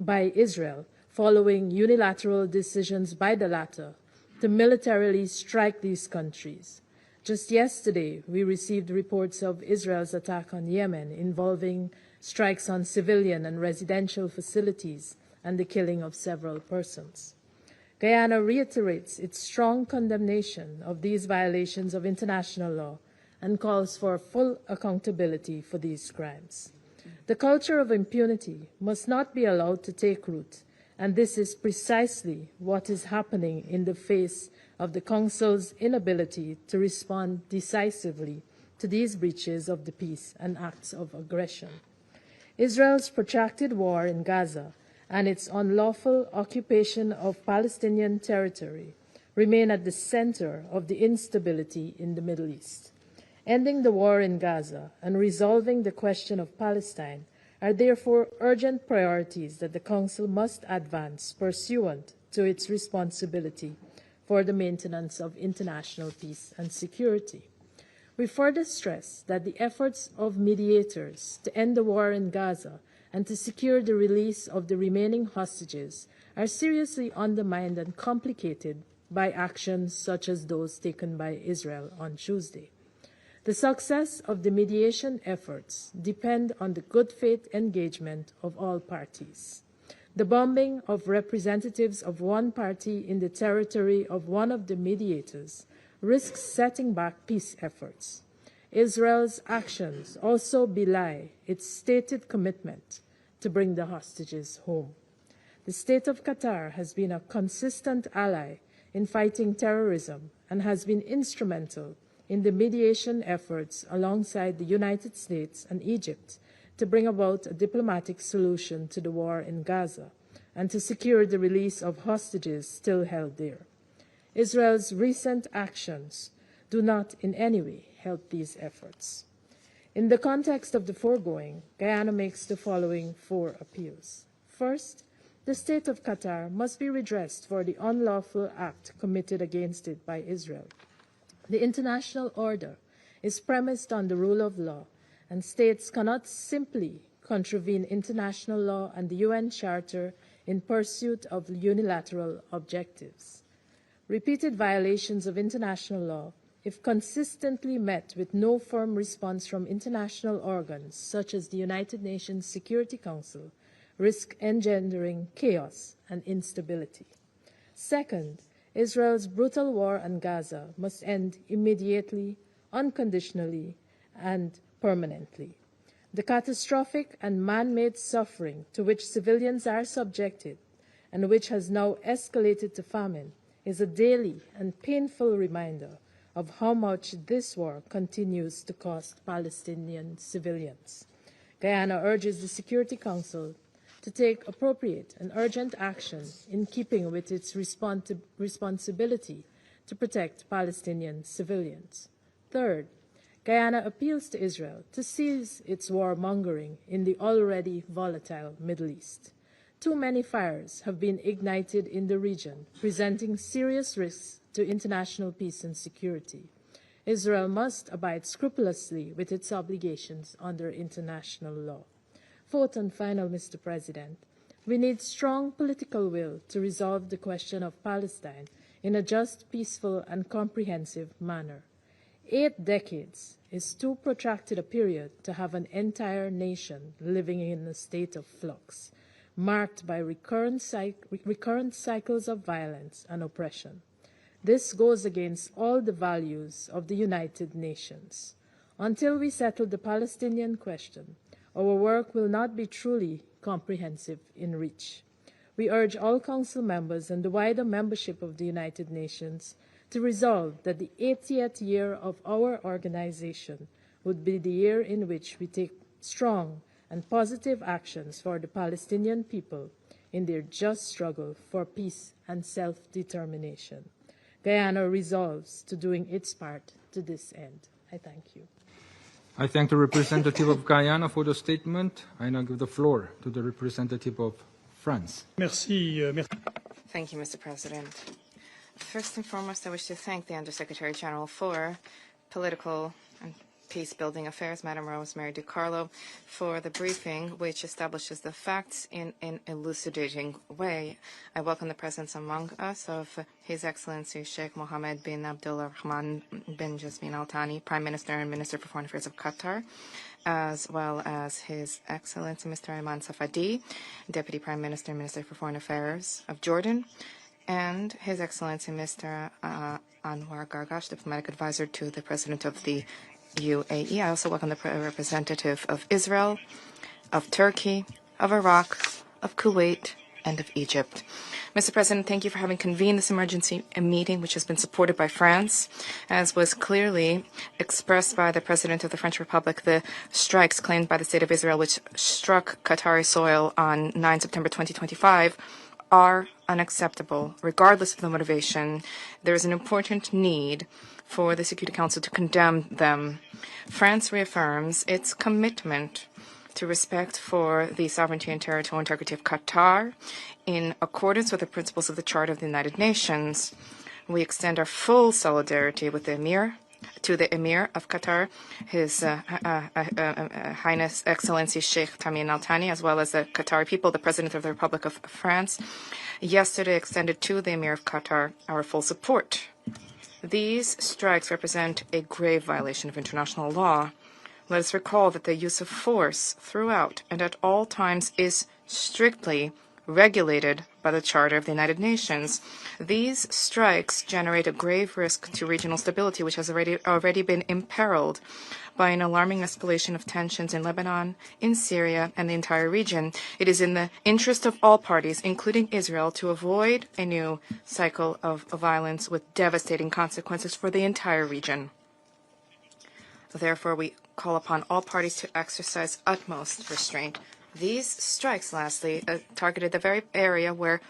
Speaker 16: by Israel, following unilateral decisions by the latter to militarily strike these countries. Just yesterday, we received reports of Israel's attack on Yemen involving strikes on civilian and residential facilities and the killing of several persons. Guyana reiterates its strong condemnation of these violations of international law and calls for full accountability for these crimes. The culture of impunity must not be allowed to take root, and this is precisely what is happening in the face of the Council's inability to respond decisively to these breaches of the peace and acts of aggression. Israel's protracted war in Gaza and its unlawful occupation of Palestinian territory remain at the center of the instability in the Middle East. Ending the war in Gaza and resolving the question of Palestine are therefore urgent priorities that the Council must advance pursuant to its responsibility for the maintenance of international peace and security. We further stress that the efforts of mediators to end the war in Gaza and to secure the release of the remaining hostages are seriously undermined and complicated by actions such as those taken by Israel on Tuesday. The success of the mediation efforts depend on the good faith engagement of all parties. The bombing of representatives of one party in the territory of one of the mediators risks setting back peace efforts. Israel's actions also belie its stated commitment to bring the hostages home. The state of Qatar has been a consistent ally in fighting terrorism and has been instrumental in the mediation efforts alongside the United States and Egypt to bring about a diplomatic solution to the war in Gaza and to secure the release of hostages still held there. Israel's recent actions do not in any way help these efforts. In the context of the foregoing, Guyana makes the following 4 appeals. First, the state of Qatar must be redressed for the unlawful act committed against it by Israel. The international order is premised on the rule of law, and states cannot simply contravene international law and the UN Charter in pursuit of unilateral objectives. Repeated violations of international law, if consistently met with no firm response from international organs such as the United Nations Security Council, risk engendering chaos and instability. Second, Israel's brutal war on Gaza must end immediately, unconditionally, and permanently. The catastrophic and man-made suffering to which civilians are subjected, and which has now escalated to famine, is a daily and painful reminder of how much this war continues to cost Palestinian civilians. Guyana urges the Security Council to take appropriate and urgent action in keeping with its responsibility to protect Palestinian civilians. Third, Guyana appeals to Israel to cease its warmongering in the already volatile Middle East. Too many fires have been ignited in the region, presenting serious risks to international peace and security. Israel must abide scrupulously with its obligations under international law. Fourth and final, Mr. President, we need strong political will to resolve the question of Palestine in a just, peaceful, and comprehensive manner. 8 decades is too protracted a period to have an entire nation living in a state of flux, marked by recurrent cycles of violence and oppression. This goes against all the values of the United Nations. Until we settle the Palestinian question, our work will not be truly comprehensive in reach. We urge all Council members and the wider membership of the United Nations to resolve that the 80th year of our organization would be the year in which we take strong and positive actions for the Palestinian people in their just struggle for peace and self-determination. Guyana resolves to doing its part to this end. I thank you.
Speaker 1: I thank the representative of Guyana for the statement. I now give the floor to the representative of France.
Speaker 9: Thank you, Mr. President. First and foremost, I wish to thank the Undersecretary General for Political and Peace-Building Affairs, Madam Rosemary DiCarlo, for the briefing which establishes the facts in an elucidating way. I welcome the presence among us of His Excellency Sheikh Mohammed bin Abdullah Rahman bin Jasmine Al Thani, Prime Minister and Minister for Foreign Affairs of Qatar, as well as His Excellency Mr. Ayman Safadi, Deputy Prime Minister and Minister for Foreign Affairs of Jordan, and His Excellency Mr. Anwar Gargash, Diplomatic Advisor to the President of the UAE. I also welcome the representative of Israel, of Turkey, of Iraq, of Kuwait, and of Egypt. Mr. President, thank you for having convened this emergency meeting, which has been supported by France, as was clearly expressed by the President of the French Republic. The strikes claimed by the State of Israel, which struck Qatari soil on 9 September 2025, are unacceptable, regardless of the motivation. There is an important need for the Security Council to condemn them. France reaffirms its commitment to respect for the sovereignty and territorial integrity of Qatar in accordance with the principles of the Charter of the United Nations. We extend our full solidarity with the Emir, to the Emir of Qatar, His Highness Excellency Sheikh Tamim Al Thani, as well as the Qatari people. The President of the Republic of France yesterday extended to the Emir of Qatar our full support. These strikes represent a grave violation of international law. Let us recall that the use of force throughout and at all times is strictly regulated by the Charter of the United Nations. These strikes generate a grave risk to regional stability, which has already been imperiled by an alarming escalation of tensions in Lebanon, in Syria, and the entire region. It is in the interest of all parties, including Israel, to avoid a new cycle of violence with devastating consequences for the entire region. Therefore, we call upon all parties to exercise utmost restraint. These strikes, lastly, targeted the very area where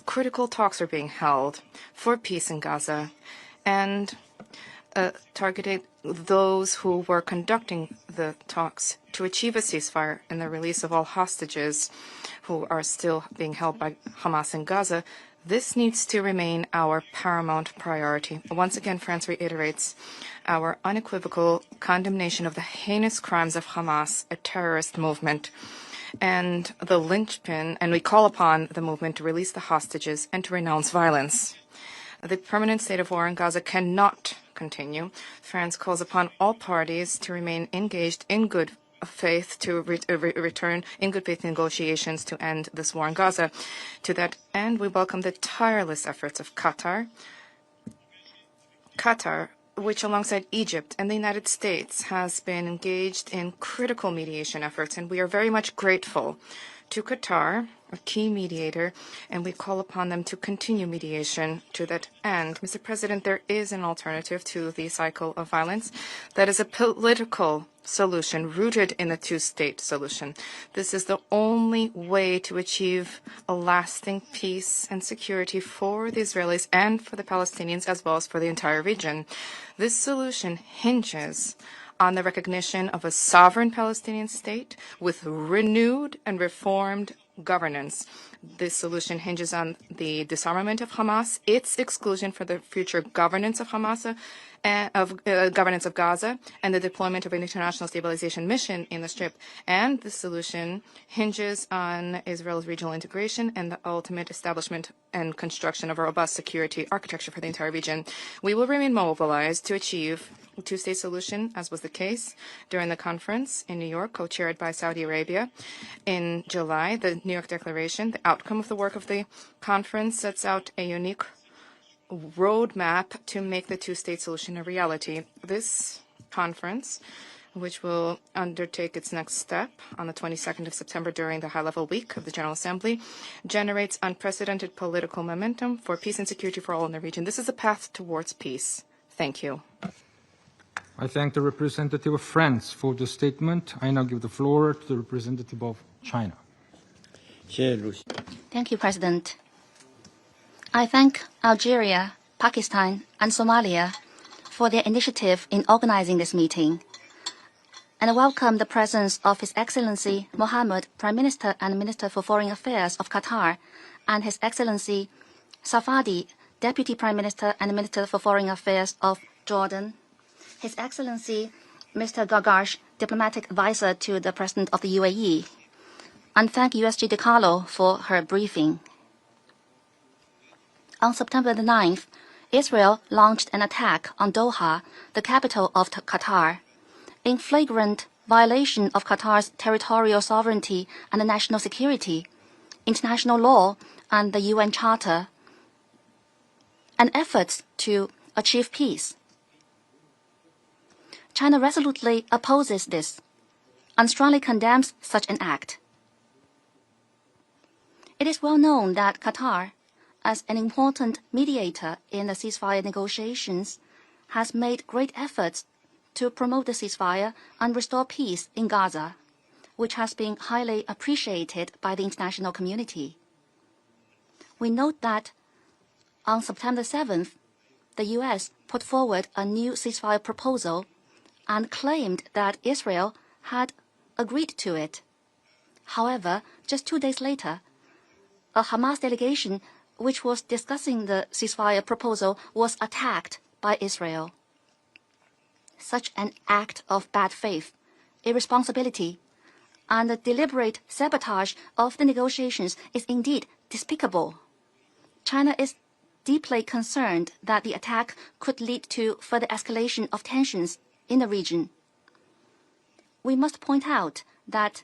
Speaker 9: critical talks are being held for peace in Gaza and targeted those who were conducting the talks to achieve a ceasefire and the release of all hostages who are still being held by Hamas in Gaza. This needs to remain our paramount priority. Once again, France reiterates our unequivocal condemnation of the heinous crimes of Hamas, a terrorist movement, and the linchpin, and we call upon the movement to release the hostages and to renounce violence. The permanent state of war in Gaza cannot continue. France calls upon all parties to remain engaged in good faith, to return in good faith negotiations to end this war in Gaza. To that end, we welcome the tireless efforts of Qatar, which alongside Egypt and the United States has been engaged in critical mediation efforts, and we are very much grateful to Qatar, a key mediator, and we call upon them to continue mediation to that end. Mr. President, there is an alternative to the cycle of violence. That is a political solution rooted in the two-state solution. This is the only way to achieve a lasting peace and security for the Israelis and for the Palestinians, as well as for the entire region. This solution hinges on the recognition of a sovereign Palestinian state with renewed and reformed governance. This solution hinges on the disarmament of Hamas, its exclusion for the future governance of Hamas, governance of Gaza, and the deployment of an international stabilization mission in the Strip. And the solution hinges on Israel's regional integration and the ultimate establishment and construction of a robust security architecture for the entire region. We will remain mobilized to achieve a two-state solution, as was the case during the conference in New York, co-chaired by Saudi Arabia in July. The New York Declaration, the outcome of the work of the conference, sets out a unique roadmap to make the two-state solution a reality. This conference, which will undertake its next step on the 22nd of September during the high-level week of the General Assembly, generates unprecedented political momentum for peace and security for all in the region. This is a path towards peace. Thank you.
Speaker 1: I thank the representative of France for the statement. I now give the floor to the representative of China.
Speaker 17: Thank you, President. I thank Algeria, Pakistan, and Somalia for their initiative in organizing this meeting, and I welcome the presence of His Excellency Mohammed, Prime Minister and Minister for Foreign Affairs of Qatar, and His Excellency Safadi, Deputy Prime Minister and Minister for Foreign Affairs of Jordan, His Excellency Mr. Gargash, Diplomatic Advisor to the President of the UAE, and thank USG DiCarlo for her briefing. On September the 9th, Israel launched an attack on Doha, the capital of Qatar, in flagrant violation of Qatar's territorial sovereignty and national security, international law, and the UN Charter, and efforts to achieve peace. China resolutely opposes this and strongly condemns such an act. It is well known that Qatar, as an important mediator in the ceasefire negotiations, has made great efforts to promote the ceasefire and restore peace in Gaza, which has been highly appreciated by the international community. we note that on September 7th, the U.S. put forward a new ceasefire proposal and claimed that Israel had agreed to it. However, just 2 days later, a Hamas delegation which was discussing the ceasefire proposal was attacked by Israel. Such an act of bad faith, irresponsibility, and the deliberate sabotage of the negotiations is indeed despicable. China is deeply concerned that the attack could lead to further escalation of tensions in the region. We must point out that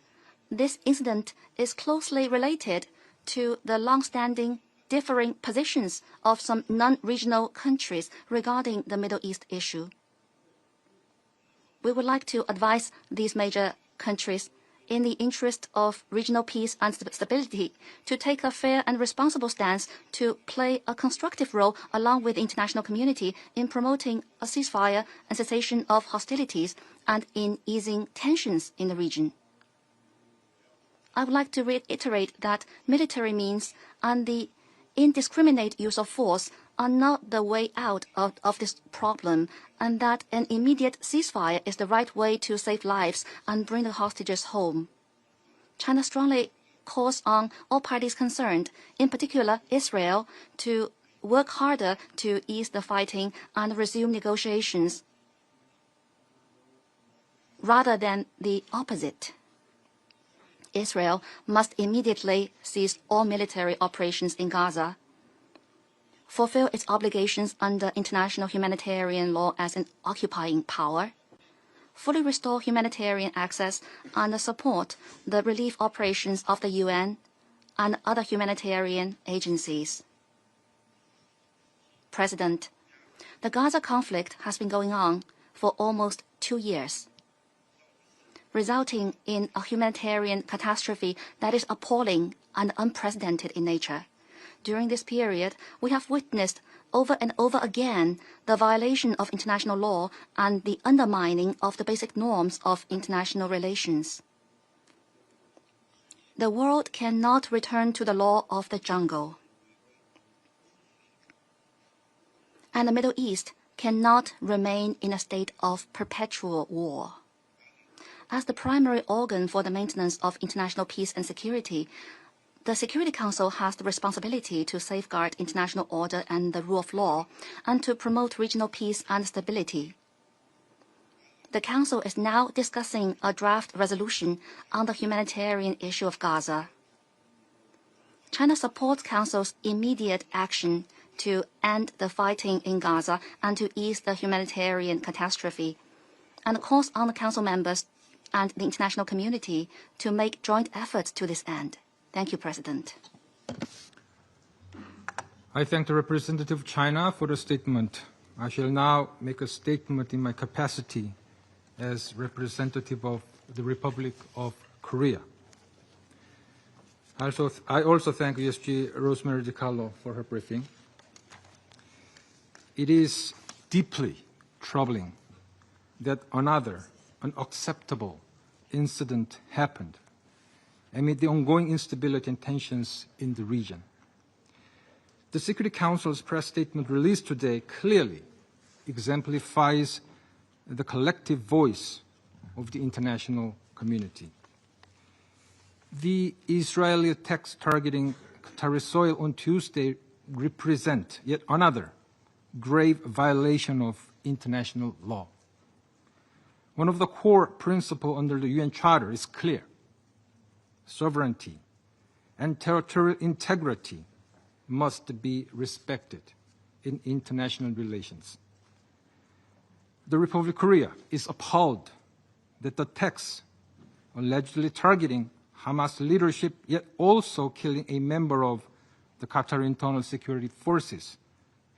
Speaker 17: this incident is closely related to the long-standing differing positions of some non-regional countries regarding the Middle East issue. We would like to advise these major countries, in the interest of regional peace and stability, to take a fair and responsible stance to play a constructive role along with the international community in promoting a ceasefire and cessation of hostilities and in easing tensions in the region. I would like to reiterate that military means and the indiscriminate use of force are not the way out of this problem, and that an immediate ceasefire is the right way to save lives and bring the hostages home. China strongly calls on all parties concerned, in particular Israel, to work harder to ease the fighting and resume negotiations, rather than the opposite. Israel must immediately cease all military operations in Gaza, fulfill its obligations under international humanitarian law as an occupying power, fully restore humanitarian access, and support the relief operations of the UN and other humanitarian agencies. President, the Gaza conflict has been going on for almost 2 years, resulting in a humanitarian catastrophe that is appalling and unprecedented in nature. During this period, we have witnessed over and over again the violation of international law and the undermining of the basic norms of international relations. The world cannot return to the law of the jungle, and the Middle East cannot remain in a state of perpetual war. As the primary organ for the maintenance of international peace and security, the Security Council has the responsibility to safeguard international order and the rule of law, and to promote regional peace and stability. The Council is now discussing a draft resolution on the humanitarian issue of Gaza. China supports Council's immediate action to end the fighting in Gaza and to ease the humanitarian catastrophe, and calls on the Council members and the international community to make joint efforts to this end. Thank you, President.
Speaker 1: I thank the representative of China for the statement. I shall now make a statement in my capacity as representative of the Republic of Korea. I also thank ESG Rosemary DiCarlo for her briefing. It is deeply troubling that another unacceptable incident happened amid the ongoing instability and tensions in the region. The Security Council's press statement released today clearly exemplifies the collective voice of the international community. The Israeli attacks targeting Qatari soil on Tuesday represent yet another grave violation of international law. One of the core principles under the UN Charter is clear: sovereignty and territorial integrity must be respected in international relations. The Republic of Korea is appalled that the attacks allegedly targeting Hamas leadership, yet also killing a member of the Qatar Internal Security Forces,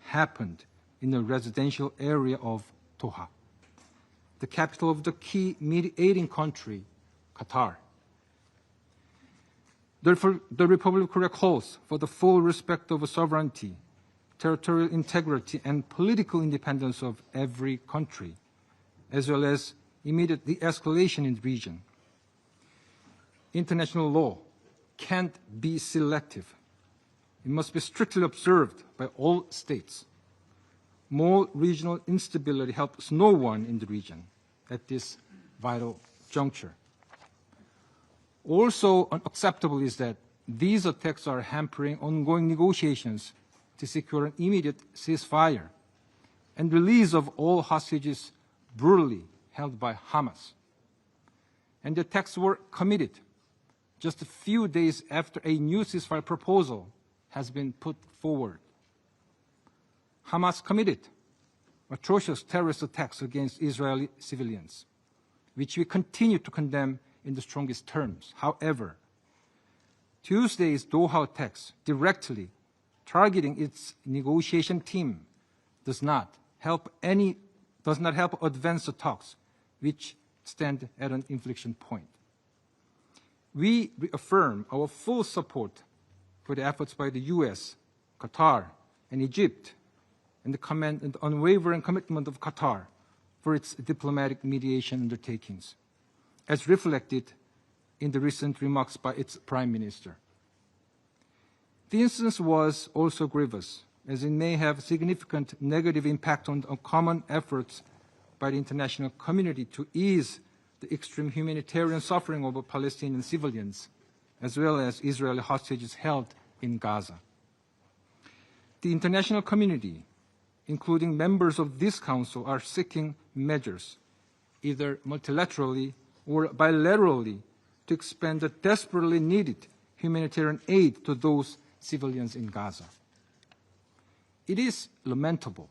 Speaker 1: happened in the residential area of Doha, the capital of the key mediating country, Qatar. Therefore, the Republic of Korea calls for the full respect of sovereignty, territorial integrity, and political independence of every country, as well as immediate de-escalation in the region. International law can't be selective It must be strictly observed by all states. More regional instability helps no one in the region at this vital juncture. Also unacceptable is that these attacks are hampering ongoing negotiations to secure an immediate ceasefire and release of all hostages brutally held by Hamas. And the attacks were committed just a few days after a new ceasefire proposal has been put forward. Hamas committed atrocious terrorist attacks against Israeli civilians, which we continue to condemn in the strongest terms. However, Tuesday's Doha attacks directly targeting its negotiation team does not help advance the talks, which stand at an inflection point. We reaffirm our full support for the efforts by the US, Qatar, and Egypt, and the unwavering commitment of Qatar for its diplomatic mediation undertakings, as reflected in the recent remarks by its Prime Minister. The incident was also grievous, as it may have significant negative impact on common efforts by the international community to ease the extreme humanitarian suffering of Palestinian civilians, as well as Israeli hostages held in Gaza. The international community, including members of this Council, are seeking measures, either multilaterally or bilaterally, to expand the desperately needed humanitarian aid to those civilians in Gaza. It is lamentable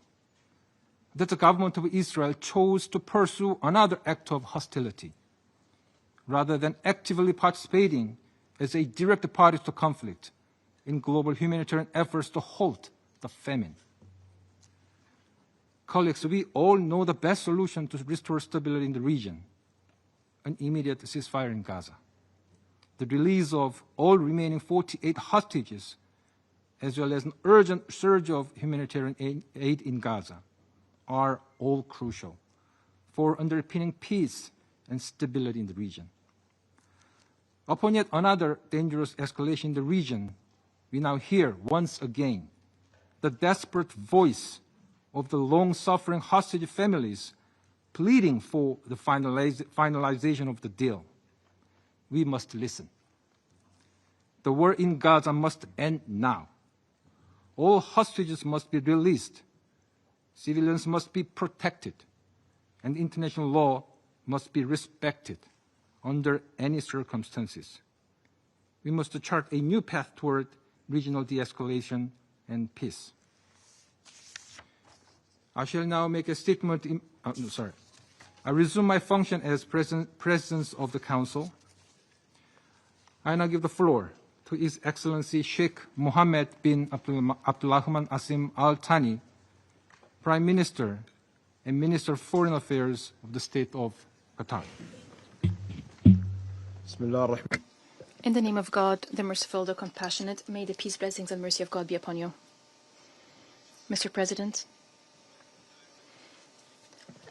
Speaker 1: that the government of Israel chose to pursue another act of hostility, rather than actively participating as a direct party to conflict in global humanitarian efforts to halt the famine. Colleagues, we all know the best solution to restore stability in the region: an immediate ceasefire in Gaza, the release of all remaining 48 hostages, as well as an urgent surge of humanitarian aid in Gaza, are all crucial for underpinning peace and stability in the region. Upon yet another dangerous escalation in the region, we now hear once again the desperate voice of the long-suffering hostage families pleading for the finalization of the deal. We must listen. The war in Gaza must end now. All hostages must be released. Civilians must be protected, and international law must be respected under any circumstances. We must chart a new path toward regional de-escalation and peace. I shall now make a statement. I resume my function as President of the Council. I now give the floor to His Excellency Sheikh Mohammed bin Abdulrahman Asim Al Thani, Prime Minister and Minister of Foreign Affairs of the State of Qatar.
Speaker 9: In the name of God, the merciful, the compassionate, may the peace, blessings, and mercy of God be upon you. Mr. President,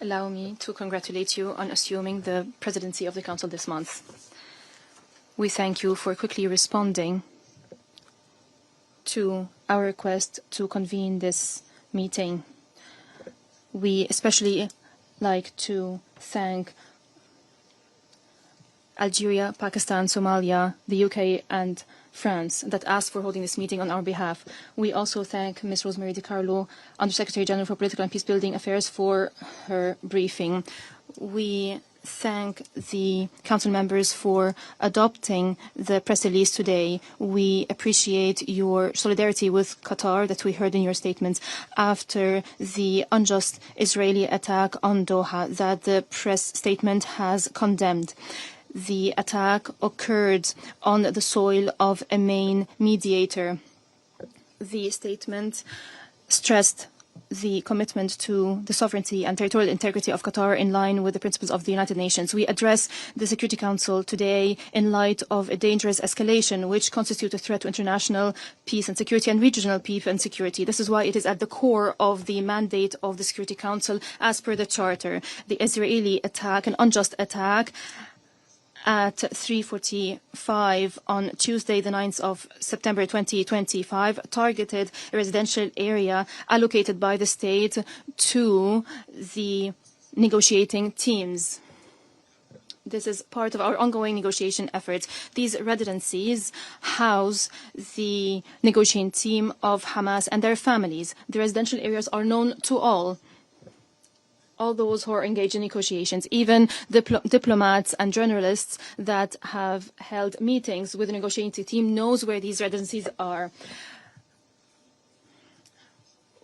Speaker 9: allow me to congratulate you on assuming the presidency of the Council this month. We thank you for quickly responding to our request to convene this meeting. We especially like to thank Algeria, Pakistan, Somalia, the UK, and France that asked for holding this meeting on our behalf. We also thank Ms. Rosemary DiCarlo, Undersecretary General for Political and Peacebuilding Affairs, for her briefing. We thank the Council members for adopting the press release today. We appreciate your solidarity with Qatar that we heard in your statements after the unjust Israeli attack on Doha that the press statement has condemned. The attack occurred on the soil of a main mediator. The statement stressed the commitment to the sovereignty and territorial integrity of Qatar in line with the principles of the United Nations. We address the Security Council today in light of a dangerous escalation which constitutes a threat to international peace and security and regional peace and security. This is why it is at the core of the mandate of the Security Council as per the Charter. The Israeli attack, an unjust attack,
Speaker 18: at 3:45 on Tuesday, the 9th of September 2025, targeted a residential area allocated by the state to the negotiating teams. This is part of our ongoing negotiation efforts. These residencies house the negotiating team of Hamas and their families. The residential areas are known to all those who are engaged in negotiations, even diplomats and journalists that have held meetings with the negotiating team knows where these residencies are.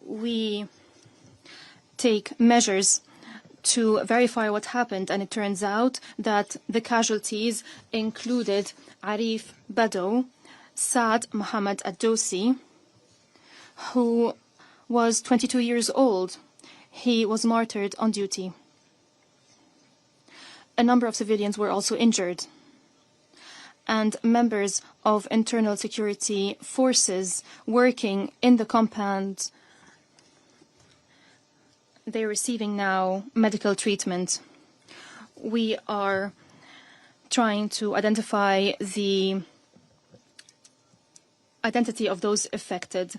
Speaker 18: We take measures to verify what happened, and it turns out that the casualties included Arif Bado, Saad Mohammed Ad-Dosi, who was 22 years old. He was martyred on duty. A number of civilians were also injured, and members of internal security forces working in the compound, they're receiving now medical treatment. We are trying to identify the identity of those affected.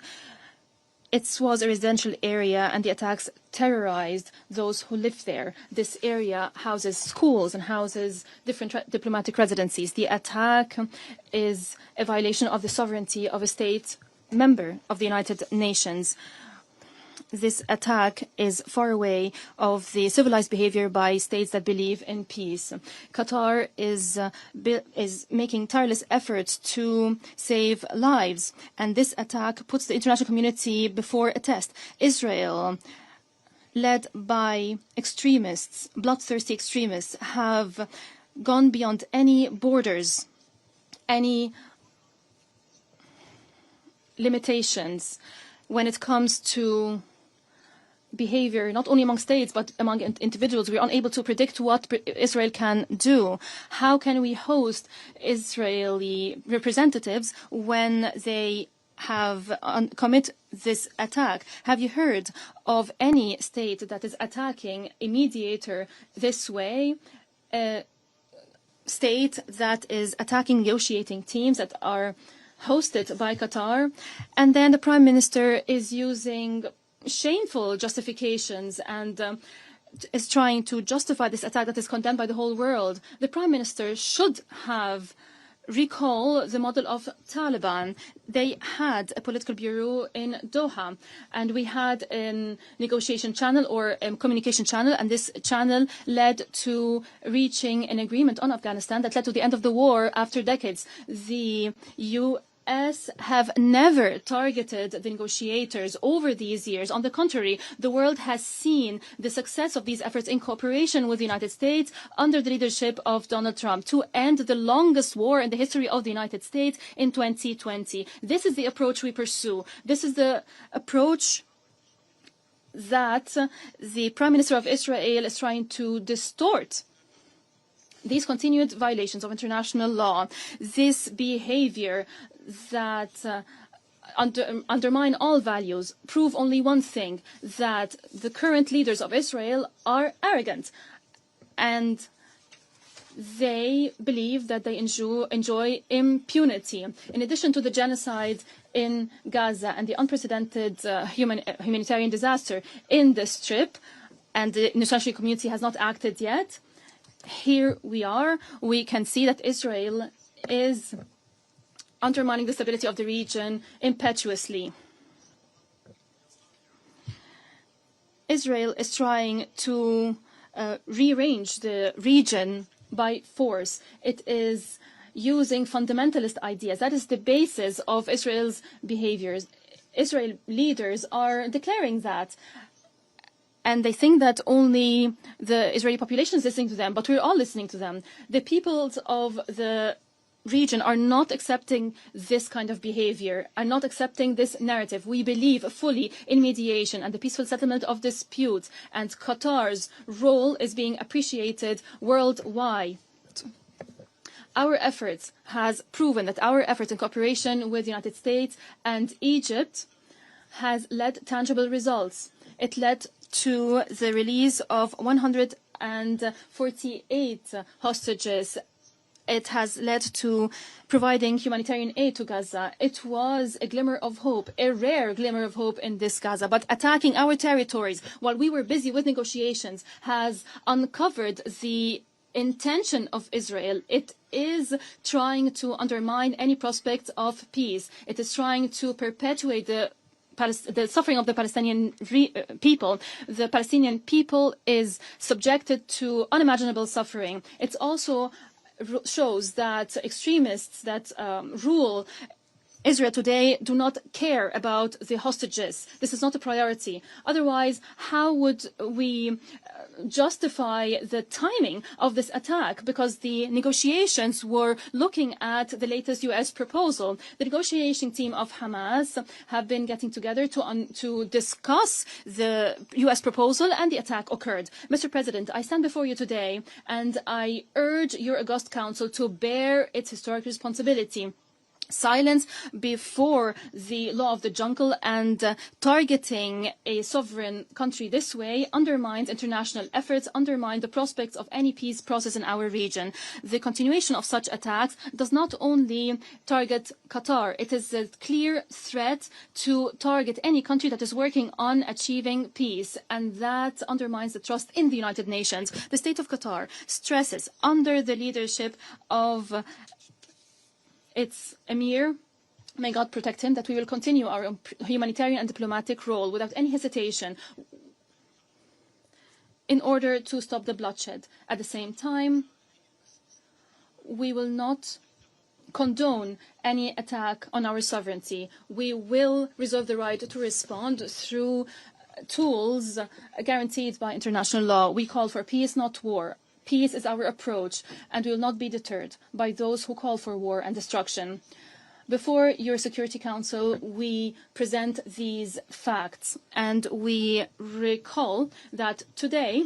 Speaker 18: It was a residential area, and the attacks terrorized those who lived there. This area houses schools and houses different diplomatic residencies. The attack is a violation of the sovereignty of a state member of the United Nations. This attack is far away of the civilized behavior by states that believe in peace. Qatar is making tireless efforts to save lives, and this attack puts the international community before a test. Israel, led by extremists, bloodthirsty extremists, have gone beyond any borders, any limitations when it comes to behavior, not only among states, but among individuals. We're unable to predict what Israel can do. How can we host Israeli representatives when they have commit this attack? Have you heard of any state that is attacking a mediator this way? A state that is attacking negotiating teams that are hosted by Qatar, and then the Prime Minister is using shameful justifications and is trying to justify this attack that is condemned by the whole world. The Prime Minister should have recall the model of Taliban. They had a political bureau in Doha, and we had a negotiation channel or a communication channel, and this channel led to reaching an agreement on Afghanistan that led to the end of the war after decades. The U.S. have never targeted the negotiators over these years. On the contrary, the world has seen the success of these efforts in cooperation with the United States under the leadership of Donald Trump to end the longest war in the history of the United States in 2020. This is the approach we pursue. This is the approach that the Prime Minister of Israel is trying to distort. These continued violations of international law, this behavior that undermine all values, prove only one thing, that the current leaders of Israel are arrogant, and they believe that they enjoy impunity. In addition to the genocide in Gaza and the unprecedented humanitarian disaster in the Strip, and the international community has not acted yet, here we are. We can see that Israel is undermining the stability of the region impetuously. Israel is trying to rearrange the region by force. It is using fundamentalist ideas. That is the basis of Israel's behaviors. Israel leaders are declaring that. And they think that only the Israeli population is listening to them, but we're all listening to them. The peoples of the region are not accepting this kind of behavior, are not accepting this narrative. We believe fully in mediation and the peaceful settlement of disputes, and Qatar's role is being appreciated worldwide. Our efforts has proven that our efforts in cooperation with the United States and Egypt has led tangible results. It led to the release of 148 hostages it has led to providing humanitarian aid to Gaza. It was a glimmer of hope, a rare glimmer of hope in this Gaza. But attacking our territories while we were busy with negotiations has uncovered the intention of Israel. It is trying to undermine any prospect of peace. It is trying to perpetuate the suffering of the Palestinian people. The Palestinian people is subjected to unimaginable suffering. It also shows that extremists that rule Israel today do not care about the hostages. This is not a priority. Otherwise, how would we justify the timing of this attack? Because the negotiations were looking at the latest U.S. proposal. The negotiating team of Hamas have been getting together to discuss the U.S. proposal, and the attack occurred. Mr. President, I stand before you today and I urge your august council to bear its historic responsibility. Silence before the law of the jungle and targeting a sovereign country this way undermines international efforts, undermines the prospects of any peace process in our region. The continuation of such attacks does not only target Qatar, it is a clear threat to target any country that is working on achieving peace, and that undermines the trust in the United Nations. The state of Qatar stresses, under the leadership of its emir, may God protect him, that we will continue our humanitarian and diplomatic role without any hesitation in order to stop the bloodshed. At the same time, we will not condone any attack on our sovereignty. We will reserve the right to respond through tools guaranteed by international law. We call for peace, not war. Peace is our approach, and we will not be deterred by those who call for war and destruction. Before your Security Council, we present these facts, and we recall that today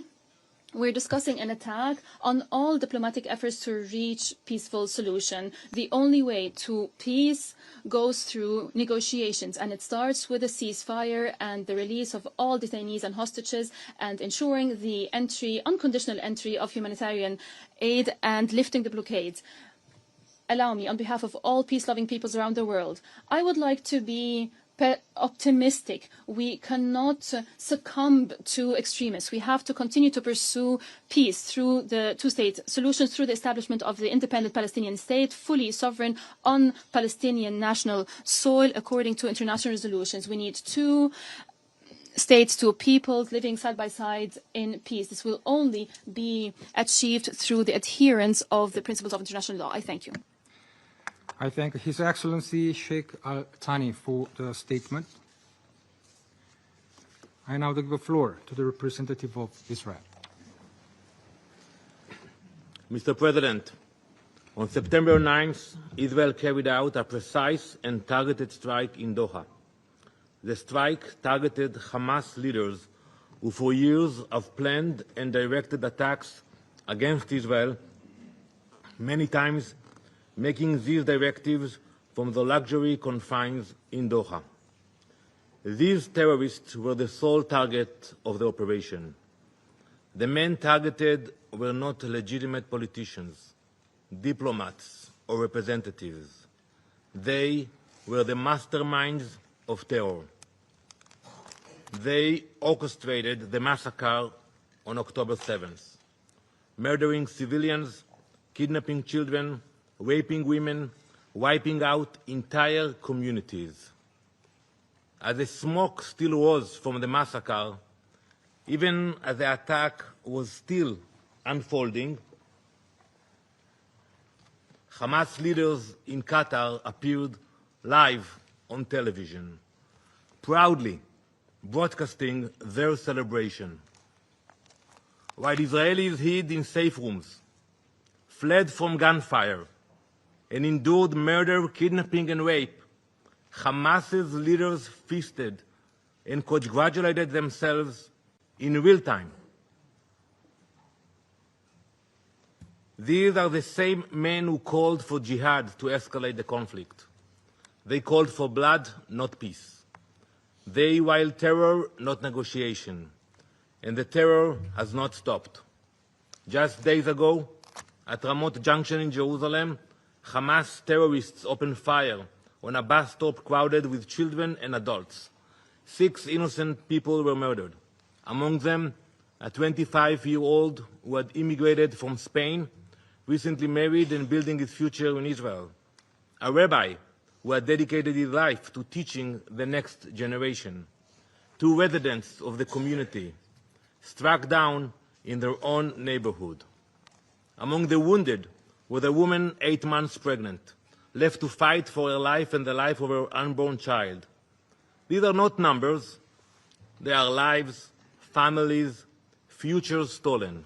Speaker 18: we're discussing an attack on all diplomatic efforts to reach peaceful solution. The only way to peace goes through negotiations, and it starts with a ceasefire and the release of all detainees and hostages, and ensuring the unconditional entry of humanitarian aid and lifting the blockade. Allow me, on behalf of all peace-loving peoples around the world, I would like to be optimistic. We cannot succumb to extremists. We have to continue to pursue peace through the two-state solutions, through the establishment of the independent Palestinian state, fully sovereign on Palestinian national soil according to international resolutions. We need two states, two peoples living side by side in peace. This will only be achieved through the adherence of the principles of international law. I thank you.
Speaker 1: I thank His Excellency Sheikh Al-Thani for the statement. I now give the floor to the representative of Israel.
Speaker 19: Mr. President, on September 9th, Israel carried out a precise and targeted strike in Doha. The strike targeted Hamas leaders who for years have planned and directed attacks against Israel, many times making these directives from the luxury confines in Doha. These terrorists were the sole target of the operation. The men targeted were not legitimate politicians, diplomats, or representatives. They were the masterminds of terror. They orchestrated the massacre on October 7th, murdering civilians, kidnapping children, raping women, wiping out entire communities. As the smoke still rose from the massacre, even as the attack was still unfolding, Hamas leaders in Qatar appeared live on television, proudly broadcasting their celebration. While Israelis hid in safe rooms, fled from gunfire, and endured murder, kidnapping, and rape, Hamas's leaders feasted and congratulated themselves in real time. These are the same men who called for jihad to escalate the conflict. They called for blood, not peace. They wild terror, not negotiation. And the terror has not stopped. Just days ago, At Ramot Junction in Jerusalem, Hamas terrorists opened fire on a bus stop crowded with children and adults. 6 innocent people were murdered, among them a 25-year-old who had immigrated from Spain, recently married and building his future in Israel, a rabbi who had dedicated his life to teaching the next generation, 2 residents of the community struck down in their own neighborhood. Among the wounded was a woman 8 months pregnant, left to fight for her life and the life of her unborn child. These are not numbers. They are lives, families, futures stolen.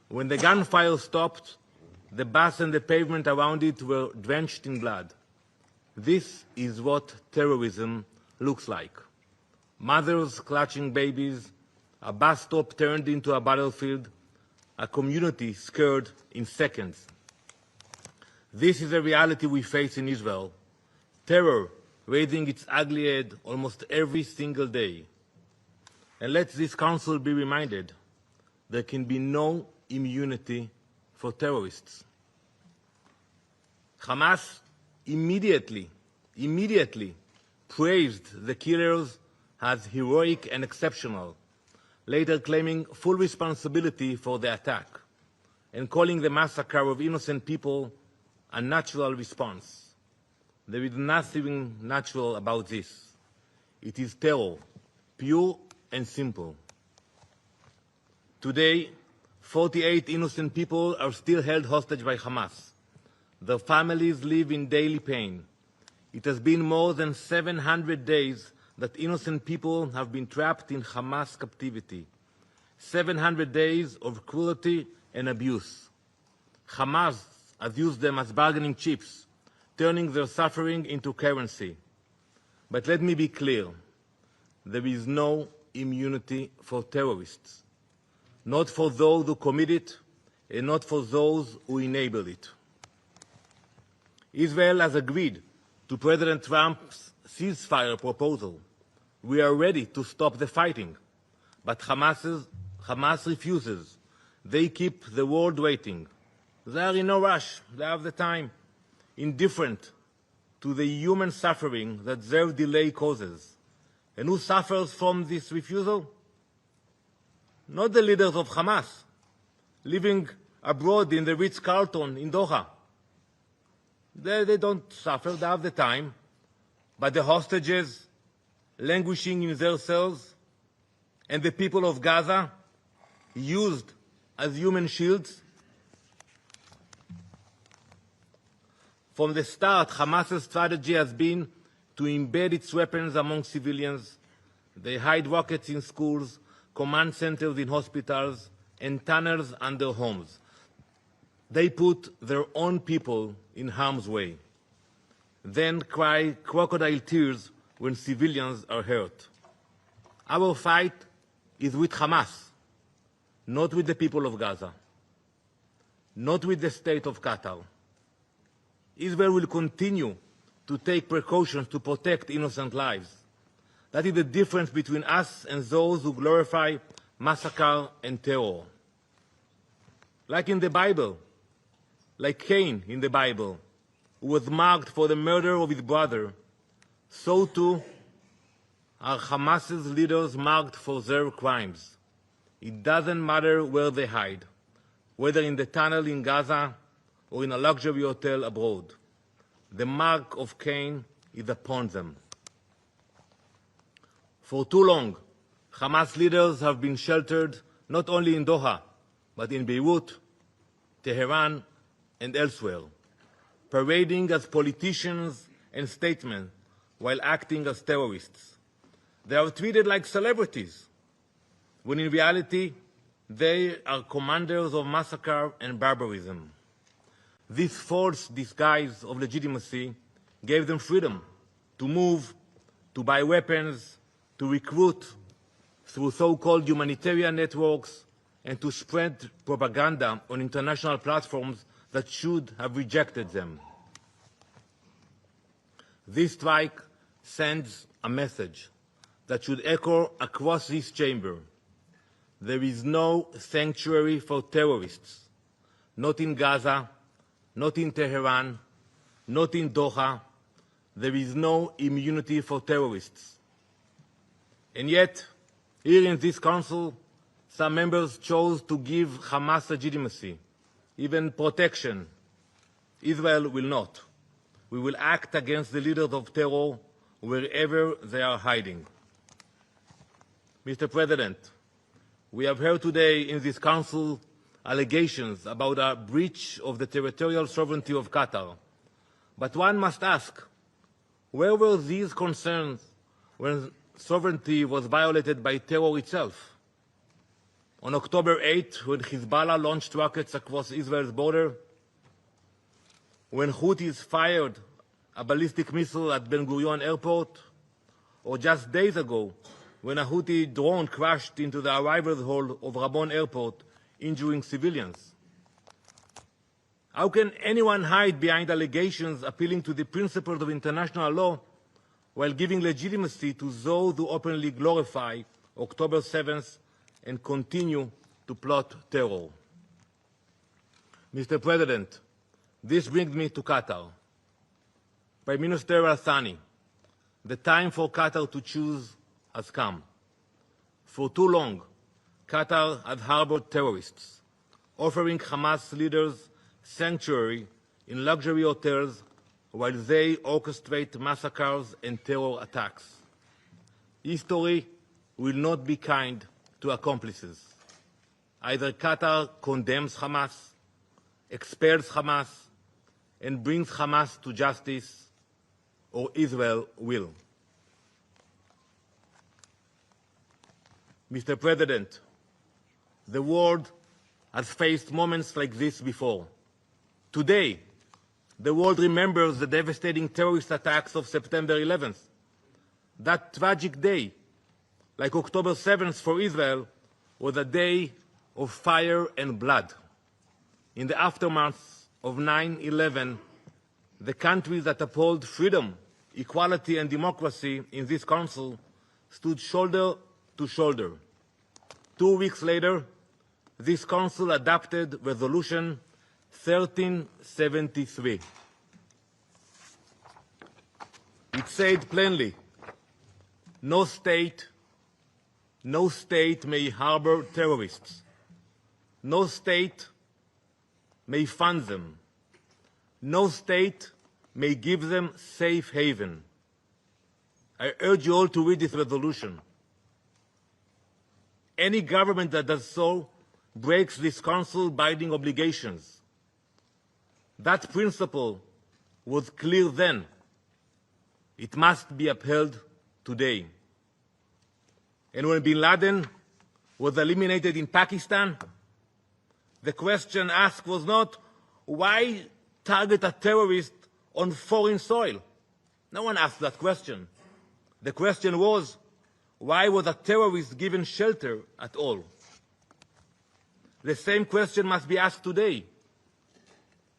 Speaker 19: When the gunfire stopped, the bus and the pavement around it were drenched in blood. This is what terrorism looks like. Mothers clutching babies, a bus stop turned into a battlefield, a community scared in seconds. This is a reality we face in Israel. Terror raising its ugly head almost every single day. And let this council be reminded, there can be no immunity for terrorists. Hamas immediately praised the killers as heroic and exceptional, later claiming full responsibility for the attack and calling the massacre of innocent people a natural response. There is nothing natural about this. It is terror, pure and simple. Today, 48 innocent people are still held hostage by Hamas. Their families live in daily pain. It has been more than 700 days that innocent people have been trapped in Hamas captivity. 700 days of cruelty and abuse. Hamas has used them as bargaining chips, turning their suffering into currency. But let me be clear, there is no immunity for terrorists. Not for those who commit it, and not for those who enable it. Israel has agreed to President Trump's ceasefire proposal. We are ready to stop the fighting, but Hamas refuses. They keep the world waiting. They are in no rush. They have the time. Indifferent to the human suffering that their delay causes. And who suffers from this refusal? Not the leaders of Hamas, living abroad in the Ritz-Carlton in Doha. They don't suffer, they have the time. But the hostages languishing in their cells and the people of Gaza used as human shields. From the start, Hamas's strategy has been to embed its weapons among civilians. They hide rockets in schools, command centers in hospitals, and tunnels under homes. They put their own people in harm's way, then cry crocodile tears when civilians are hurt. Our fight is with Hamas, not with the people of Gaza, not with the state of Qatar. Israel will continue to take precautions to protect innocent lives. That is the difference between us and those who glorify massacre and terror. Like in the Bible, like Cain in the Bible, who was marked for the murder of his brother, so too are Hamas's leaders marked for their crimes. It doesn't matter where they hide, whether in the tunnel in Gaza or in a luxury hotel abroad. The mark of Cain is upon them. For too long, Hamas leaders have been sheltered not only in Doha, but in Beirut, Tehran, and elsewhere, parading as politicians and statesmen while acting as terrorists. They are treated like celebrities, when in reality, they are commanders of massacre and barbarism. This false disguise of legitimacy gave them freedom to move, to buy weapons, to recruit through so-called humanitarian networks, and to spread propaganda on international platforms that should have rejected them. This strike sends a message that should echo across this chamber. There is no sanctuary for terrorists, not in Gaza, not in Tehran, not in Doha. There is no immunity for terrorists. And yet, here in this Council, some members chose to give Hamas legitimacy, even protection. Israel will not. We will act against the leaders of terror wherever they are hiding. Mr. President, we have heard today in this Council allegations about a breach of the territorial sovereignty of Qatar. But one must ask, where were these concerns when sovereignty was violated by terror itself? On October 8, when Hezbollah launched rockets across Israel's border, when Houthis fired a ballistic missile at Ben Gurion airport, or just days ago, when a Houthi drone crashed into the arrivals hall of Rabon airport, injuring civilians. How can anyone hide behind allegations appealing to the principles of international law while giving legitimacy to those who openly glorify October 7th and continue to plot terror? Mr. President, this brings me to Qatar. Prime Minister Al-Thani, the time for Qatar to choose has come. For too long, Qatar has harbored terrorists, offering Hamas leaders sanctuary in luxury hotels while they orchestrate massacres and terror attacks. History will not be kind to accomplices. Either Qatar condemns Hamas, expels Hamas, and brings Hamas to justice, or Israel will. Mr. President, the world has faced moments like this before. Today, the world remembers the devastating terrorist attacks of September 11th. That tragic day, like October 7th for Israel, was a day of fire and blood. In the aftermath of 9/11, the countries that uphold freedom, equality, and democracy in this Council stood shoulder to shoulder. 2 weeks later, this Council adopted Resolution 1373. It said plainly, no state may harbor terrorists. No state may fund them. No state may give them safe haven. I urge you all to read this resolution. Any government that does so breaks this Council-binding obligations. That principle was clear then. It must be upheld today. And when bin Laden was eliminated in Pakistan, the question asked was not, why target a terrorist on foreign soil? No one asked that question. The question was, why was a terrorist given shelter at all? The same question must be asked today.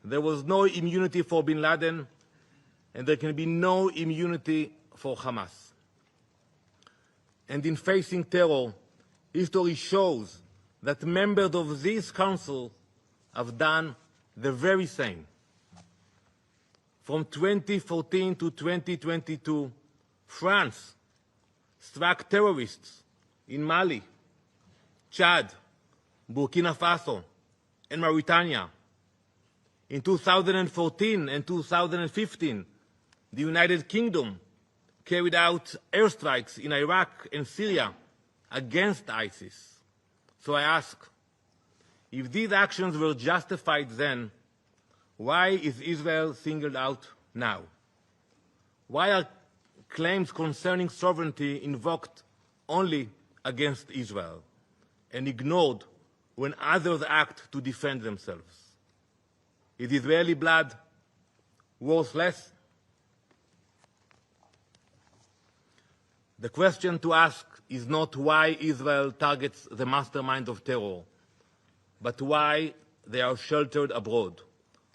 Speaker 19: There was no immunity for bin Laden, and there can be no immunity for Hamas. And in facing terror, history shows that members of this Council have done the very same. From 2014 to 2022, France struck terrorists in Mali, Chad, Burkina Faso, and Mauritania. In 2014 and 2015, the United Kingdom carried out airstrikes in Iraq and Syria against ISIS. So I ask, if these actions were justified then, why is Israel singled out now? Why are claims concerning sovereignty invoked only against Israel and ignored when others act to defend themselves? Is Israeli blood worth less? The question to ask is not why Israel targets the mastermind of terror, but why they are sheltered abroad,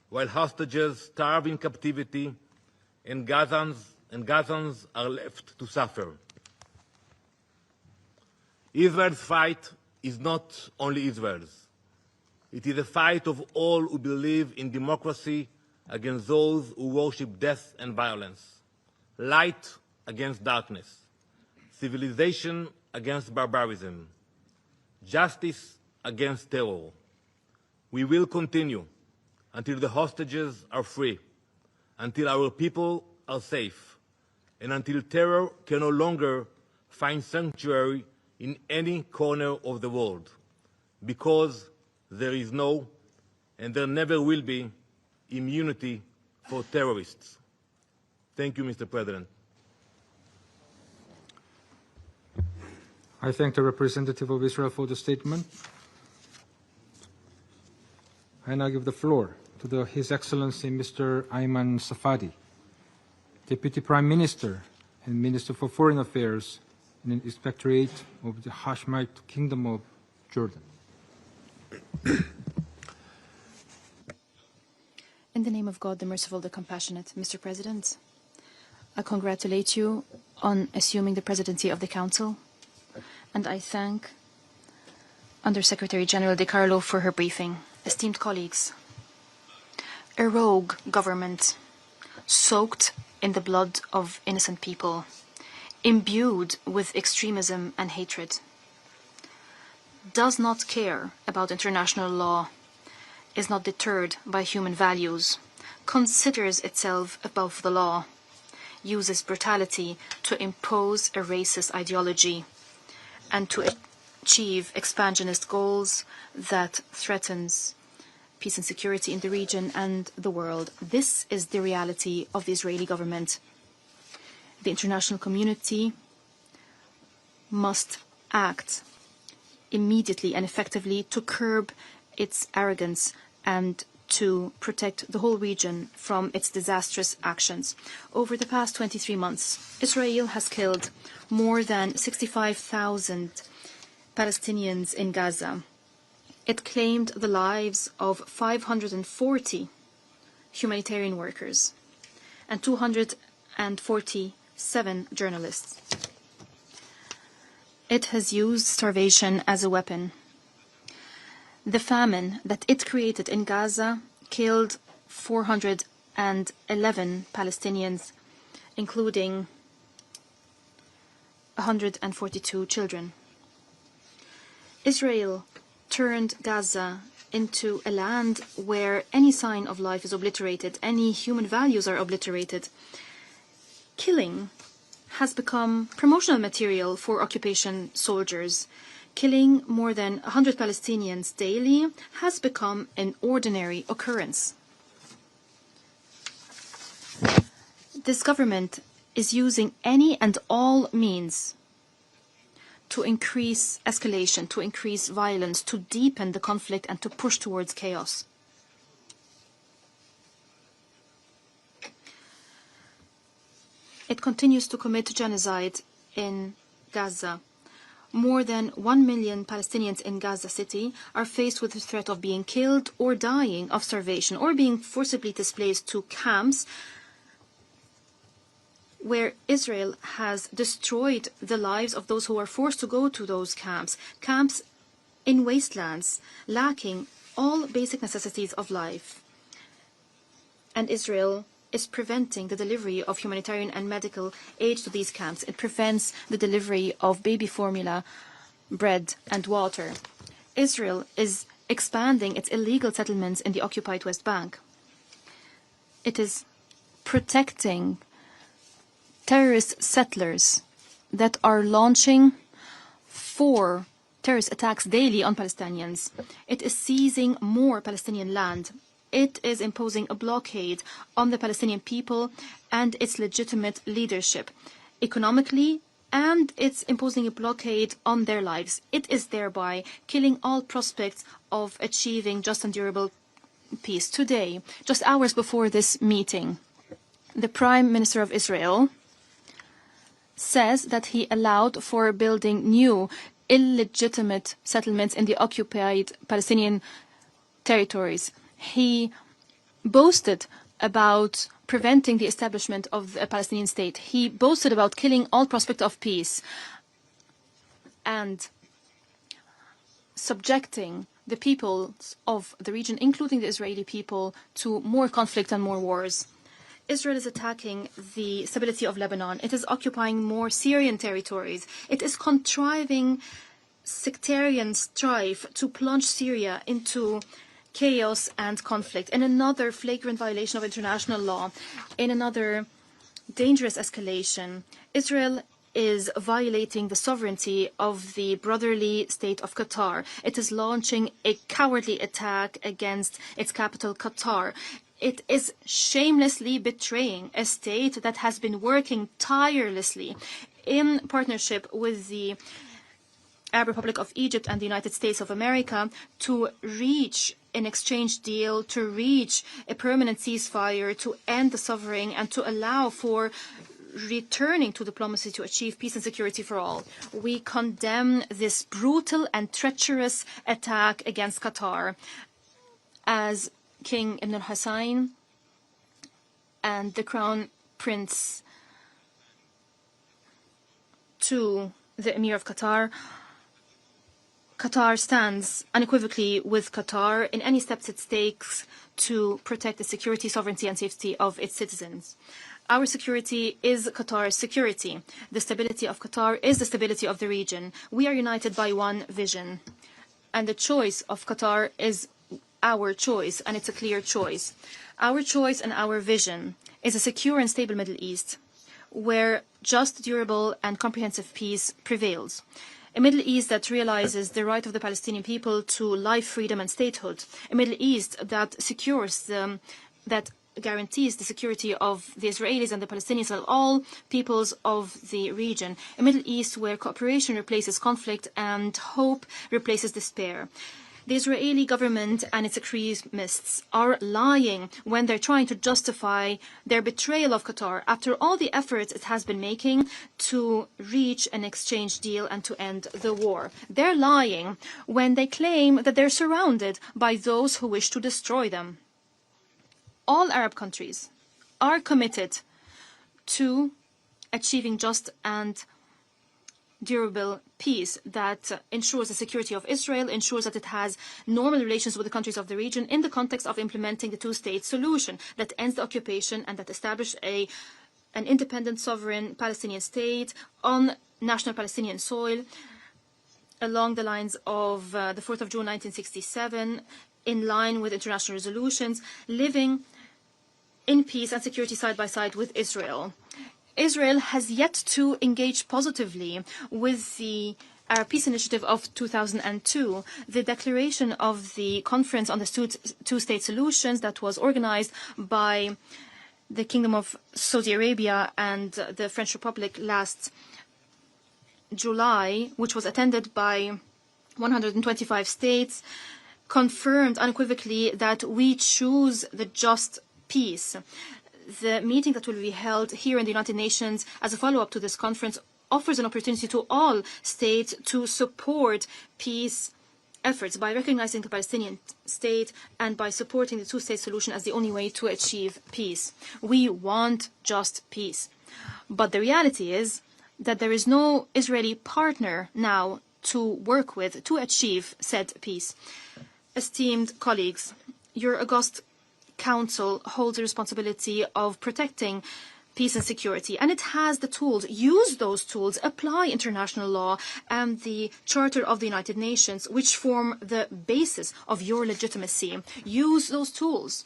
Speaker 19: while hostages starve in captivity and Gazans are left to suffer. Israel's fight is not only Israel's. It is a fight of all who believe in democracy against those who worship death and violence, light against darkness, civilization against barbarism, justice against terror. We will continue until the hostages are free, until our people are safe, and until terror can no longer find sanctuary in any corner of the world, because there is no, and there never will be, immunity for terrorists. Thank you, Mr. President.
Speaker 1: I thank the representative of Israel for the statement. I now give the floor to His Excellency Mr. Ayman Safadi, Deputy Prime Minister and Minister for Foreign Affairs in the Inspectorate of the Hashemite Kingdom of Jordan.
Speaker 18: In the name of God, the merciful, the compassionate, Mr. President, I congratulate you on assuming the presidency of the Council, and I thank Under-Secretary General De Carlo for her briefing. Esteemed colleagues, a rogue government soaked in the blood of innocent people, imbued with extremism and hatred, does not care about international law, is not deterred by human values, considers itself above the law, uses brutality to impose a racist ideology, and to achieve expansionist goals that threatens peace and security in the region and the world. This is the reality of the Israeli government. The international community must act immediately and effectively to curb its arrogance and to protect the whole region from its disastrous actions. Over the past 23 months, Israel has killed more than 65,000 Palestinians in Gaza. It claimed the lives of 540 humanitarian workers and 247 journalists. It has used starvation as a weapon. The famine that it created in Gaza killed 411 Palestinians, including 142 children. Israel turned Gaza into a land where any sign of life is obliterated, any human values are obliterated. Killing has become promotional material for occupation soldiers. Killing more than 100 Palestinians daily has become an ordinary occurrence. This government is using any and all means to increase escalation, to increase violence, to deepen the conflict, and to push towards chaos. It continues to commit genocide in Gaza. More than 1 million Palestinians in Gaza City are faced with the threat of being killed or dying of starvation or being forcibly displaced to camps where Israel has destroyed the lives of those who are forced to go to those camps, camps in wastelands, lacking all basic necessities of life. And Israel is preventing the delivery of humanitarian and medical aid to these camps. It prevents the delivery of baby formula, bread, and water. Israel is expanding its illegal settlements in the occupied West Bank. It is protecting terrorist settlers that are launching 4 terrorist attacks daily on Palestinians. It is seizing more Palestinian land. It is imposing a blockade on the Palestinian people and its legitimate leadership economically, and it's imposing a blockade on their lives. It is thereby killing all prospects of achieving just and durable peace. Today, just hours before this meeting, the Prime Minister of Israel says that he allowed for building new illegitimate settlements in the occupied Palestinian territories. He boasted about preventing the establishment of a Palestinian state. He boasted about killing all prospect of peace and subjecting the peoples of the region, including the Israeli people, to more conflict and more wars. Israel is attacking the stability of Lebanon. It is occupying more Syrian territories. It is contriving sectarian strife to plunge Syria into chaos and conflict, in another flagrant violation of international law, in another dangerous escalation. Israel is violating the sovereignty of the brotherly state of Qatar. It is launching a cowardly attack against its capital, Qatar. It is shamelessly betraying a state that has been working tirelessly in partnership with the Arab Republic of Egypt and the United States of America to reach an exchange deal, to reach a permanent ceasefire, to end the suffering, and to allow for returning to diplomacy to achieve peace and security for all. We condemn this brutal and treacherous attack against Qatar. As King Ibn al-Hussein and the Crown Prince to the Emir of Qatar, Qatar stands unequivocally with Qatar in any steps it takes to protect the security, sovereignty, and safety of its citizens. Our security is Qatar's security. The stability of Qatar is the stability of the region. We are united by one vision, and the choice of Qatar is our choice, and it's a clear choice. Our choice and our vision is a secure and stable Middle East, where just, durable, and comprehensive peace prevails. A Middle East that realizes the right of the Palestinian people to life, freedom, and statehood. A Middle East that secures that guarantees the security of the Israelis and the Palestinians and all peoples of the region. A Middle East where cooperation replaces conflict and hope replaces despair. The Israeli government and its extremists are lying when they're trying to justify their betrayal of Qatar after all the efforts it has been making to reach an exchange deal and to end the war. They're lying when they claim that they're surrounded by those who wish to destroy them. All Arab countries are committed to achieving just and durable peace that ensures the security of Israel, ensures that it has normal relations with the countries of the region in the context of implementing the two-state solution that ends the occupation and that establishes an independent, sovereign Palestinian state on national Palestinian soil along the lines of the 4th of June 1967, in line with international resolutions, living in peace and security side by side with Israel. Israel has yet to engage positively with the Arab Peace Initiative of 2002, the declaration of the Conference on the Two-State Solutions that was organized by the Kingdom of Saudi Arabia and the French Republic last July, which was attended by 125 states, confirmed unequivocally that we choose the just peace. The meeting that will be held here in the United Nations as a follow-up to this conference offers an opportunity to all states to support peace efforts by recognizing the Palestinian state and by supporting the two-state solution as the only way to achieve peace. We want just peace. But the reality is that there is no Israeli partner now to work with to achieve said peace. Esteemed colleagues, your august Council holds the responsibility of protecting peace and security, and it has the tools. Use those tools, apply international law and the Charter of the United Nations, which form the basis of your legitimacy. Use those tools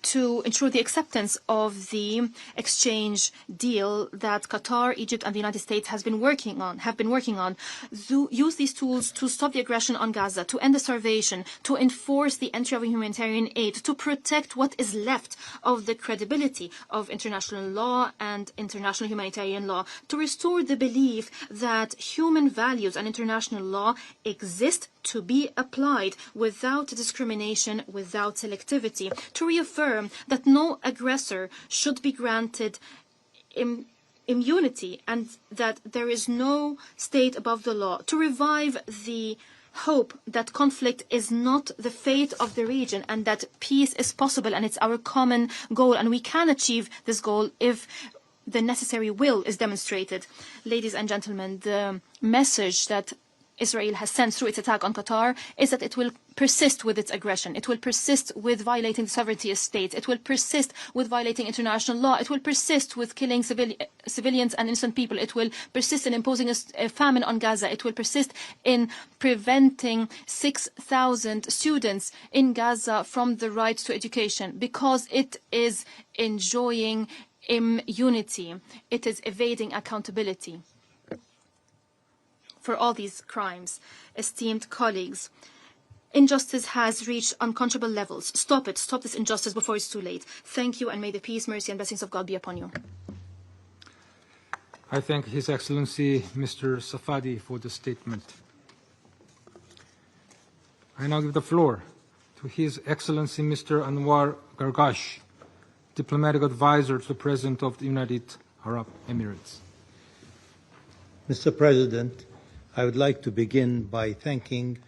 Speaker 18: to ensure the acceptance of the exchange deal that Qatar, Egypt, and the United States have been working on. Use these tools to stop the aggression on Gaza, to end the starvation, to enforce the entry of humanitarian aid, to protect what is left of the credibility of international law and international humanitarian law, to restore the belief that human values and international law exist to be applied without discrimination, without selectivity, to reaffirm that no aggressor should be granted immunity and that there is no state above the law, to revive the hope that conflict is not the fate of the region and that peace is possible and it's our common goal and we can achieve this goal if the necessary will is demonstrated. Ladies and gentlemen, the message that Israel has sent through its attack on Qatar is that it will persist with its aggression. It will persist with violating the sovereignty of states. It will persist with violating international law. It will persist with killing civilians and innocent people. It will persist in imposing a famine on Gaza. It will persist in preventing 6,000 students in Gaza from the right to education because it is enjoying immunity. It is evading accountability for all these crimes. Esteemed colleagues, injustice has reached unconscionable levels. Stop it. Stop this injustice before it's too late. Thank you, and may the peace, mercy, and blessings of God be upon you.
Speaker 1: I thank His Excellency Mr. Safadi for the statement. I now give the floor to His Excellency Mr. Anwar Gargash, Diplomatic Advisor to the President of the United Arab Emirates.
Speaker 20: Mr. President, I would like to begin by thanking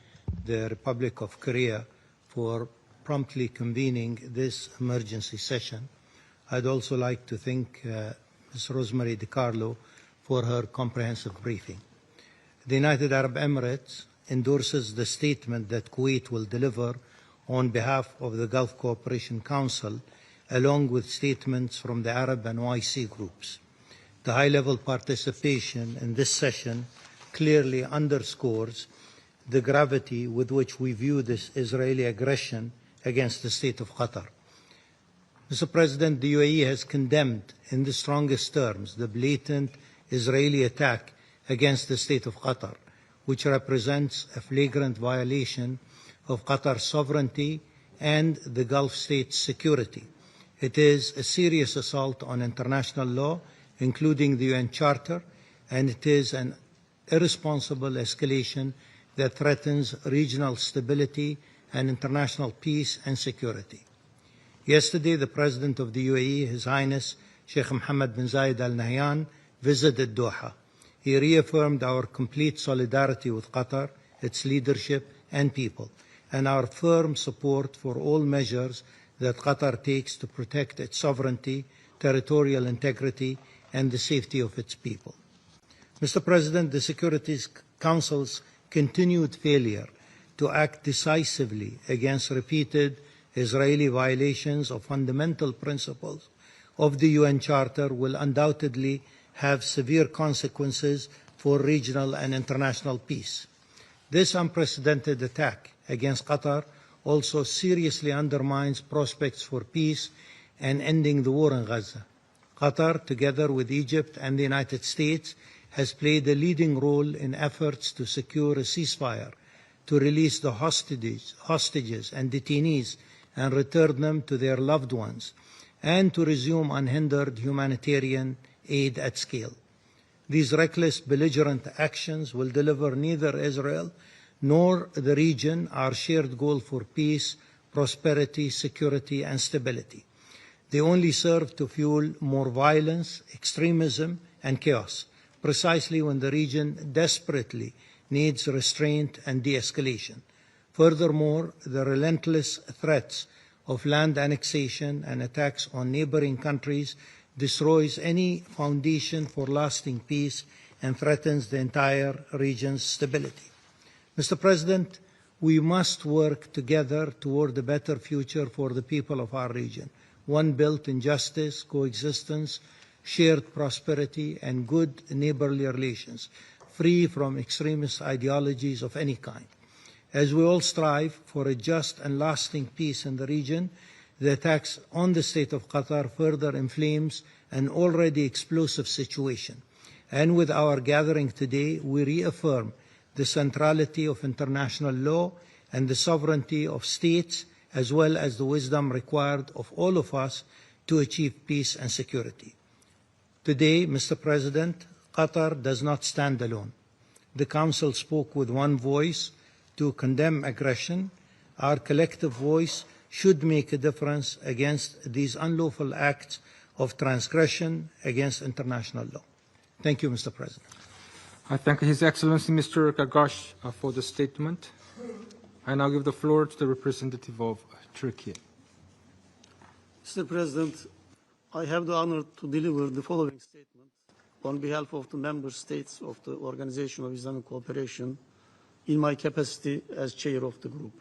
Speaker 20: the Republic of Korea for promptly convening this emergency session. I'd also like to thank Ms. Rosemary DiCarlo for her comprehensive briefing. The United Arab Emirates endorses the statement that Kuwait will deliver on behalf of the Gulf Cooperation Council, along with statements from the Arab and OIC groups. The high-level participation in this session clearly underscores the gravity with which we view this Israeli aggression against the state of Qatar. Mr. President, the UAE has condemned in the strongest terms the blatant Israeli attack against the state of Qatar, which represents a flagrant violation of Qatar's sovereignty and the Gulf state's security. It is a serious assault on international law, including the UN Charter, and it is an irresponsible escalation that threatens regional stability and international peace and security. Yesterday, the President of the UAE, His Highness Sheikh Mohammed bin Zayed Al Nahyan, visited Doha. He reaffirmed our complete solidarity with Qatar, its leadership and people, and our firm support for all measures that Qatar takes to protect its sovereignty, territorial integrity, and the safety of its people. Mr. President, the Security Council's continued failure to act decisively against repeated Israeli violations of fundamental principles of the UN Charter will undoubtedly have severe consequences for regional and international peace. This unprecedented attack against Qatar also seriously undermines prospects for peace and ending the war in Gaza. Qatar, together with Egypt and the United States, has played a leading role in efforts to secure a ceasefire, to release the hostages and detainees and return them to their loved ones, and to resume unhindered humanitarian aid at scale. These reckless, belligerent actions will deliver neither Israel nor the region our shared goal for peace, prosperity, security, and stability. They only serve to fuel more violence, extremism, and chaos, precisely when the region desperately needs restraint and de-escalation. Furthermore, the relentless threats of land annexation and attacks on neighboring countries destroys any foundation for lasting peace and threatens the entire region's stability. Mr. President, we must work together toward a better future for the people of our region, one built in justice, coexistence, shared prosperity, and good neighborly relations, free from extremist ideologies of any kind. As we all strive for a just and lasting peace in the region, the attacks on the state of Qatar further inflames an already explosive situation. And with our gathering today, we reaffirm the centrality of international law and the sovereignty of states, as well as the wisdom required of all of us to achieve peace and security. Today, Mr. President, Qatar does not stand alone. The Council spoke with one voice to condemn aggression. Our collective voice should make a difference against these unlawful acts of transgression against international law. Thank you, Mr. President.
Speaker 1: I thank His Excellency Mr. Gargash for the statement. I now give the floor to the representative of Turkey.
Speaker 21: Mr. President, I have the honor to deliver the following statement on behalf of the member states of the Organization of Islamic Cooperation in my capacity as chair of the group.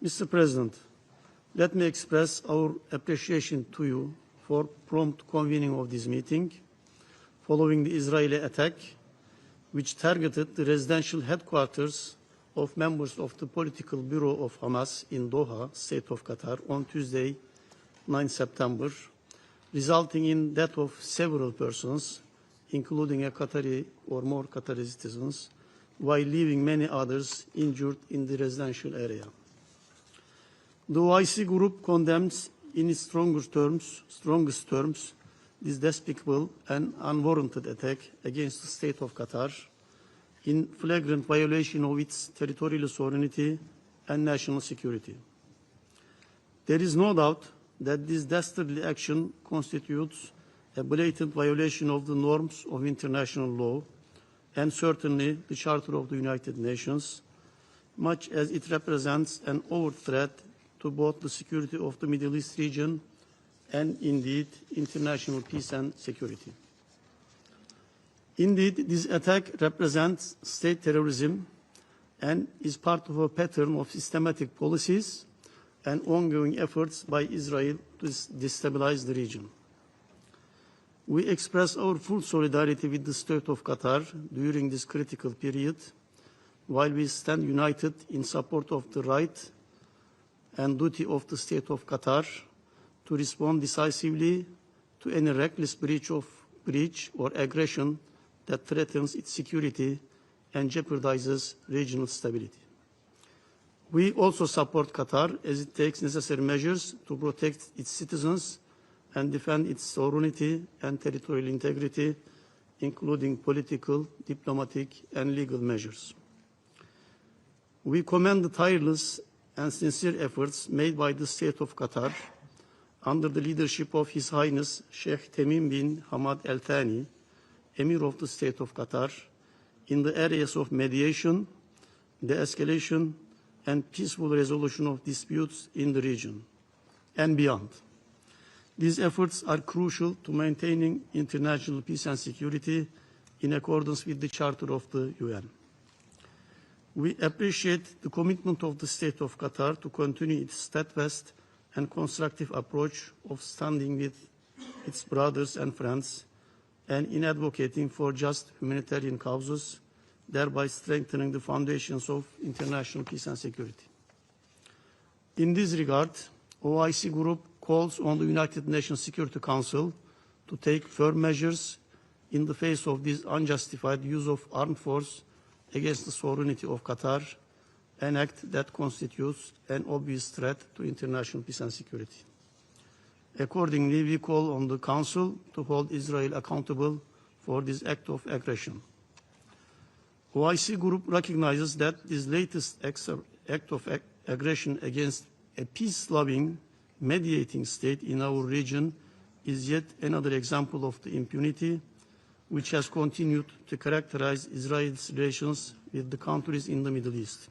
Speaker 21: Mr. President, let me express our appreciation to you for prompt convening of this meeting following the Israeli attack, which targeted the residential headquarters of members of the political bureau of Hamas in Doha, State of Qatar, on Tuesday, 9 September, resulting in death of several persons, including a Qatari or more Qatari citizens, while leaving many others injured in the residential area. The OIC group condemns in its strongest terms this despicable and unwarranted attack against the State of Qatar in flagrant violation of its territorial sovereignty and national security. There is no doubt that this dastardly action constitutes a blatant violation of the norms of international law and certainly the Charter of the United Nations, much as it represents an overt threat to both the security of the Middle East region and indeed international peace and security. Indeed, this attack represents state terrorism and is part of a pattern of systematic policies and ongoing efforts by Israel to destabilize the region. We express our full solidarity with the State of Qatar during this critical period, while we stand united in support of the right and duty of the State of Qatar to respond decisively to any reckless breach or aggression that threatens its security and jeopardizes regional stability. We also support Qatar as it takes necessary measures to protect its citizens and defend its sovereignty and territorial integrity, including political, diplomatic, and legal measures. We commend the tireless and sincere efforts made by the State of Qatar under the leadership of His Highness Sheikh Tamim bin Hamad Al Thani, Emir of the State of Qatar, in the areas of mediation, de-escalation, and peaceful resolution of disputes in the region and beyond. These efforts are crucial to maintaining international peace and security in accordance with the Charter of the UN. We appreciate the commitment of the State of Qatar to continue its steadfast and constructive approach of standing with its brothers and friends and in advocating for just humanitarian causes, thereby strengthening the foundations of international peace and security. In this regard, OIC Group calls on the United Nations Security Council to take firm measures in the face of this unjustified use of armed force against the sovereignty of Qatar, an act that constitutes an obvious threat to international peace and security. Accordingly, we call on the Council to hold Israel accountable for this act of aggression. OIC Group recognizes that this latest act of aggression against a peace-loving, mediating state in our region is yet another example of the impunity which has continued to characterize Israel's relations with the countries in the Middle East.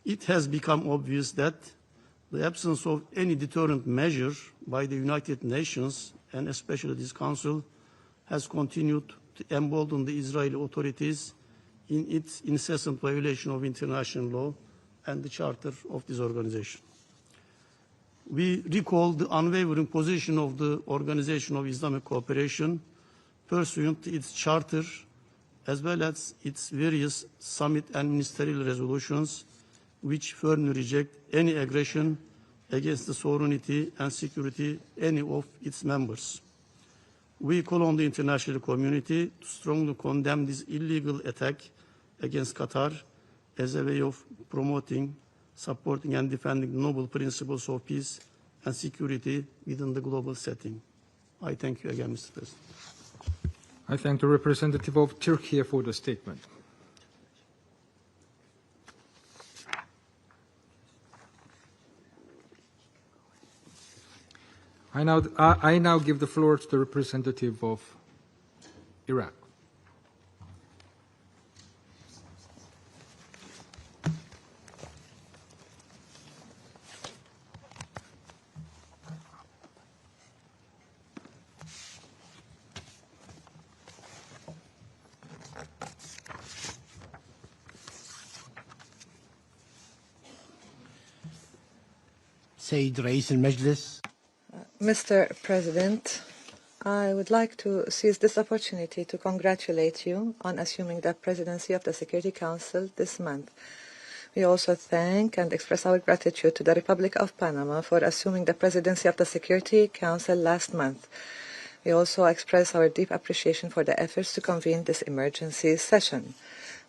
Speaker 21: It has become obvious that the absence of any deterrent measure by the United Nations, and especially this Council, has continued to embolden the Israeli authorities in its incessant violation of international law and the charter of this organization. We recall the unwavering position of the Organization of Islamic Cooperation pursuant to its charter, as well as its various summit and ministerial resolutions, which firmly reject any aggression against the sovereignty and security of any of its members. We call on the international community to strongly condemn this illegal attack against Qatar as a way of promoting, supporting, and defending noble principles of peace and security within the global setting. I thank you again, Mr. President.
Speaker 1: I thank the representative of Turkey for the statement. I now give the floor to the representative of Iraq.
Speaker 2: سيد رئيس المجلس.
Speaker 22: Mr. President, I would like to seize this opportunity to congratulate you on assuming the presidency of the Security Council this month. We also thank and express our gratitude to the Republic of Panama for assuming the presidency of the Security Council last month. We also express our deep appreciation for the efforts to convene this emergency session.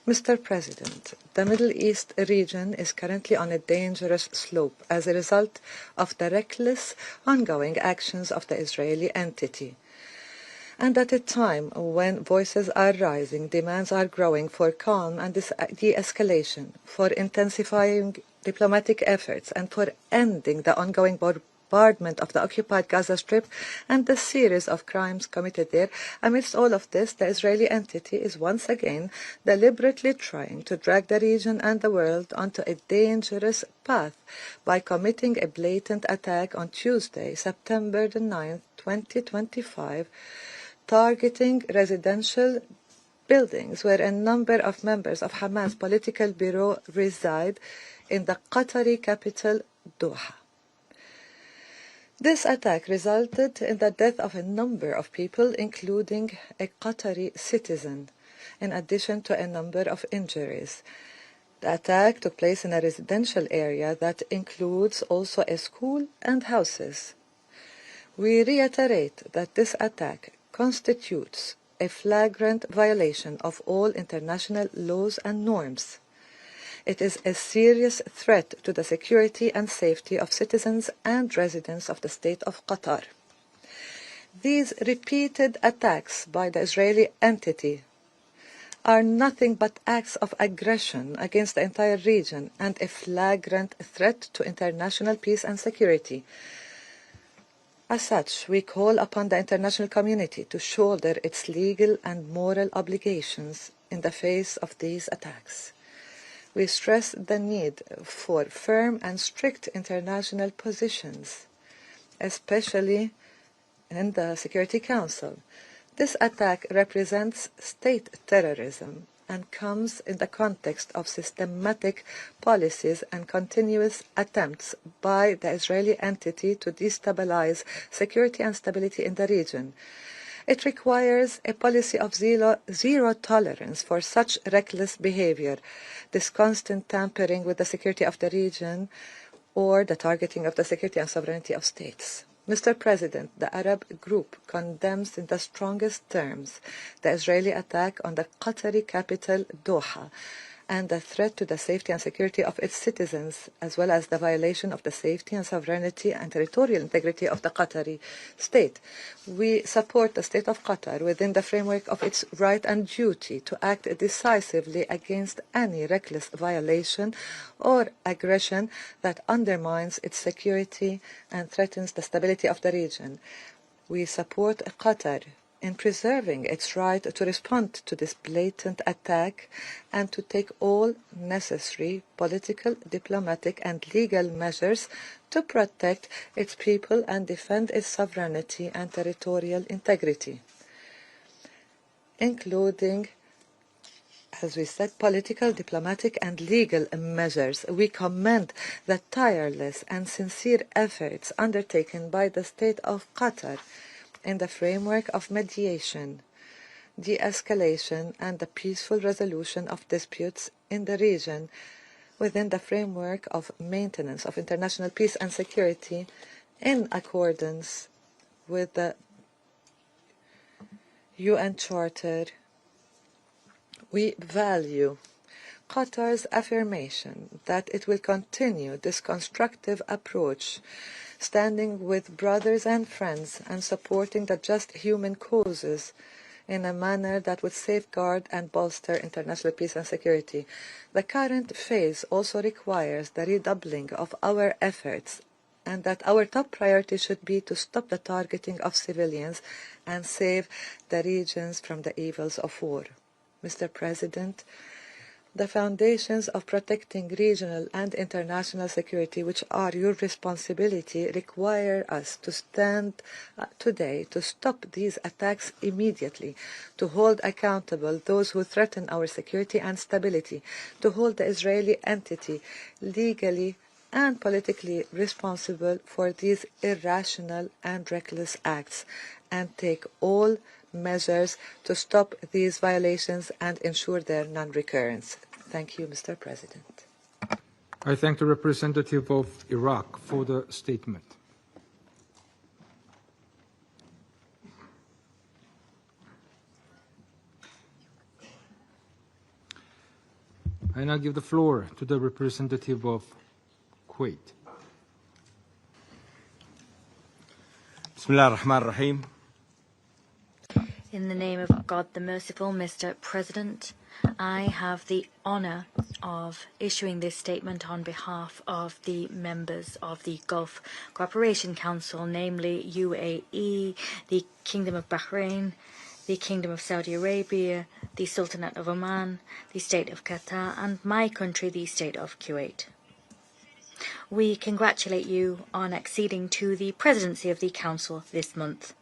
Speaker 22: Mr. President, the Middle East region is currently on a dangerous slope as a result of the reckless ongoing actions of the Israeli entity. And at a time when voices are rising, demands are growing for calm and de-escalation, for intensifying diplomatic efforts, and for ending the ongoing bombardment of the occupied Gaza Strip and the series of crimes committed there. Amidst all of this, the Israeli entity is once again deliberately trying to drag the region and the world onto a dangerous path by committing a blatant attack on Tuesday, September the 9th, 2025, targeting residential buildings where a number of members of Hamas political bureau reside in the Qatari capital, Doha. This attack resulted in the death of a number of people, including a Qatari citizen, in addition to a number of injuries. The attack took place in a residential area that includes also a school and houses. We reiterate that this attack constitutes a flagrant violation of all international laws and norms. It is a serious threat to the security and safety of citizens and residents of the state of Qatar. These repeated attacks by the Israeli entity are nothing but acts of aggression against the entire region and a flagrant threat to international peace and security. As such, we call upon the international community to shoulder its legal and moral obligations in the face of these attacks. We stress the need for firm and strict international positions, especially in the Security Council. This attack represents state terrorism and comes in the context of systematic policies and continuous attempts by the Israeli entity to destabilize security and stability in the region. It requires a policy of zero tolerance for such reckless behavior, this constant tampering with the security of the region, or the targeting of the security and sovereignty of states. Mr. President, the Arab group condemns in the strongest terms the Israeli attack on the Qatari capital, Doha, and the threat to the safety and security of its citizens, as well as the violation of the safety and sovereignty and territorial integrity of the Qatari state. We support the state of Qatar within the framework of its right and duty to act decisively against any reckless violation or aggression that undermines its security and threatens the stability of the region. We support Qatar in preserving its right to respond to this blatant attack and to take all necessary political, diplomatic and legal measures to protect its people and defend its sovereignty and territorial integrity, including, as we said, political, diplomatic and legal measures. We commend the tireless and sincere efforts undertaken by the state of Qatar in the framework of mediation, de-escalation and the peaceful resolution of disputes in the region within the framework of maintenance of international peace and security in accordance with the UN Charter. We value Qatar's affirmation that it will continue this constructive approach, standing with brothers and friends and supporting the just human causes in a manner that would safeguard and bolster international peace and security. The current phase also requires the redoubling of our efforts, and that our top priority should be to stop the targeting of civilians and save the regions from the evils of war. Mr. President, the foundations of protecting regional and international security, which are your responsibility, require us to stand today to stop these attacks immediately, to hold accountable those who threaten our security and stability, to hold the Israeli entity legally and politically responsible for these irrational and reckless acts and take all measures to stop these violations and ensure their non-recurrence. Thank you, Mr. President.
Speaker 1: I thank the representative of Iraq for the statement. I now give the floor to the representative of Kuwait.
Speaker 2: Bismillah ar-Rahman ar-Rahim.
Speaker 14: In the name of God the Merciful, Mr. President, I have the honour of issuing this statement on behalf of the members of the Gulf Cooperation Council, namely UAE, the Kingdom of Bahrain, the Kingdom of Saudi Arabia, the Sultanate of Oman, the State of Qatar, and my country, the State of Kuwait. We congratulate you on acceding to the presidency of the Council this month.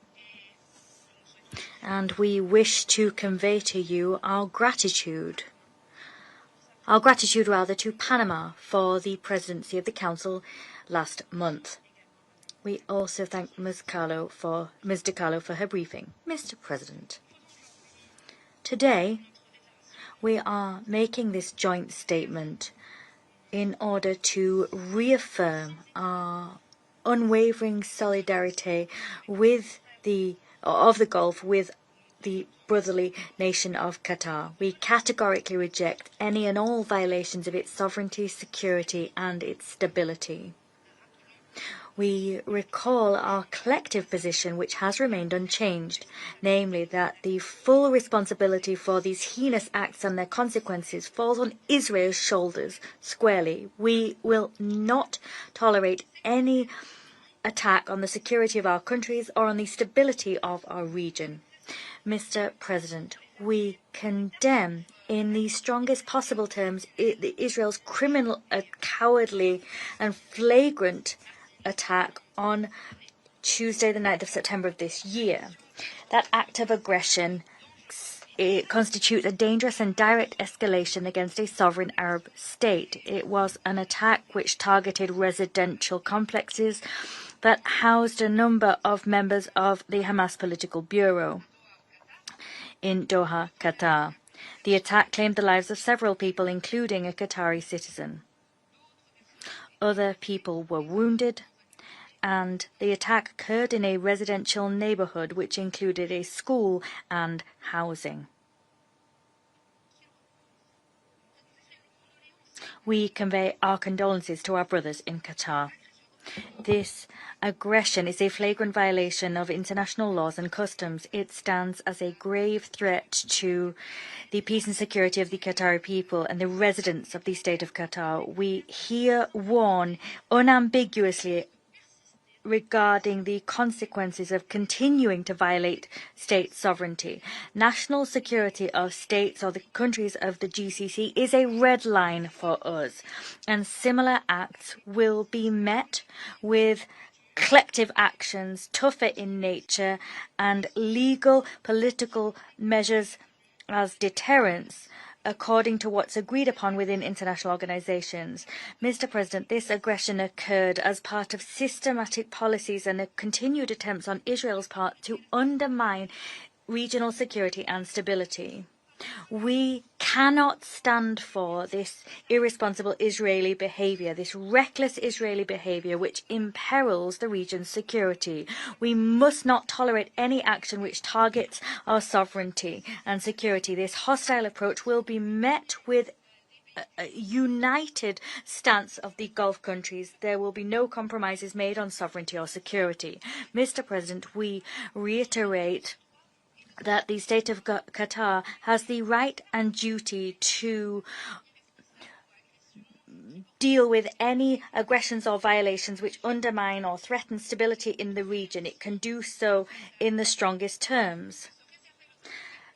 Speaker 14: And we wish to convey to you our gratitude to Panama for the presidency of the Council last month. We also thank Ms. DiCarlo for her briefing. Mr. President, today we are making this joint statement in order to reaffirm our unwavering solidarity of the Gulf with the brotherly nation of Qatar. We categorically reject any and all violations of its sovereignty, security, and its stability. We recall our collective position, which has remained unchanged, namely that the full responsibility for these heinous acts and their consequences falls on Israel's shoulders squarely. We will not tolerate any attack on the security of our countries or on the stability of our region. Mr. President, we condemn in the strongest possible terms Israel's criminal, cowardly and flagrant attack on Tuesday the 9th of September of this year. That act of aggression constitutes a dangerous and direct escalation against a sovereign Arab state. It was an attack which targeted residential complexes that housed a number of members of the Hamás political bureau in Doha, Qatar. The attack claimed the lives of several people, including a Qatari citizen. Other people were wounded, and the attack occurred in a residential neighbourhood which included a school and housing. We convey our condolences to our brothers in Qatar. This aggression is a flagrant violation of international laws and customs. It stands as a grave threat to the peace and security of the Qatari people and the residents of the state of Qatar. We here warn unambiguously regarding the consequences of continuing to violate state sovereignty. National security of states or the countries of the GCC is a red line for us, and similar acts will be met with collective actions, tougher in nature, and legal political measures as deterrents, according to what's agreed upon within international organizations. Mr. President, this aggression occurred as part of systematic policies and continued attempts on Israel's part to undermine regional security and stability. We cannot stand for this irresponsible Israeli behavior, this reckless Israeli behavior which imperils the region's security. We must not tolerate any action which targets our sovereignty and security. This hostile approach will be met with a united stance of the Gulf countries. There will be no compromises made on sovereignty or security. Mr. President, we reiterate that the state of Qatar has the right and duty to deal with any aggressions or violations which undermine or threaten stability in the region. It can do so in the strongest terms.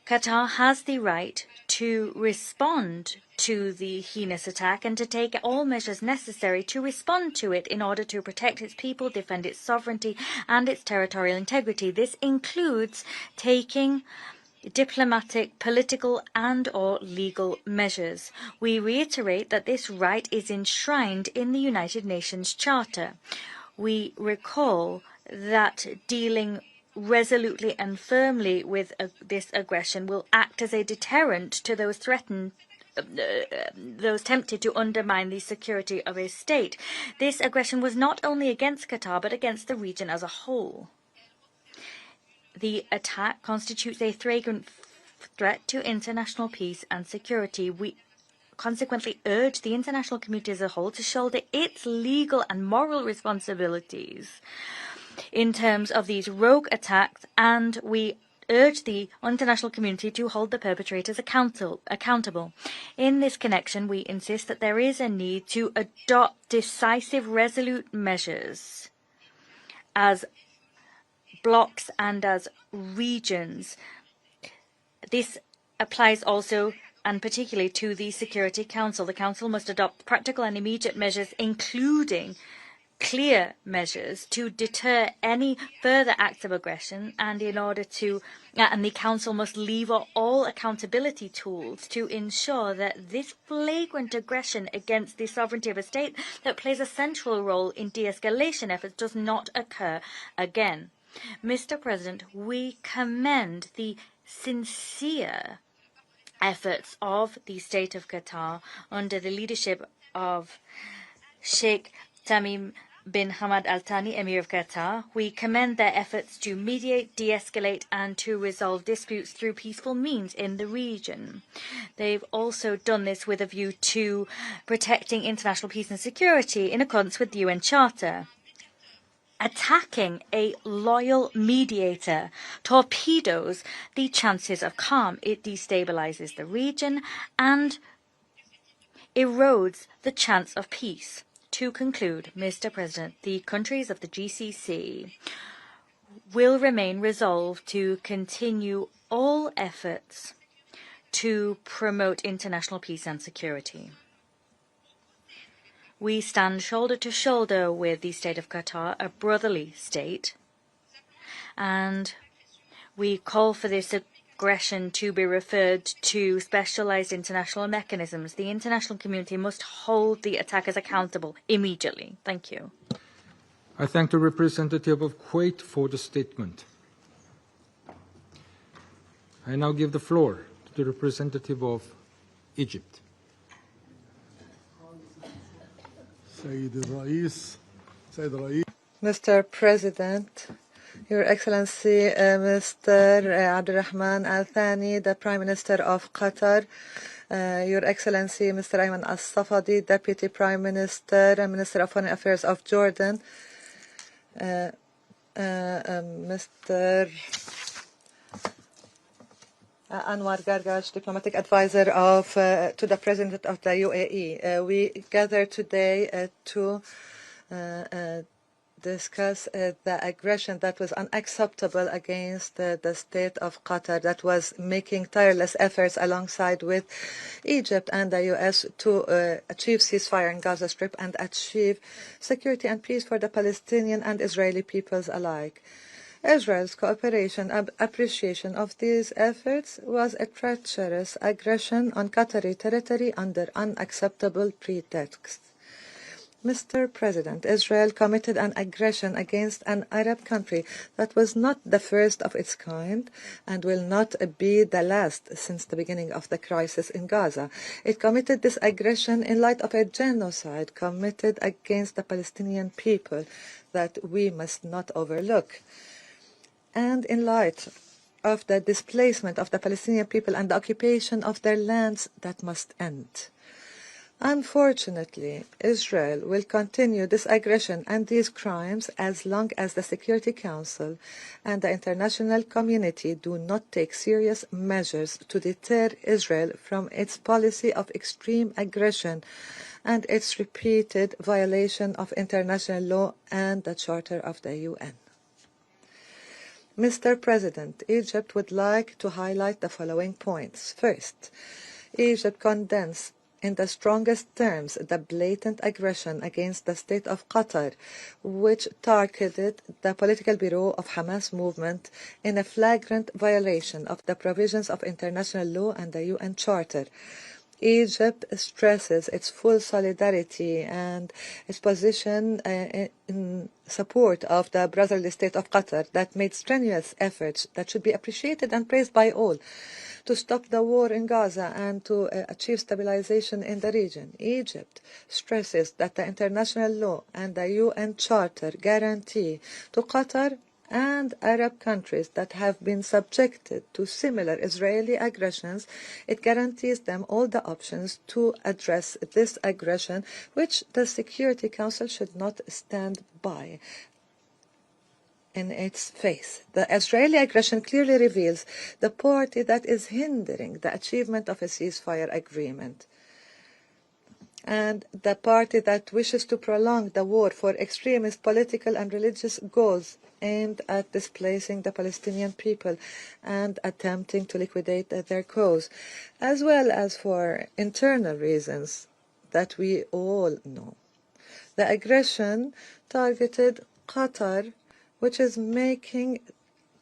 Speaker 14: Qatar has the right to respond to the heinous attack and to take all measures necessary to respond to it in order to protect its people, defend its sovereignty and its territorial integrity. This includes taking diplomatic, political and/or legal measures. We reiterate that this right is enshrined in the United Nations Charter. We recall that dealing resolutely and firmly with this aggression will act as a deterrent to those tempted to undermine the security of a state. This aggression was not only against Qatar, but against the region as a whole. The attack constitutes a flagrant threat to international peace and security. We consequently urge the international community as a whole to shoulder its legal and moral responsibilities in terms of these rogue attacks, and we urge the international community to hold the perpetrators accountable. In this connection, we insist that there is a need to adopt decisive, resolute measures as blocks and as regions. This applies also and particularly to the Security Council. The Council must adopt practical and immediate measures, including clear measures to deter any further acts of aggression, and the Council must lever all accountability tools to ensure that this flagrant aggression against the sovereignty of a state that plays a central role in de-escalation efforts does not occur again. Mr. President, we commend the sincere efforts of the State of Qatar under the leadership of Sheikh Tamim bin Hamad Al Thani, Emir of Qatar. We commend their efforts to mediate, de-escalate and to resolve disputes through peaceful means in the region. They've also done this with a view to protecting international peace and security in accordance with the UN Charter. Attacking a loyal mediator torpedoes the chances of calm. It destabilizes the region and erodes the chance of peace. To conclude, Mr. President, the countries of the GCC will remain resolved to continue all efforts to promote international peace and security. We stand shoulder to shoulder with the State of Qatar, a brotherly state, and we call for this aggression to be referred to specialized international mechanisms. The international community must hold the attackers accountable immediately. Thank you.
Speaker 1: I thank the representative of Kuwait for the statement. I now give the floor to the representative of Egypt.
Speaker 22: Mr. President, Your Excellency, Mr. Abdurrahman Al Thani, the Prime Minister of Qatar, Your Excellency, Mr. Ayman Al Safadi, Deputy Prime Minister and Minister of Foreign Affairs of Jordan, Mr. Anwar Gargash, Diplomatic Advisor to the President of the UAE. We gather today to discuss the aggression that was unacceptable against the state of Qatar, that was making tireless efforts alongside with Egypt and the U.S. to achieve ceasefire in Gaza Strip and achieve security and peace for the Palestinian and Israeli peoples alike. Israel's cooperation and appreciation of these efforts was a treacherous aggression on Qatari territory under unacceptable pretexts. Mr. President, Israel committed an aggression against an Arab country that was not the first of its kind and will not be the last since the beginning of the crisis in Gaza. It committed this aggression in light of a genocide committed against the Palestinian people that we must not overlook, and in light of the displacement of the Palestinian people and the occupation of their lands that must end. Unfortunately, Israel will continue this aggression and these crimes as long as the Security Council and the international community do not take serious measures to deter Israel from its policy of extreme aggression and its repeated violation of international law and the Charter of the UN. Mr. President, Egypt would like to highlight the following points. First, Egypt condemns in the strongest terms the blatant aggression against the state of Qatar, which targeted the political bureau of Hamas movement in a flagrant violation of the provisions of international law and the UN Charter. Egypt stresses its full solidarity and its position in support of the brotherly state of Qatar that made strenuous efforts that should be appreciated and praised by all to stop the war in Gaza and to achieve stabilization in the region. Egypt stresses that the international law and the UN Charter guarantee to Qatar and Arab countries that have been subjected to similar Israeli aggressions, it guarantees them all the options to address this aggression, which the Security Council should not stand by in its face. The Israeli aggression clearly reveals the party that is hindering the achievement of a ceasefire agreement, and the party that wishes to prolong the war for extremist political and religious goals aimed at displacing the Palestinian people and attempting to liquidate their cause, as well as for internal reasons that we all know. The aggression targeted Qatar, which is making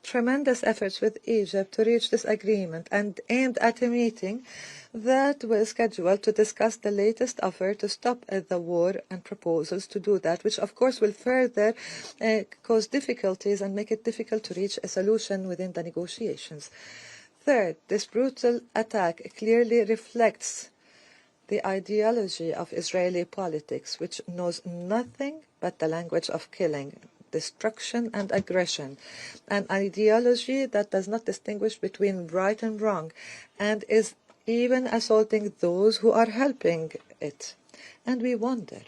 Speaker 22: tremendous efforts with Egypt to reach this agreement, and aimed at a meeting that was scheduled to discuss the latest offer to stop the war and proposals to do that, which of course will further cause difficulties and make it difficult to reach a solution within the negotiations. Third, this brutal attack clearly reflects the ideology of Israeli politics, which knows nothing but the language of killing, destruction and aggression, an ideology that does not distinguish between right and wrong, and is even assaulting those who are helping it. And we wonder,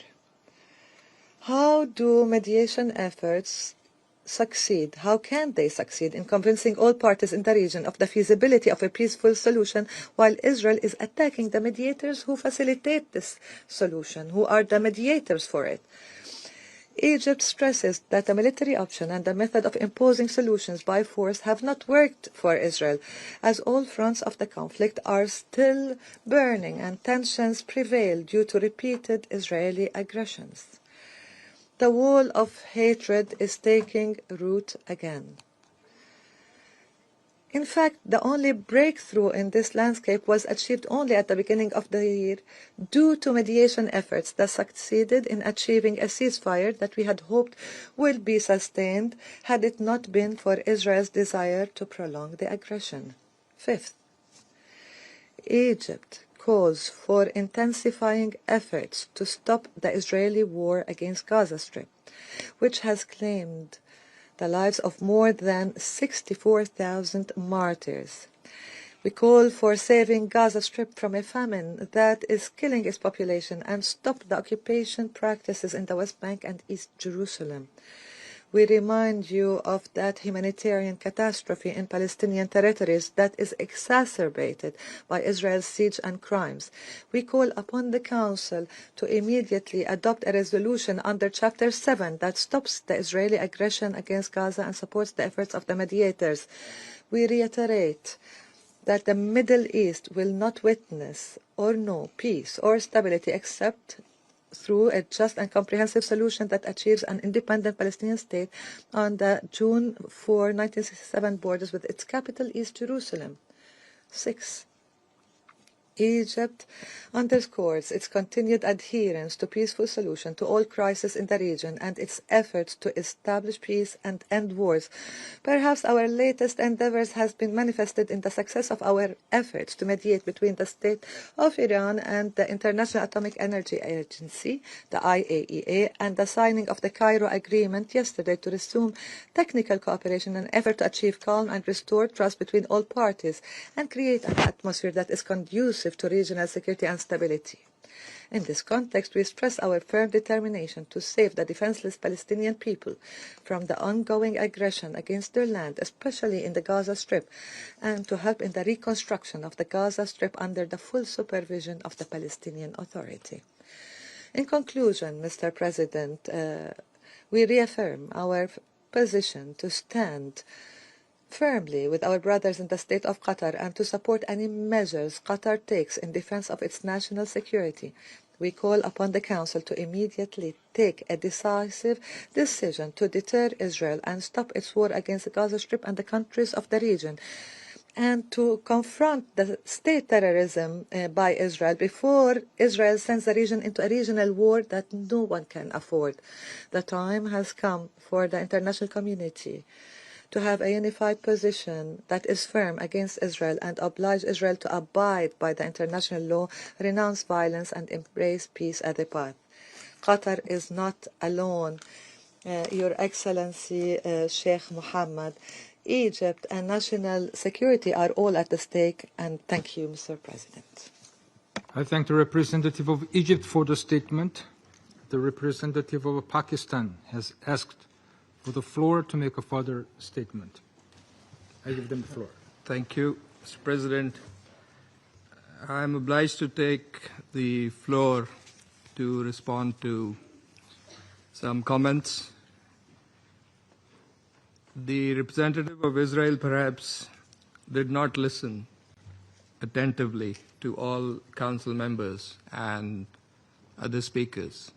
Speaker 22: how do mediation efforts succeed? How can they succeed in convincing all parties in the region of the feasibility of a peaceful solution while Israel is attacking the mediators who facilitate this solution, who are the mediators for it? Egypt stresses that the military option and the method of imposing solutions by force have not worked for Israel, as all fronts of the conflict are still burning and tensions prevail due to repeated Israeli aggressions. The wall of hatred is taking root again. In fact, the only breakthrough in this landscape was achieved only at the beginning of the year due to mediation efforts that succeeded in achieving a ceasefire that we had hoped will be sustained had it not been for Israel's desire to prolong the aggression. Fifth, Egypt calls for intensifying efforts to stop the Israeli war against Gaza Strip, which has claimed the lives of more than 64,000 martyrs. We call for saving Gaza Strip from a famine that is killing its population and stop the occupation practices in the West Bank and East Jerusalem. We remind you of that humanitarian catastrophe in Palestinian territories that is exacerbated by Israel's siege and crimes. We call upon the Council to immediately adopt a resolution under Chapter 7 that stops the Israeli aggression against Gaza and supports the efforts of the mediators. We reiterate that the Middle East will not witness or know peace or stability except through a just and comprehensive solution that achieves an independent Palestinian state on the June 4, 1967 borders with its capital East Jerusalem. 6. Egypt underscores its continued adherence to peaceful solution to all crises in the region and its efforts to establish peace and end wars. Perhaps our latest endeavors has been manifested in the success of our efforts to mediate between the state of Iran and the International Atomic Energy Agency, the IAEA, and the signing of the Cairo Agreement yesterday to resume technical cooperation in an effort to achieve calm and restore trust between all parties and create an atmosphere that is conducive to regional security and stability. In this context, we stress our firm determination to save the defenseless Palestinian people from the ongoing aggression against their land, especially in the Gaza Strip, and to help in the reconstruction of the Gaza Strip under the full supervision of the Palestinian Authority. In conclusion, Mr. President, we reaffirm our position to stand firmly with our brothers in the state of Qatar and to support any measures Qatar takes in defense of its national security. We call upon the Council to immediately take a decisive decision to deter Israel and stop its war against the Gaza Strip and the countries of the region, and to confront the state terrorism by Israel before Israel sends the region into a regional war that no one can afford. The time has come for the international community to have a unified position that is firm against Israel and oblige Israel to abide by the international law, renounce violence, and embrace peace as a path. Qatar is not alone. Your Excellency, Sheikh Mohammed, Egypt and national security are all at the stake, and thank you, Mr. President.
Speaker 1: I thank the representative of Egypt for the statement. The representative of Pakistan has asked for the floor to make a further statement. I give them the floor.
Speaker 5: Thank you, Mr. President. I am obliged to take the floor to respond to some comments. The representative of Israel perhaps did not listen attentively to all council members and other speakers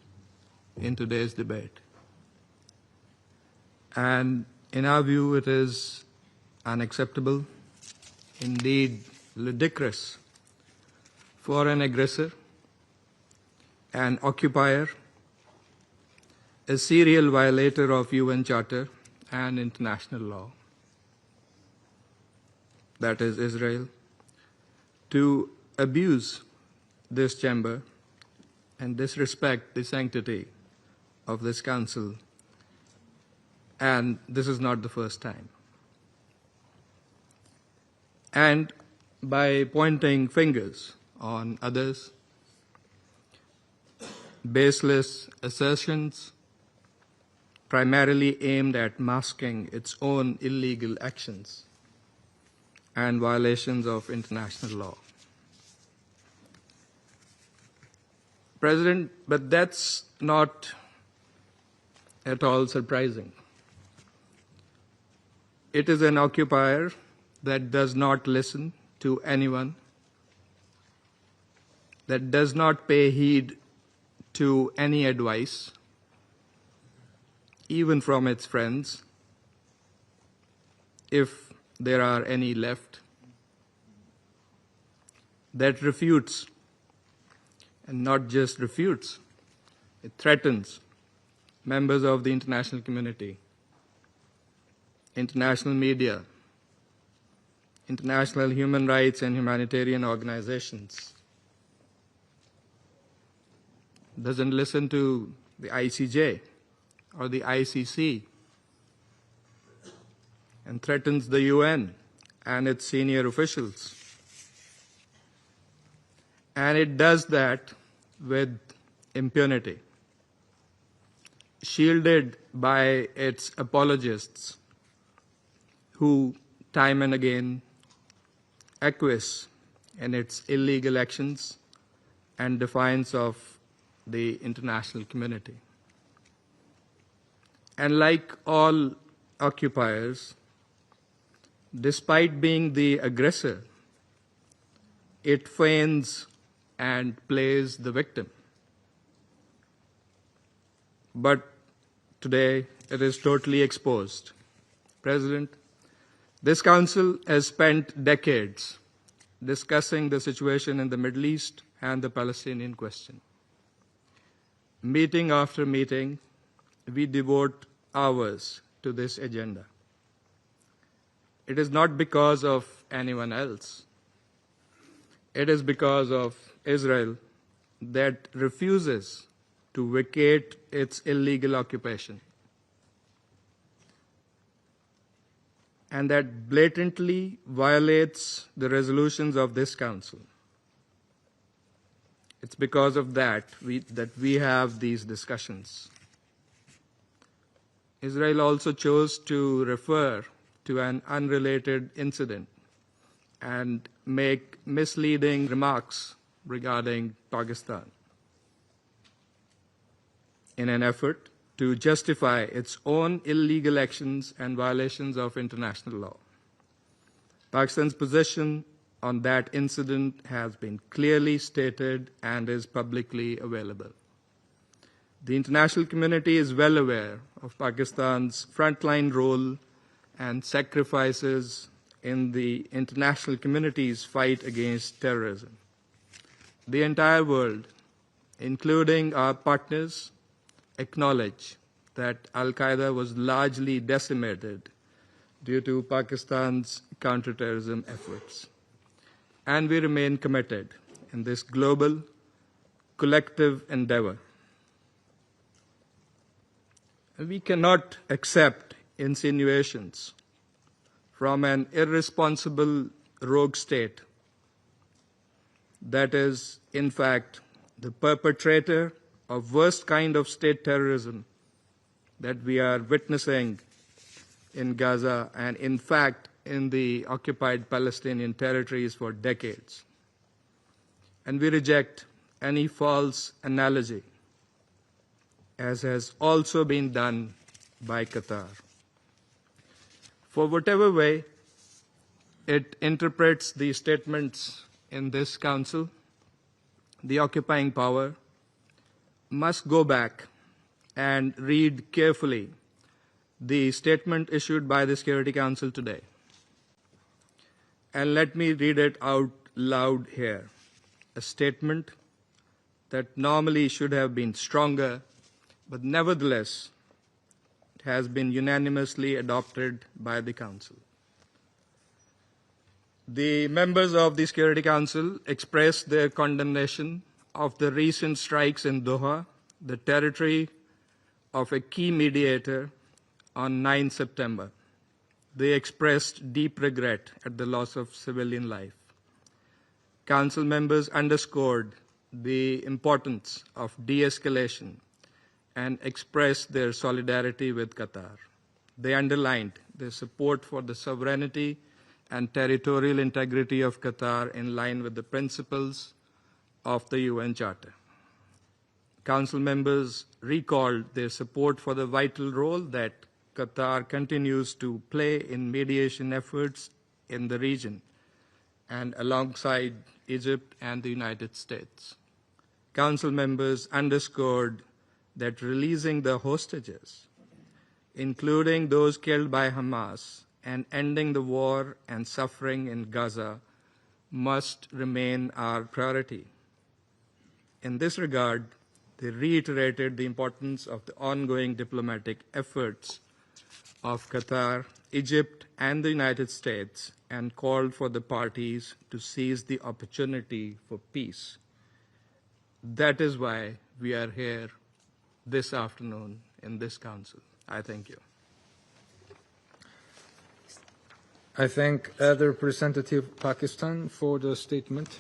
Speaker 5: in today's debate. And in our view, it is unacceptable, indeed ludicrous, for an aggressor, an occupier, a serial violator of UN Charter and international law, that is Israel, to abuse this chamber and disrespect the sanctity of this council. And this is not the first time. And by pointing fingers on others, baseless assertions primarily aimed at masking its own illegal actions and violations of international law. President, but that's not at all surprising. It is an occupier that does not listen to anyone, that does not pay heed to any advice, even from its friends, if there are any left, that refutes, and not just refutes, it threatens members of the international community, international media, international human rights and humanitarian organizations, doesn't listen to the ICJ or the ICC, and threatens the UN and its senior officials. And it does that with impunity, shielded by its apologists, who time and again acquiesce in its illegal actions and defiance of the international community. And like all occupiers, despite being the aggressor, it feigns and plays the victim. But today it is totally exposed. President, this Council has spent decades discussing the situation in the Middle East and the Palestinian question. Meeting after meeting, we devote hours to this agenda. It is not because of anyone else. It is because of Israel that refuses to vacate its illegal occupation, and that blatantly violates the resolutions of this Council. It's because of that we have these discussions. Israel also chose to refer to an unrelated incident and make misleading remarks regarding Pakistan in an effort to justify its own illegal actions and violations of international law. Pakistan's position on that incident has been clearly stated and is publicly available. The international community is well aware of Pakistan's frontline role and sacrifices in the international community's fight against terrorism. The entire world, including our partners, acknowledge that Al-Qaeda was largely decimated due to Pakistan's counterterrorism efforts. And we remain committed in this global, collective endeavor. We cannot accept insinuations from an irresponsible rogue state that is, in fact, the perpetrator of worst kind of state terrorism that we are witnessing in Gaza and, in fact, in the occupied Palestinian territories for decades. And we reject any false analogy, as has also been done by Qatar. For whatever way it interprets the statements in this Council, the occupying power must go back and read carefully the statement issued by the Security Council today. And let me read it out loud here. A statement that normally should have been stronger, but nevertheless it has been unanimously adopted by the Council. The members of the Security Council expressed their condemnation of the recent strikes in Doha, the territory of a key mediator, on 9 September. They expressed deep regret at the loss of civilian life. Council members underscored the importance of de-escalation and expressed their solidarity with Qatar. They underlined their support for the sovereignty and territorial integrity of Qatar in line with the principles of the UN Charter. Council members recalled their support for the vital role that Qatar continues to play in mediation efforts in the region and alongside Egypt and the United States. Council members underscored that releasing the hostages, including those killed by Hamas, and ending the war and suffering in Gaza must remain our priority. In this regard, they reiterated the importance of the ongoing diplomatic efforts of Qatar, Egypt, and the United States, and called for the parties to seize the opportunity for peace. That is why we are here this afternoon in this Council. I thank you.
Speaker 1: I thank the representative of Pakistan for the statement.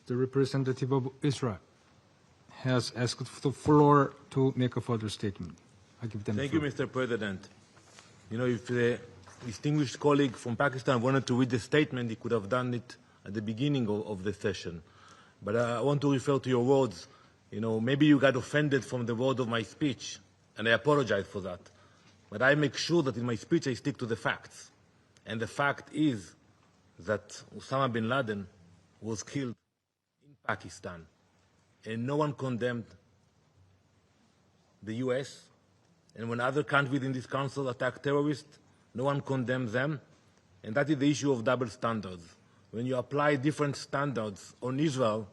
Speaker 1: The representative of Israel has asked the floor to make a further statement. I give them
Speaker 19: Thank
Speaker 1: the
Speaker 19: you,
Speaker 1: floor.
Speaker 19: Mr. President. You know, if the distinguished colleague from Pakistan wanted to read the statement, he could have done it at the beginning of the session. But I want to refer to your words. You know, maybe you got offended from the word of my speech, and I apologize for that. But I make sure that in my speech I stick to the facts. And the fact is that Osama bin Laden was killed in Pakistan, and no one condemned the US. And when other countries in this council attack terrorists, no one condemns them. And that is the issue of double standards. When you apply different standards on Israel,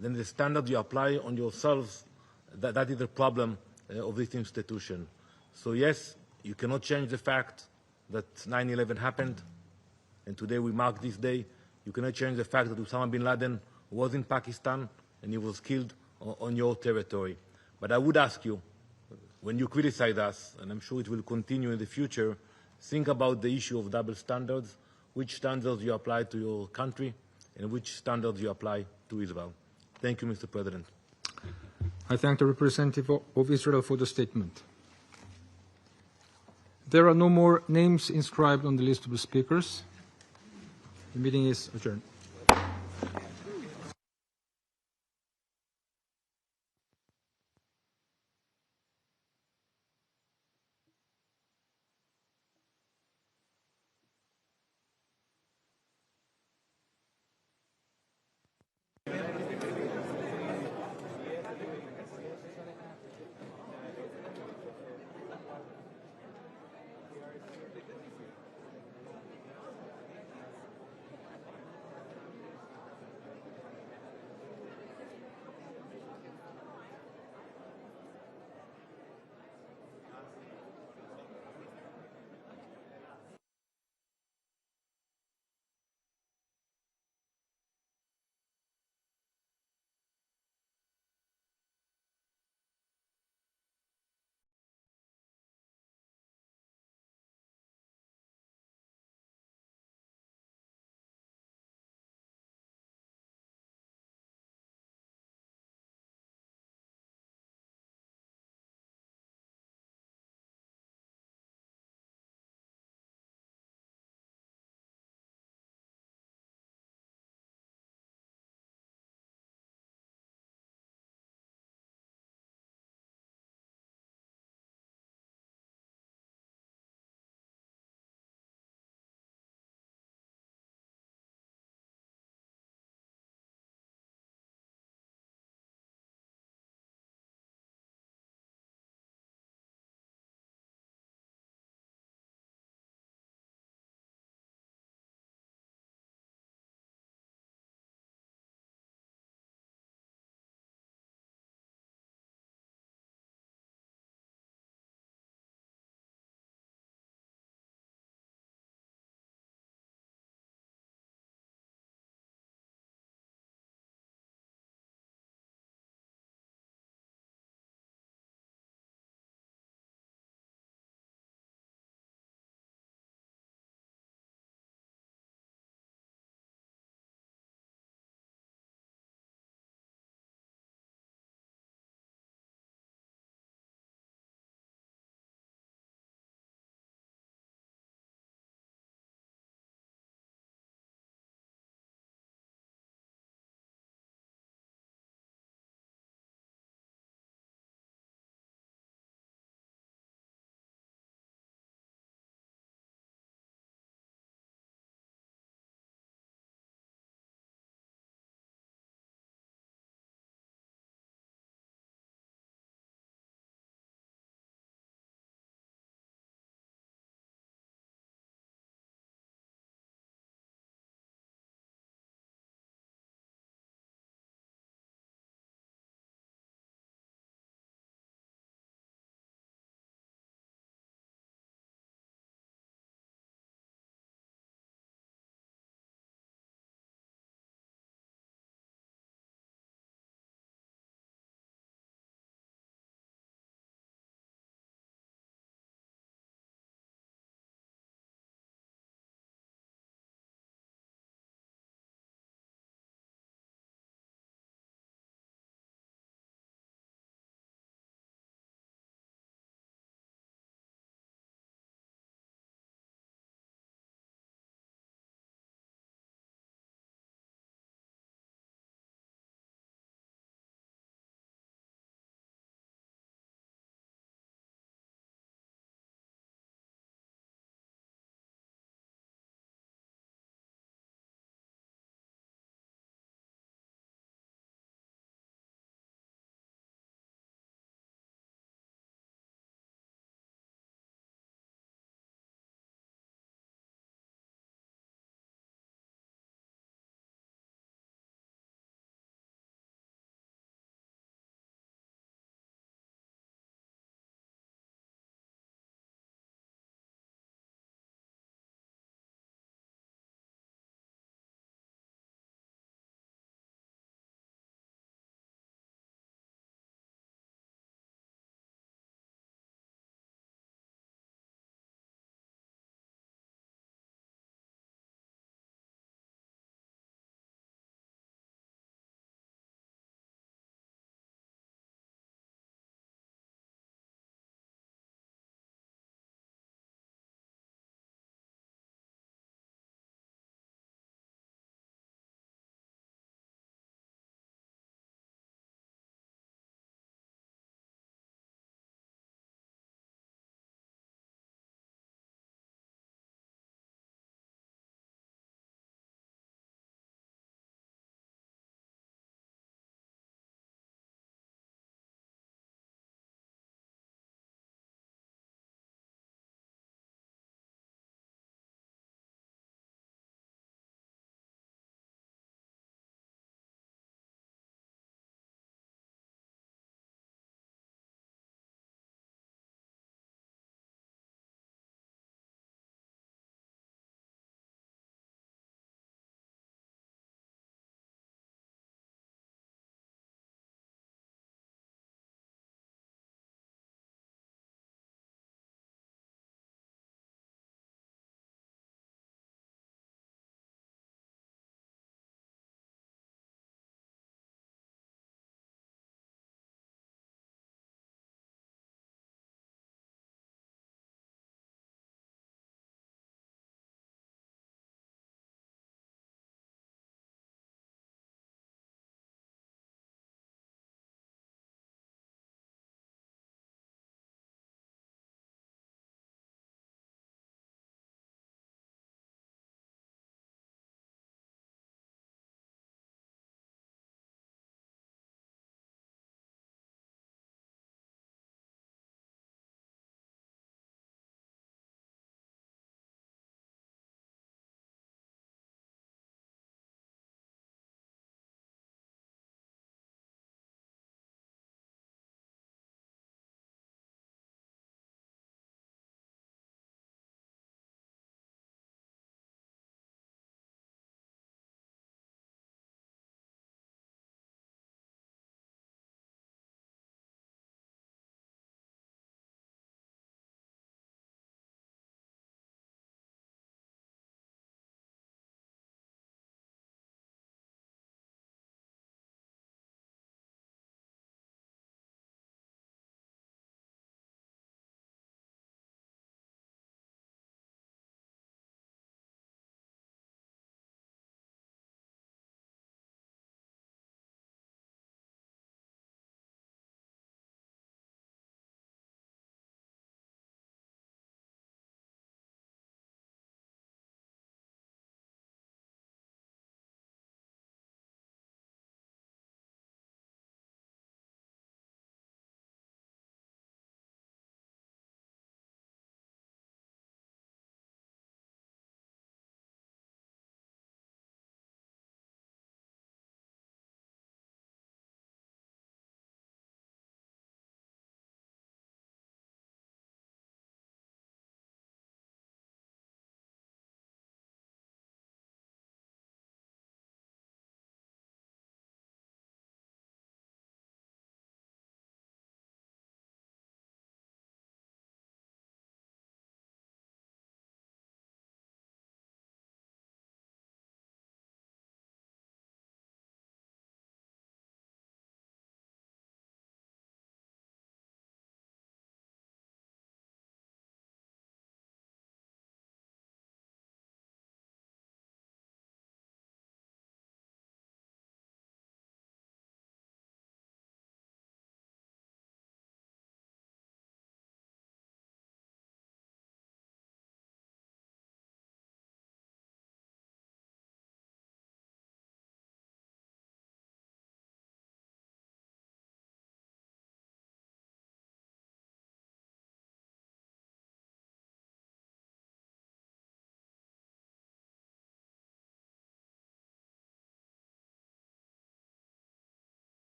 Speaker 19: then the standard you apply on yourselves, that is the problem of this institution. So yes, you cannot change the fact that 9/11 happened, and today we mark this day. You cannot change the fact that Osama bin Laden was in Pakistan and he was killed on your territory. But I would ask you, when you criticize us, and I'm sure it will continue in the future, think about the issue of double standards, which standards you apply to your country and which standards you apply to Israel. Thank you, Mr. President.
Speaker 1: I thank the representative of Israel for the statement. There are no more names inscribed on the list of the speakers. The meeting is adjourned.